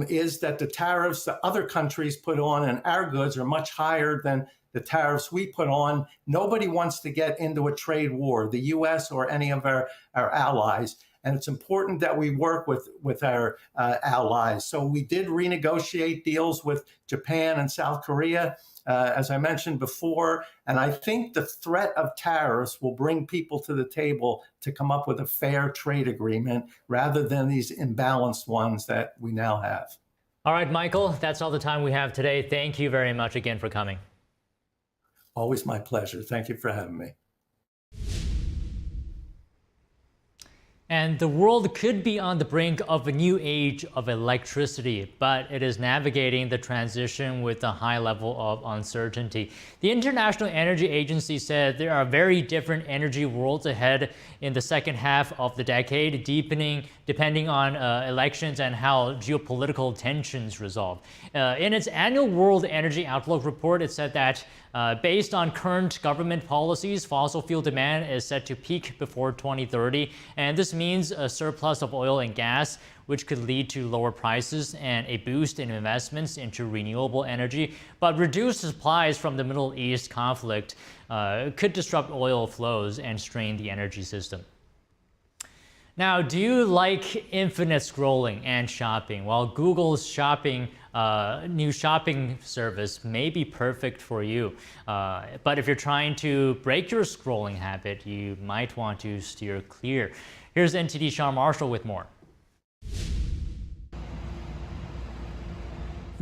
S16: is that the tariffs that other countries put on our goods are much higher than the tariffs we put on. Nobody wants to get into a trade war, the U.S. or any of our allies. And it's important that we work with our allies. So we did renegotiate deals with Japan and South Korea, as I mentioned before. And I think the threat of tariffs will bring people to the table to come up with a fair trade agreement rather than these imbalanced ones that we now have.
S15: All right, Michael, that's all the time we have today. Thank you very much again for coming.
S16: Always my pleasure. Thank you for having me.
S15: And the world could be on the brink of a new age of electricity, but it is navigating the transition with a high level of uncertainty. The International Energy Agency said there are very different energy worlds ahead in the second half of the decade, deepening depending on elections and how geopolitical tensions resolve. In its annual World Energy Outlook report, it said that based on current government policies, fossil fuel demand is set to peak before 2030, and this means a surplus of oil and gas, which could lead to lower prices and a boost in investments into renewable energy. But reduced supplies from the Middle East conflict could disrupt oil flows and strain the energy system. Now, do you like infinite scrolling and shopping? Well, Google's new shopping service may be perfect for you. But if you're trying to break your scrolling habit, you might want to steer clear. Here's NTD Sean Marshall with more.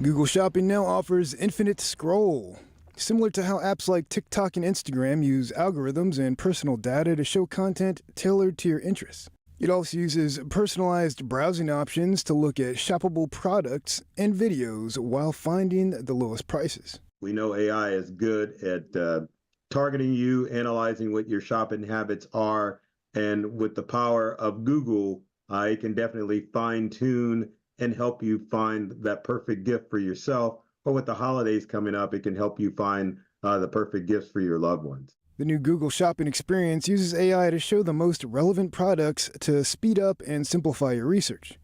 S6: Google Shopping now offers infinite scroll. Similar to how apps like TikTok and Instagram use algorithms and personal data to show content tailored to your interests. It also uses personalized browsing options to look at shoppable products and videos while finding the lowest prices.
S7: We know AI is good at targeting you, analyzing what your shopping habits are, and with the power of Google, it can definitely fine-tune and help you find that perfect gift for yourself. Or with the holidays coming up, it can help you find the perfect gifts for your loved ones.
S6: The new Google Shopping experience uses AI to show the most relevant products to speed up and simplify your research,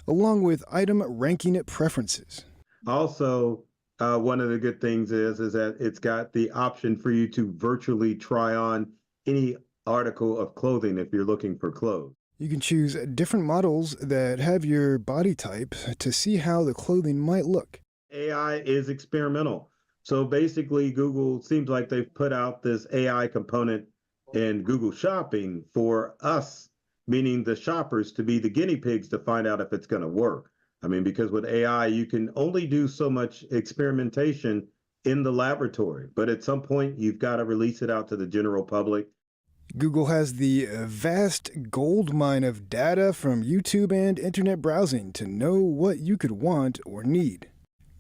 S6: along with item ranking preferences.
S7: Also, one of the good things is that it's got the option for you to virtually try on any article of clothing if you're looking for clothes.
S6: You can choose different models that have your body type to see how the clothing might look.
S7: AI is experimental. So basically, Google seems like they've put out this AI component in Google Shopping for us, meaning the shoppers, to be the guinea pigs to find out if it's going to work. I mean, because with AI, you can only do so much experimentation in the laboratory, but at some point, you've got to release it out to the general public.
S6: Google has the vast gold mine of data from YouTube and internet browsing to know what you could want or need.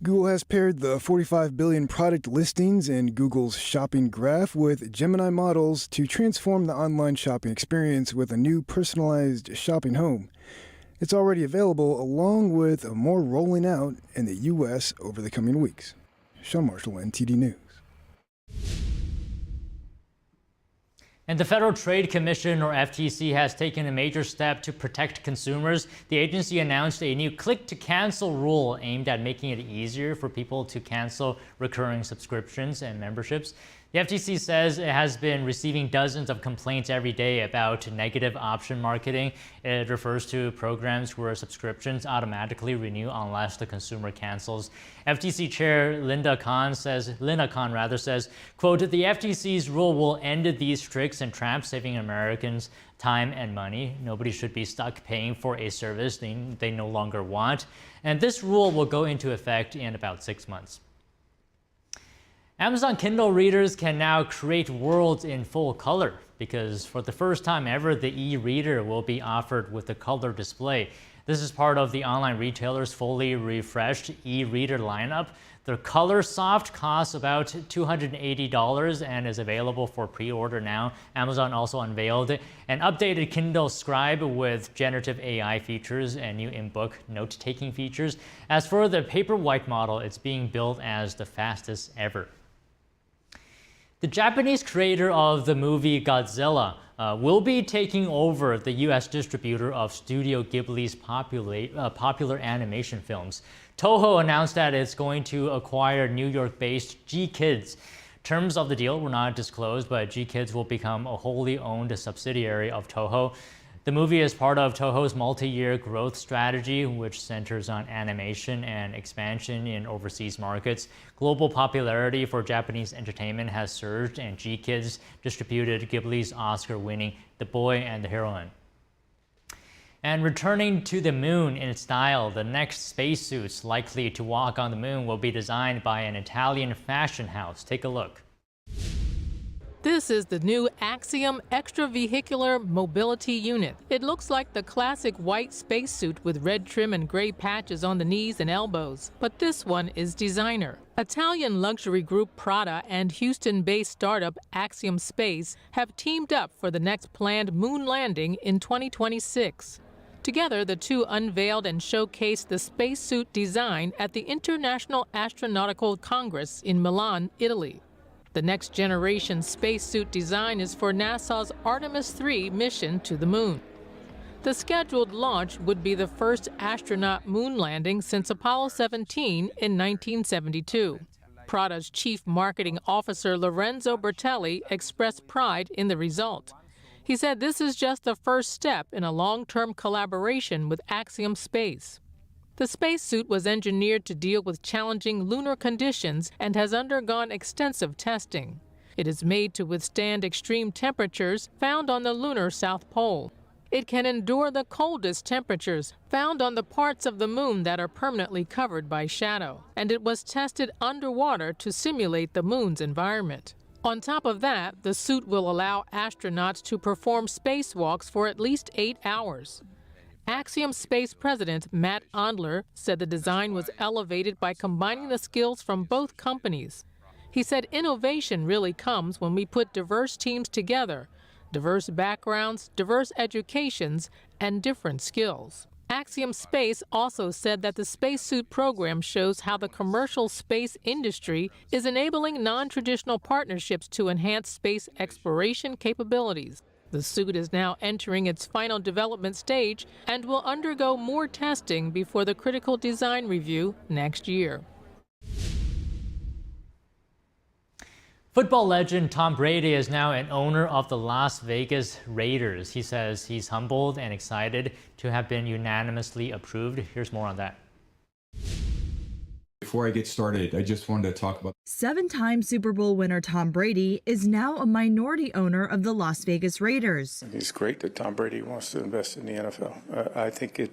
S6: Google has paired the 45 billion product listings in Google's shopping graph with Gemini models to transform the online shopping experience with a new personalized shopping home. It's already available, along with more rolling out in the U.S. over the coming weeks. Sean Marshall, NTD News.
S15: And the Federal Trade Commission, or FTC, has taken a major step to protect consumers. The agency announced a new click-to-cancel rule aimed at making it easier for people to cancel recurring subscriptions and memberships. The FTC says it has been receiving dozens of complaints every day about negative option marketing. It refers to programs where subscriptions automatically renew unless the consumer cancels. FTC Chair Linda Khan says, quote, "The FTC's rule will end these tricks and traps, saving Americans time and money. Nobody should be stuck paying for a service they no longer want. And this rule will go into effect in about 6 months." Amazon Kindle readers can now create worlds in full color because for the first time ever, the e-reader will be offered with a color display. This is part of the online retailer's fully refreshed e-reader lineup. The Color Soft costs about $280 and is available for pre-order now. Amazon also unveiled an updated Kindle Scribe with generative AI features and new in-book note-taking features. As for the Paperwhite model, it's being built as the fastest ever. The Japanese creator of the movie Godzilla will be taking over the U.S. distributor of Studio Ghibli's popular animation films. Toho announced that it's going to acquire New York-based G-Kids. Terms of the deal were not disclosed, but G-Kids will become a wholly owned subsidiary of Toho. The movie is part of Toho's multi-year growth strategy, which centers on animation and expansion in overseas markets. Global popularity for Japanese entertainment has surged, and G-Kids distributed Ghibli's Oscar-winning The Boy and the Heroine. And returning to the moon in style, the next spacesuits likely to walk on the moon will be designed by an Italian fashion house. Take a look.
S17: This is the new Axiom Extravehicular Mobility Unit. It looks like the classic white spacesuit with red trim and gray patches on the knees and elbows. But this one is designer. Italian luxury group Prada and Houston-based startup Axiom Space have teamed up for the next planned moon landing in 2026. Together, the two unveiled and showcased the spacesuit design at the International Astronautical Congress in Milan, Italy. The next generation spacesuit design is for NASA's Artemis III mission to the moon. The scheduled launch would be the first astronaut moon landing since Apollo 17 in 1972. Prada's chief marketing officer Lorenzo Bertelli expressed pride in the result. He said this is just the first step in a long-term collaboration with Axiom Space. The spacesuit was engineered to deal with challenging lunar conditions and has undergone extensive testing. It is made to withstand extreme temperatures found on the lunar South Pole. It can endure the coldest temperatures found on the parts of the moon that are permanently covered by shadow, and it was tested underwater to simulate the moon's environment. On top of that, the suit will allow astronauts to perform spacewalks for at least 8 hours. Axiom Space President Matt Ondler said the design was elevated by combining the skills from both companies. He said innovation really comes when we put diverse teams together, diverse backgrounds, diverse educations, and different skills. Axiom Space also said that the spacesuit program shows how the commercial space industry is enabling non-traditional partnerships to enhance space exploration capabilities. The suit is now entering its final development stage and will undergo more testing before the critical design review next year.
S15: Football legend Tom Brady is now an owner of the Las Vegas Raiders. He says he's humbled and excited to have been unanimously approved. Here's more on that.
S18: Before I get started, I just wanted to talk about
S20: 7-time Super Bowl winner Tom Brady is now a minority owner of the Las Vegas Raiders.
S23: It's great that Tom Brady wants to invest in the NFL. I think it,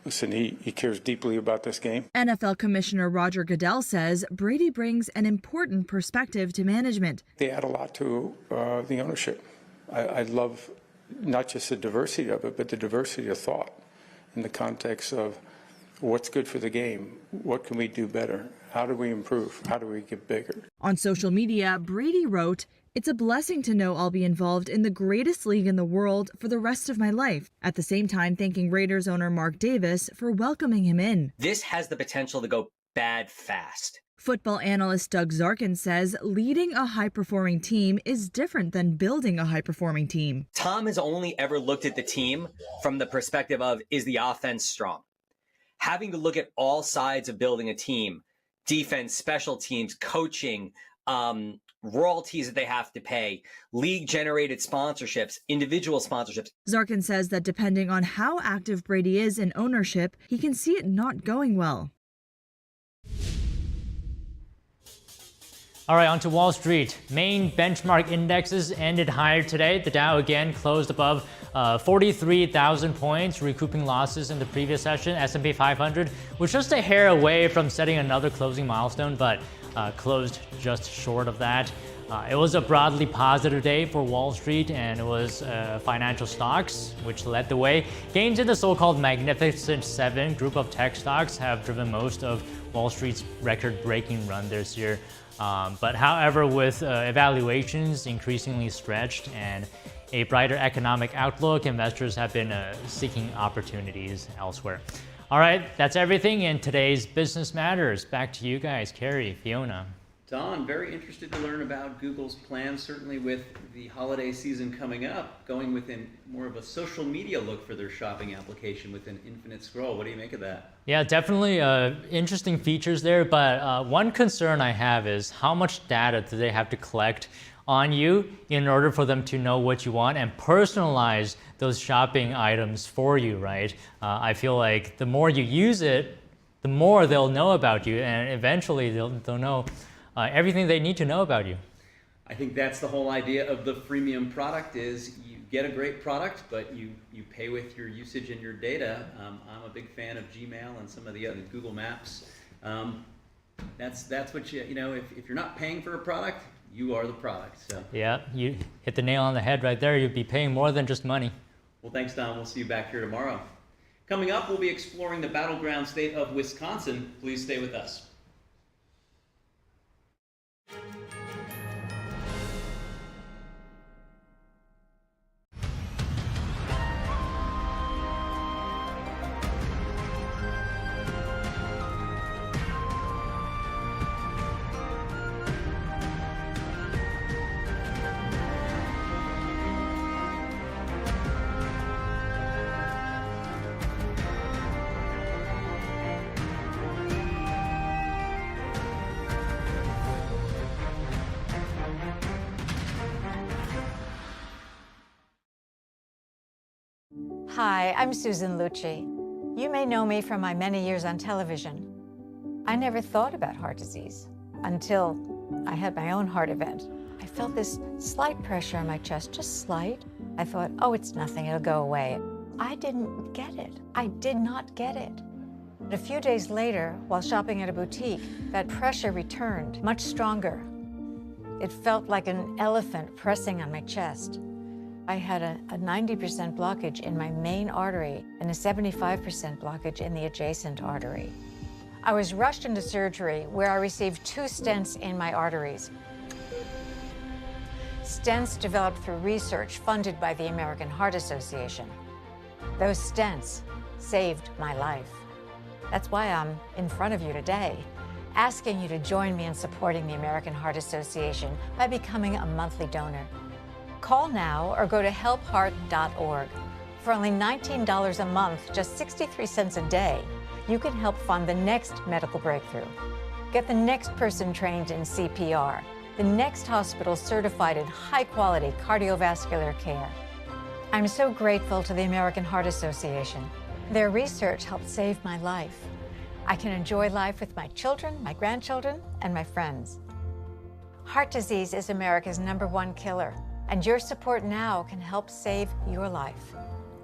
S23: listen, he cares deeply about this game.
S20: NFL Commissioner Roger Goodell says Brady brings an important perspective to management.
S23: They add a lot to the ownership. I love not just the diversity of it, but the diversity of thought in the context of what's good for the game, what can we do better, how do we improve, how do we get bigger.
S20: On social media, Brady wrote, "It's a blessing to know I'll be involved in the greatest league in the world for the rest of my life." At the same time, thanking Raiders owner Mark Davis for welcoming him in.
S21: This has the potential to go bad fast.
S20: Football analyst Doug Zarkin says leading a high-performing team is different than building a high-performing team.
S21: Tom has only ever looked at the team from the perspective of, is the offense strong? Having to look at all sides of building a team, defense, special teams, coaching, royalties that they have to pay, league-generated sponsorships, individual sponsorships.
S20: Zarkin says that depending on how active Brady is in ownership, he can see it not going well.
S15: All right, on to Wall Street. Main benchmark indexes ended higher today. The Dow again closed above 43,000 points, recouping losses in the previous session. S&P 500 was just a hair away from setting another closing milestone, but closed just short of that. It was a broadly positive day for Wall Street, and it was financial stocks which led the way. Gains in the so-called Magnificent Seven group of tech stocks have driven most of Wall Street's record-breaking run this year. But however, with evaluations increasingly stretched and a brighter economic outlook, investors have been seeking opportunities elsewhere. All right, that's everything in today's Business Matters. Back to you guys, Carrie, Fiona.
S22: Don, very interested to learn about Google's plans, certainly with the holiday season coming up, going within more of a social media look for their shopping application with an infinite scroll. What do you make of that?
S15: Yeah, definitely interesting features there, but one concern I have is how much data do they have to collect on you in order for them to know what you want and personalize those shopping items for you, right? I feel like the more you use it, the more they'll know about you, and eventually they'll know everything they need to know about you.
S22: I think that's the whole idea of the freemium product is you get a great product, but you pay with your usage and your data. I'm a big fan of Gmail and some of the other Google Maps. That's what you know, if you're not paying for a product, you are the product. So
S15: yeah, you hit the nail on the head right there. You'd be paying more than just money.
S22: Well, thanks, Don. We'll see you back here tomorrow. Coming up, we'll be exploring the battleground state of Wisconsin. Please stay with us.
S8: Hi, I'm Susan Lucci. You may know me from my many years on television. I never thought about heart disease until I had my own heart event. I felt this slight pressure on my chest, just slight. I thought, oh, it's nothing, it'll go away. I didn't get it. I did not get it. But a few days later, while shopping at a boutique, that pressure returned, much stronger. It felt like an elephant pressing on my chest. I had a 90% blockage in my main artery and a 75% blockage in the adjacent artery. I was rushed into surgery where I received 2 stents in my arteries. Stents developed through research funded by the American Heart Association. Those stents saved my life. That's why I'm in front of you today, asking you to join me in supporting the American Heart Association by becoming a monthly donor. Call now or go to helpheart.org. For only $19 a month, just 63 cents a day, you can help fund the next medical breakthrough. Get the next person trained in CPR, the next hospital certified in high-quality cardiovascular care. I'm so grateful to the American Heart Association. Their research helped save my life. I can enjoy life with my children, my grandchildren, and my friends. Heart disease is America's #1 killer, and your support now can help save your life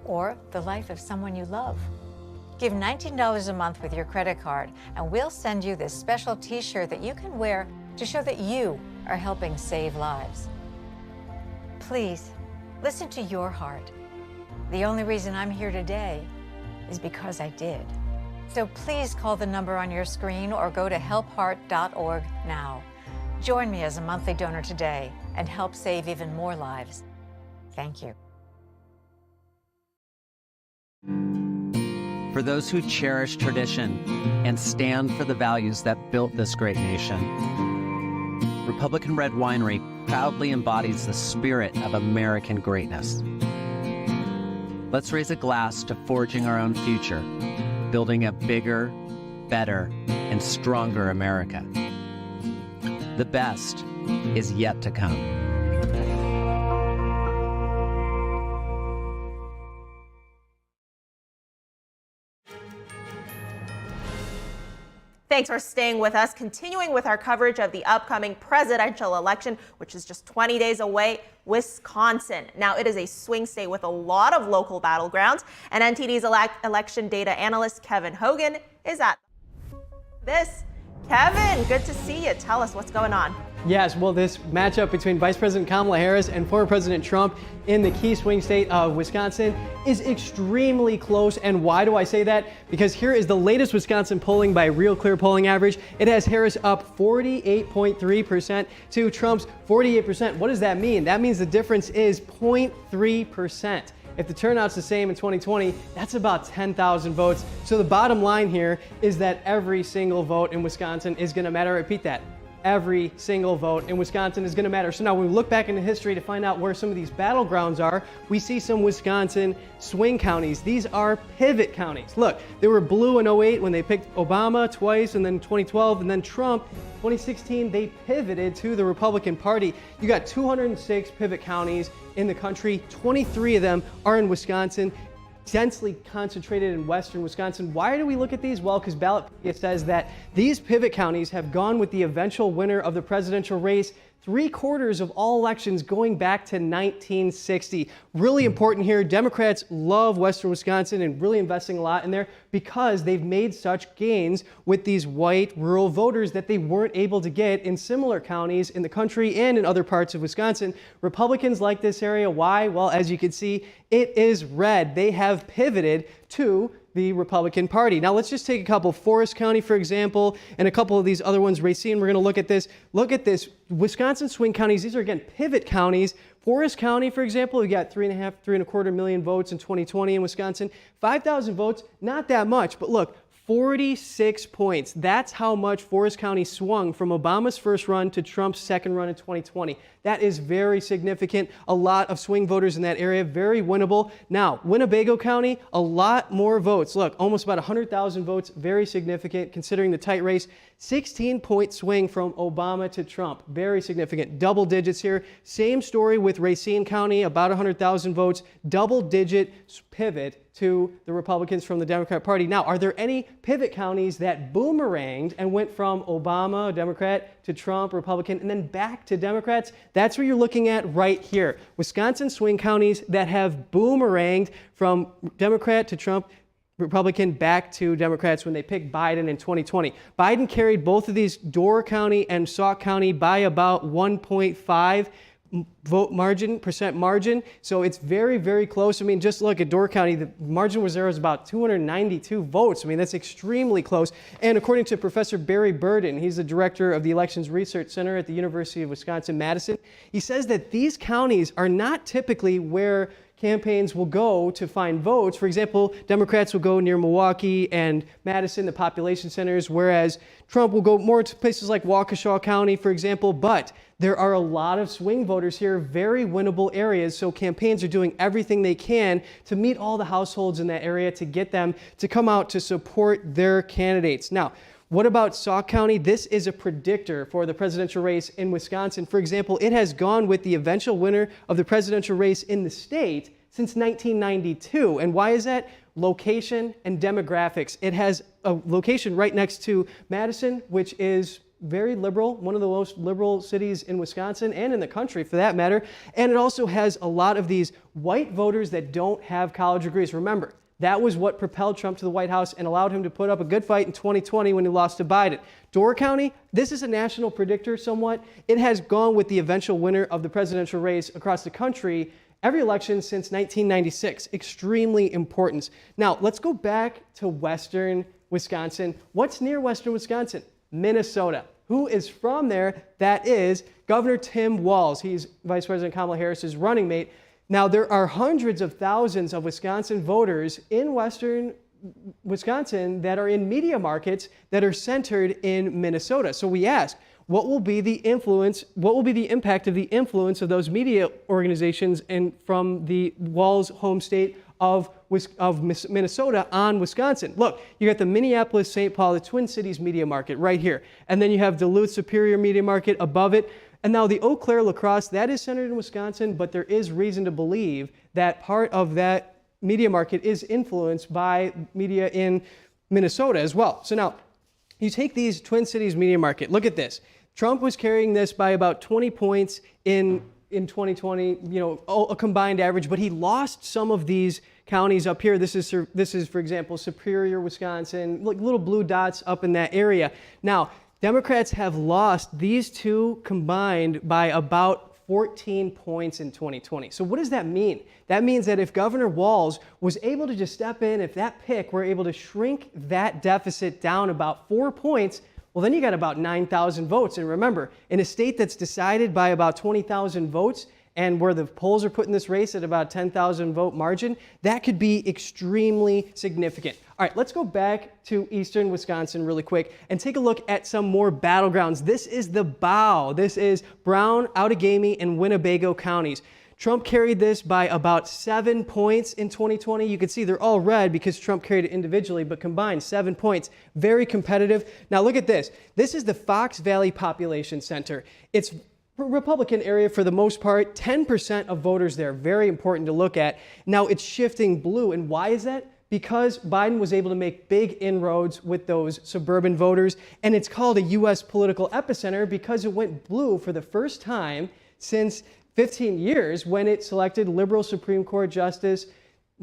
S8: or the life of someone you love. Give $19 a month with your credit card, and we'll send you this special t-shirt that you can wear to show that you are helping save lives. Please, listen to your heart. The only reason I'm here today is because I did. So please call the number on your screen or go to helpheart.org now. Join me as a monthly donor today and help save even more lives. Thank you.
S9: For those who cherish tradition and stand for the values that built this great nation, Republican Red Winery proudly embodies the spirit of American greatness. Let's raise a glass to forging our own future, building a bigger, better, and stronger America. The best is yet to come.
S1: Thanks for staying with us. Continuing with our coverage of the upcoming presidential election, which is just 20 days away, Wisconsin. Now, it is a swing state with a lot of local battlegrounds, and NTD's election data analyst Kevin Hogan is at this. Kevin, good to see you. Tell us what's going on.
S19: Yes, well, this matchup between Vice President Kamala Harris and former President Trump in the key swing state of Wisconsin is extremely close. And why do I say that? Because here is the latest Wisconsin polling by Real Clear polling average. It has Harris up 48.3% to Trump's 48%. What does that mean? That means the difference is 0.3%. If the turnout's the same in 2020, that's about 10,000 votes. So the bottom line here is that every single vote in Wisconsin is going to matter. Repeat that. Every single vote in Wisconsin is going to matter. So now when we look back into history to find out where some of these battlegrounds are, we see some Wisconsin swing counties. These are pivot counties. Look, they were blue in 08 when they picked Obama twice, and then 2012, and then Trump. 2016, they pivoted to the Republican Party. You got 206 pivot counties in the country. 23 of them are in Wisconsin, densely concentrated in western Wisconsin. Why do we look at these? Well, because Ballotpedia says that these pivot counties have gone with the eventual winner of the presidential race 3/4 of all elections going back to 1960. Really important here. Democrats love western Wisconsin and really investing a lot in there because they've made such gains with these white rural voters that they weren't able to get in similar counties in the country and in other parts of Wisconsin. Republicans like this area. Why? Well, as you can see, it is red. They have pivoted to the Republican Party. Now let's just take a couple. Forest County, for example, and a couple of these other ones. Racine, we're going to look at this. Look at this. Wisconsin swing counties, these are again pivot counties. Forest County, for example, we got 3.25 million votes in 2020 in Wisconsin. 5,000 votes, not that much, but look, 46 points. That's how much Forest County swung from Obama's first run to Trump's second run in 2020. That is very significant. A lot of swing voters in that area, very winnable. Now, Winnebago County, a lot more votes. Look, almost about 100,000 votes, very significant considering the tight race. 16-point swing from Obama to Trump, very significant. Double digits here. Same story with Racine County, about 100,000 votes, double-digit pivot to the Republicans from the Democrat Party. Now, are there any pivot counties that boomeranged and went from Obama, Democrat, to Trump, Republican, and then back to Democrats? That's what you're looking at right here. Wisconsin swing counties that have boomeranged from Democrat to Trump, Republican back to Democrats when they picked Biden in 2020. Biden carried both of these, Door County and Sauk County, by about 1.5 percent margin. So it's very, very close. I mean, just look at Door County. The margin was about 292 votes. I mean, that's extremely close. And according to Professor Barry Burden, he's the director of the Elections Research Center at the University of Wisconsin-Madison. He says that these counties are not typically where campaigns will go to find votes. For example, Democrats will go near Milwaukee and Madison, the population centers, whereas Trump will go more to places like Waukesha County, for example. But there are a lot of swing voters here, very winnable areas, so campaigns are doing everything they can to meet all the households in that area to get them to come out to support their candidates. Now, what about Sauk County? This is a predictor for the presidential race in Wisconsin. For example, it has gone with the eventual winner of the presidential race in the state since 1992. And why is that? Location and demographics. It has a location right next to Madison, which is very liberal, one of the most liberal cities in Wisconsin and in the country for that matter. And it also has a lot of these white voters that don't have college degrees. Remember, that was what propelled Trump to the White House and allowed him to put up a good fight in 2020 when he lost to Biden. Door County, this is a national predictor somewhat. It has gone with the eventual winner of the presidential race across the country every election since 1996. Extremely important. Now, let's go back to Western Wisconsin. What's near Western Wisconsin? Minnesota. Who is from there? That is Governor Tim Walz. He's Vice President Kamala Harris's running mate. Now, there are hundreds of thousands of Wisconsin voters in Western Wisconsin that are in media markets that are centered in Minnesota. So we ask, what will be the influence, what will be the impact of the influence of those media organizations and from the Walz home state of Minnesota on Wisconsin? Look, you got the Minneapolis-St. Paul, the Twin Cities media market right here. And then you have Duluth Superior media market above it. And now the Eau Claire Lacrosse, that is centered in Wisconsin, but there is reason to believe that part of that media market is influenced by media in Minnesota as well. So now, you take these Twin Cities media market, look at this. Trump was carrying this by about 20 points in 2020, a combined average, but he lost some of these counties up here. This is, for example, Superior, Wisconsin, like little blue dots up in that area. Now, Democrats have lost these two combined by about 14 points in 2020. So what does that mean? That means that if Governor Walz was able to just step in, if that pick were able to shrink that deficit down about 4 points, well, then you got about 9,000 votes. And remember, in a state that's decided by about 20,000 votes, and where the polls are putting this race at about 10,000 vote margin, that could be extremely significant. All right, let's go back to eastern Wisconsin really quick and take a look at some more battlegrounds. This is the BOW. This is Brown, Outagamie, and Winnebago counties. Trump carried this by about 7 points in 2020. You can see they're all red because Trump carried it individually, but combined 7 points. Very competitive. Now look at this. This is the Fox Valley Population Center. It's Republican area for the most part, 10% of voters there. Very important to look at. Now it's shifting blue. And why is that? Because Biden was able to make big inroads with those suburban voters. And it's called a U.S. political epicenter because it went blue for the first time since 15 years when it selected liberal Supreme Court Justice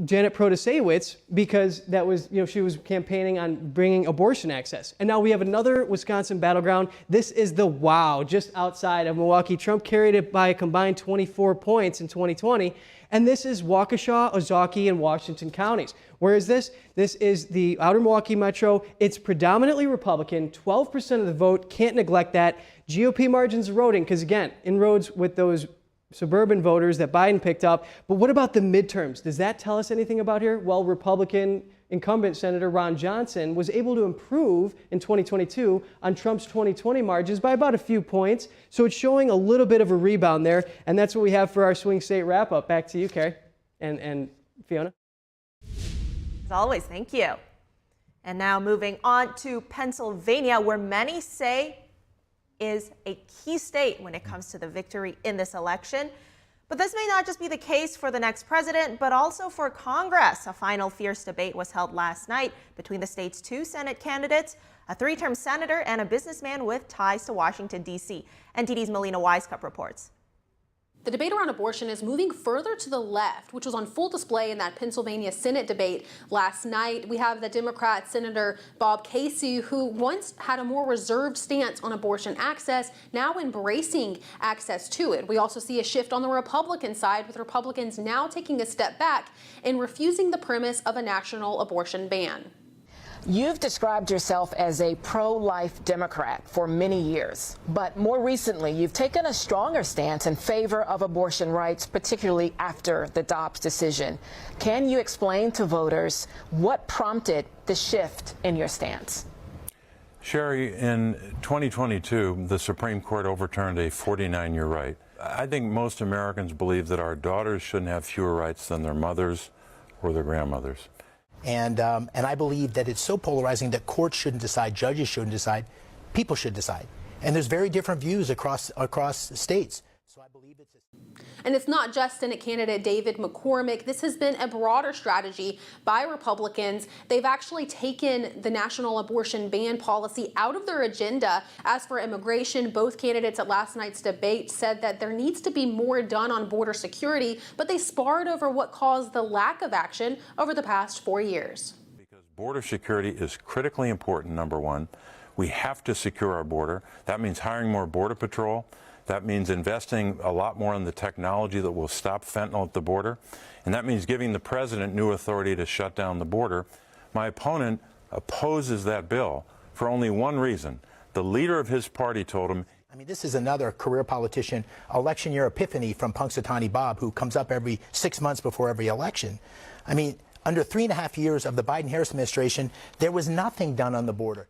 S19: Janet Protasiewicz because that was, she was campaigning on bringing abortion access. And now we have another Wisconsin battleground. This is the WOW, just outside of Milwaukee. Trump carried it by a combined 24 points in 2020. And this is Waukesha, Ozaukee, and Washington counties. Where is this? This is the outer Milwaukee metro. It's predominantly Republican, 12% of the vote. Can't neglect that. GOP margins eroding because, again, inroads with those suburban voters that Biden picked up. But what about the midterms? Does that tell us anything about here? Well, Republican incumbent Senator Ron Johnson was able to improve in 2022 on Trump's 2020 margins by about a few points. So it's showing a little bit of a rebound there. And that's what we have for our swing state wrap up. Back to you, Carrie and Fiona.
S1: As always, thank you. And now moving on to Pennsylvania, where many say is a key state when it comes to the victory in this election. But this may not just be the case for the next president, but also for Congress. A final fierce debate was held last night between the state's 2 Senate candidates, a 3-term senator and a businessman with ties to Washington, D.C. NTD's Melina Wisecup reports.
S3: The debate around abortion is moving further to the left, which was on full display in that Pennsylvania Senate debate last night. We have the Democrat Senator Bob Casey, who once had a more reserved stance on abortion access, now embracing access to it. We also see a shift on the Republican side, with Republicans now taking a step back and refusing the premise of a national abortion ban.
S4: You've described yourself as a pro-life Democrat for many years, but more recently you've taken a stronger stance in favor of abortion rights, particularly after the Dobbs decision. Can you explain to voters what prompted the shift in your stance?
S10: Sherry, in 2022, the Supreme Court overturned a 49-year right. I think most Americans believe that our daughters shouldn't have fewer rights than their mothers or their grandmothers.
S24: And I believe that it's so polarizing that courts shouldn't decide, judges shouldn't decide, people should decide. And there's very different views across states. So I believe it's
S3: And it's not just Senate candidate David McCormick. This has been a broader strategy by Republicans. They've actually taken the national abortion ban policy out of their agenda. As for immigration, both candidates at last night's debate said that there needs to be more done on border security, but they sparred over what caused the lack of action over the past 4 years.
S10: Because border security is critically important, number one. We have to secure our border. That means hiring more Border Patrol. That means investing a lot more in the technology that will stop fentanyl at the border. And that means giving the president new authority to shut down the border. My opponent opposes that bill for only one reason. The leader of his party told him,
S24: I mean, this is another career politician, election year epiphany from Punxsutawney Bob, who comes up every 6 months before every election. I mean, under 3.5 years of the Biden-Harris administration, there was nothing done on the border.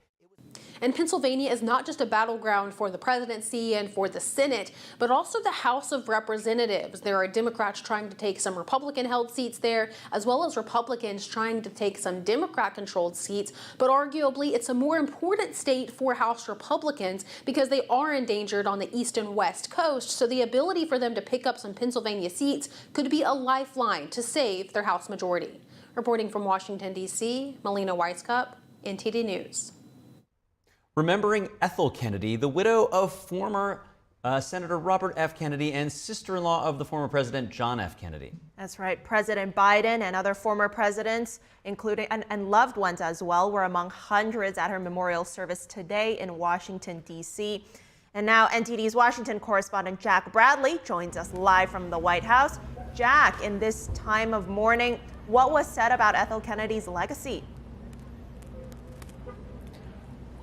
S3: And Pennsylvania is not just a battleground for the presidency and for the Senate, but also the House of Representatives. There are Democrats trying to take some Republican-held seats there, as well as Republicans trying to take some Democrat-controlled seats. But arguably, it's a more important state for House Republicans because they are endangered on the east and west coast. So the ability for them to pick up some Pennsylvania seats could be a lifeline to save their House majority. Reporting from Washington, D.C., Melina Wisecup, NTD News.
S2: Remembering Ethel Kennedy, the widow of former Senator Robert F. Kennedy and sister-in-law of the former President John F. Kennedy.
S1: That's right. President Biden and other former presidents, including and loved ones as well, were among hundreds at her memorial service today in Washington, D.C. And now NTD's Washington correspondent Jack Bradley joins us live from the White House. Jack, in this time of mourning, what was said about Ethel Kennedy's legacy?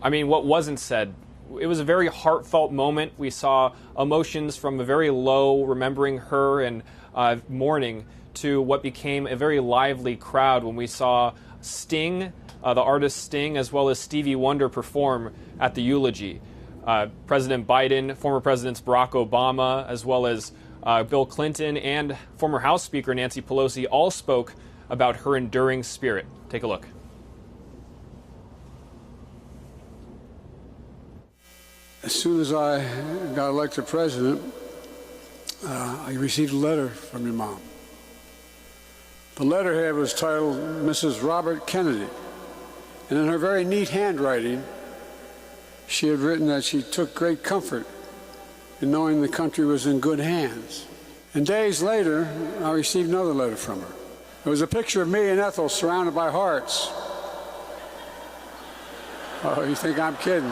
S25: I mean, what wasn't said? It was a very heartfelt moment. We saw emotions from a very low, remembering her and mourning, to what became a very lively crowd when we saw Sting, the artist Sting, as well as Stevie Wonder perform at the eulogy. President Biden, former Presidents Barack Obama, as well as Bill Clinton and former House Speaker Nancy Pelosi all spoke about her enduring spirit. Take a look.
S26: As soon as I got elected president, I received a letter from your mom. The letterhead was titled Mrs. Robert Kennedy, and in her very neat handwriting, she had written that she took great comfort in knowing the country was in good hands. And days later, I received another letter from her. It was a picture of me and Ethel surrounded by hearts. Oh, you think I'm kidding?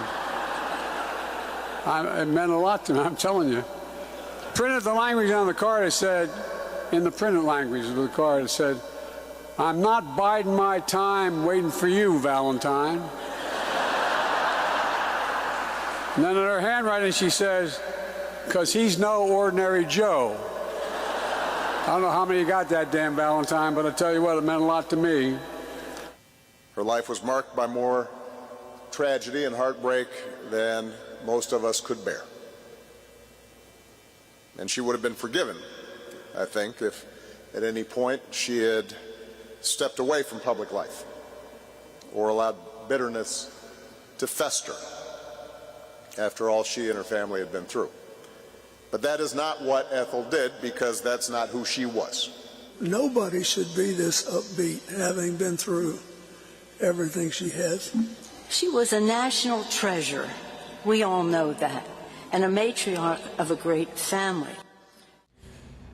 S26: It meant a lot to me, I'm telling you. Printed the language on the card, it said, in the printed language of the card, it said, "I'm not biding my time waiting for you, Valentine." And then in her handwriting she says, "'Cause he's no ordinary Joe." I don't know how many got that damn Valentine, but I tell you what, it meant a lot to me.
S5: Her life was marked by more tragedy and heartbreak than most of us could bear. And she would have been forgiven, I think, if at any point she had stepped away from public life or allowed bitterness to fester after all she and her family had been through. But that is not what Ethel did, because that's not who she was.
S26: Nobody should be this upbeat, having been through everything she has.
S11: She was a national treasure. We all know that. And a matriarch of a great family.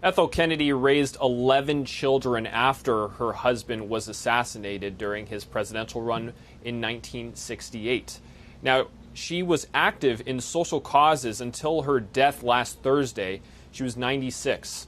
S25: Ethel Kennedy raised 11 children after her husband was assassinated during his presidential run in 1968. Now, she was active in social causes until her death last Thursday. She was 96.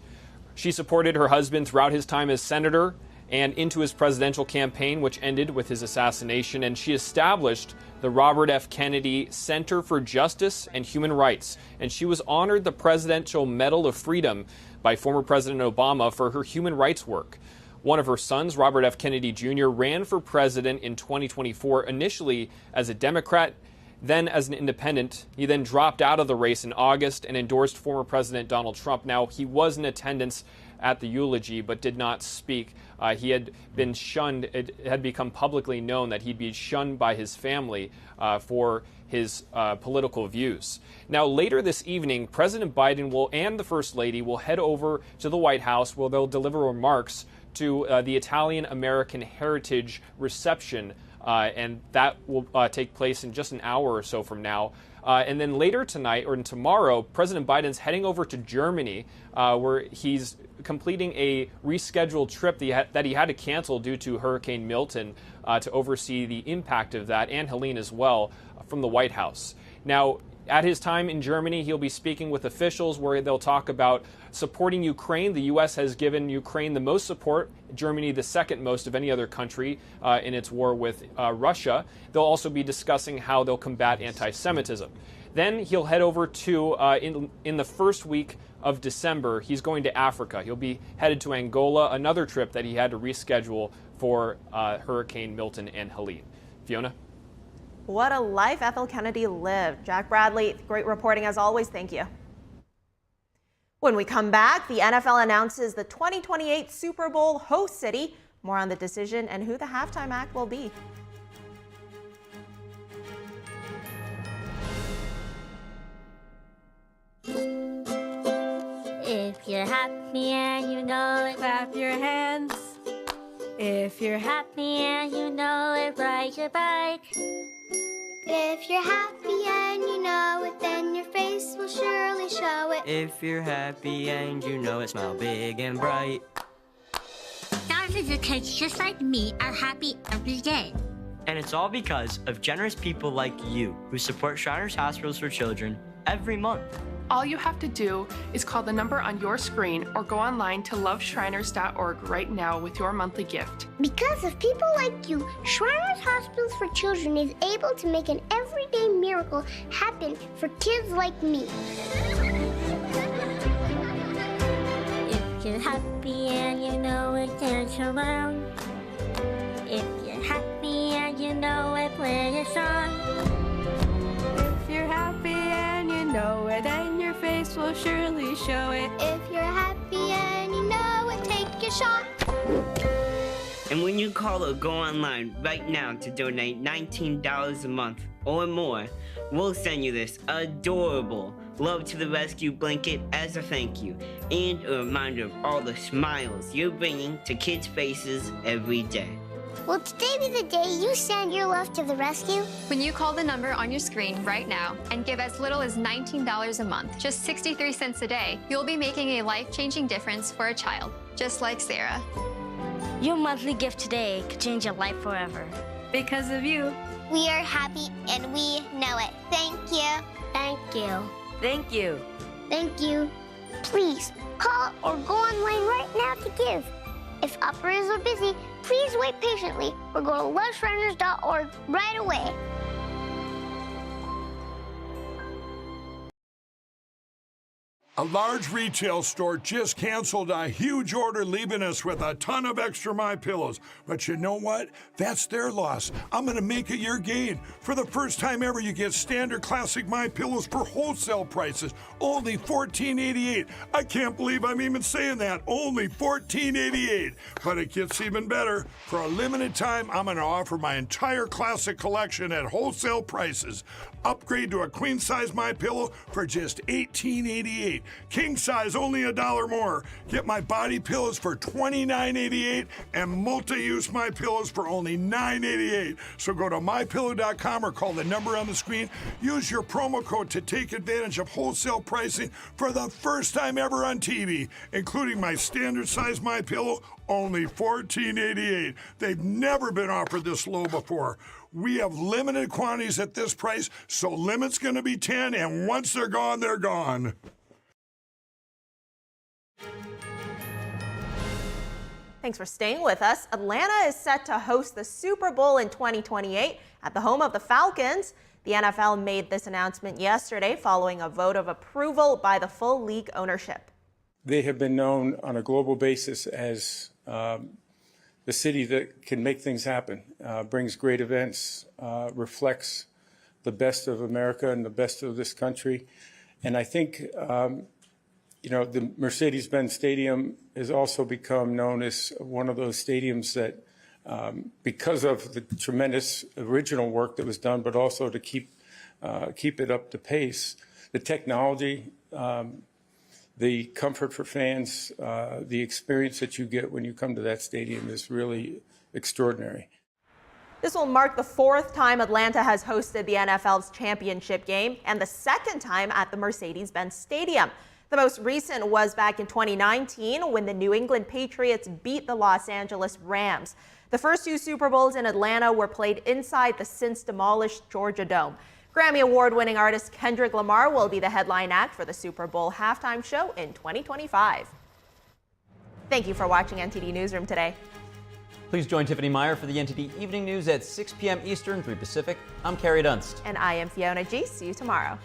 S25: She supported her husband throughout his time as senator and into his presidential campaign, which ended with his assassination, and she established the Robert F. Kennedy Center for Justice and Human Rights, and she was honored the Presidential Medal of Freedom by former President Obama for her human rights work. One of her sons, Robert F. Kennedy Jr., ran for president in 2024, initially as a Democrat, then as an independent. He then dropped out of the race in August and endorsed former President Donald Trump. Now, he was in attendance at the eulogy but did not speak. He had been shunned. It had become publicly known that he'd be shunned by his family for his political views. Now, later this evening, President Biden and the First Lady will head over to the White House, where they'll deliver remarks to the Italian-American Heritage reception, and that will take place in just an hour or so from now. And then later tonight, or tomorrow, President Biden's heading over to Germany, where he's completing a rescheduled trip that he had to cancel due to Hurricane Milton, to oversee the impact of that, and Helene as well, from the White House. Now, at his time in Germany, he'll be speaking with officials where they'll talk about supporting Ukraine. The U.S. has given Ukraine the most support, Germany the second most of any other country in its war with Russia. They'll also be discussing how they'll combat anti-Semitism. Then he'll head over to, in the first week of December, he's going to Africa. He'll be headed to Angola, another trip that he had to reschedule for Hurricane Milton and Helene. Fiona?
S1: What a life Ethel Kennedy lived. Jack Bradley, great reporting as always. Thank you. When we come back, the NFL announces the 2028 Super Bowl host city. More on the decision and who the halftime act will be.
S12: If you're happy and you know it, clap your hands. If you're happy and you know it, ride your bike.
S13: If you're happy and you know it, then your face will surely show it.
S14: If you're happy and you know it, smile big and bright.
S12: Thousands of kids just like me are happy every day.
S14: And it's all because of generous people like you who support Shriners Hospitals for Children every month.
S16: All you have to do is call the number on your screen or go online to loveshriners.org right now with your monthly gift.
S13: Because of people like you, Shriners Hospitals for Children is able to make an everyday miracle happen for kids like me.
S12: If you're happy and you know it, dance around. If you're happy and you know it, play a song.
S13: If you're happy and you know it, and your face will surely show it. If you're happy and you know it, take your shot.
S14: And when you call or go online right now to donate $19 a month or more, we'll send you this adorable Love to the Rescue blanket as a thank you and a reminder of all the smiles you're bringing to kids' faces every day.
S13: Will today be the day you send your love to the rescue?
S27: When you call the number on your screen right now and give as little as $19 a month, just 63 cents a day, you'll be making a life-changing difference for a child, just like Sarah.
S12: Your monthly gift today could change your life forever.
S13: Because of you. We are happy and we know it. Thank you.
S12: Thank you.
S14: Thank you.
S13: Thank you. Please call or go online right now to give. If operators are busy, please wait patiently or go to loveshriners.org right away.
S6: A large retail store just canceled a huge order, leaving us with a ton of extra MyPillows. But you know what? That's their loss. I'm going to make it your gain. For the first time ever, you get standard classic MyPillows for wholesale prices, only $14.88. I can't believe I'm even saying that. Only $14.88. But it gets even better. For a limited time, I'm going to offer my entire classic collection at wholesale prices. Upgrade to a queen-size MyPillow for just $18.88. King size only $1 more. Get my body pillows for $29.88 and multi-use MyPillows for only $9.88. So go to MyPillow.com or call the number on the screen. Use your promo code to take advantage of wholesale pricing for the first time ever on TV, including my standard size MyPillow, only $14.88. They've never been offered this low before. We have limited quantities at this price, so limit's going to be 10, and once they're gone, they're gone.
S1: Thanks for staying with us. Atlanta is set to host the Super Bowl in 2028 at the home of the Falcons. The NFL made this announcement yesterday following a vote of approval by the full league ownership.
S26: They have been known on a global basis as the city that can make things happen, brings great events, reflects the best of America and the best of this country. And I think, the Mercedes-Benz Stadium has also become known as one of those stadiums that, because of the tremendous original work that was done, but also to keep it up to pace, the technology, the comfort for fans, the experience that you get when you come to that stadium is really extraordinary.
S1: This will mark the 4th time Atlanta has hosted the NFL's championship game and the 2nd time at the Mercedes-Benz Stadium. The most recent was back in 2019 when the New England Patriots beat the Los Angeles Rams. The first 2 Super Bowls in Atlanta were played inside the since demolished Georgia Dome. Grammy Award-winning artist Kendrick Lamar will be the headline act for the Super Bowl halftime show in 2025. Thank you for watching NTD Newsroom today.
S2: Please join Tiffany Meyer for the NTD Evening News at 6 p.m. Eastern, 3 Pacific. I'm Carrie Dunst.
S1: And I am Fiona G. See you tomorrow.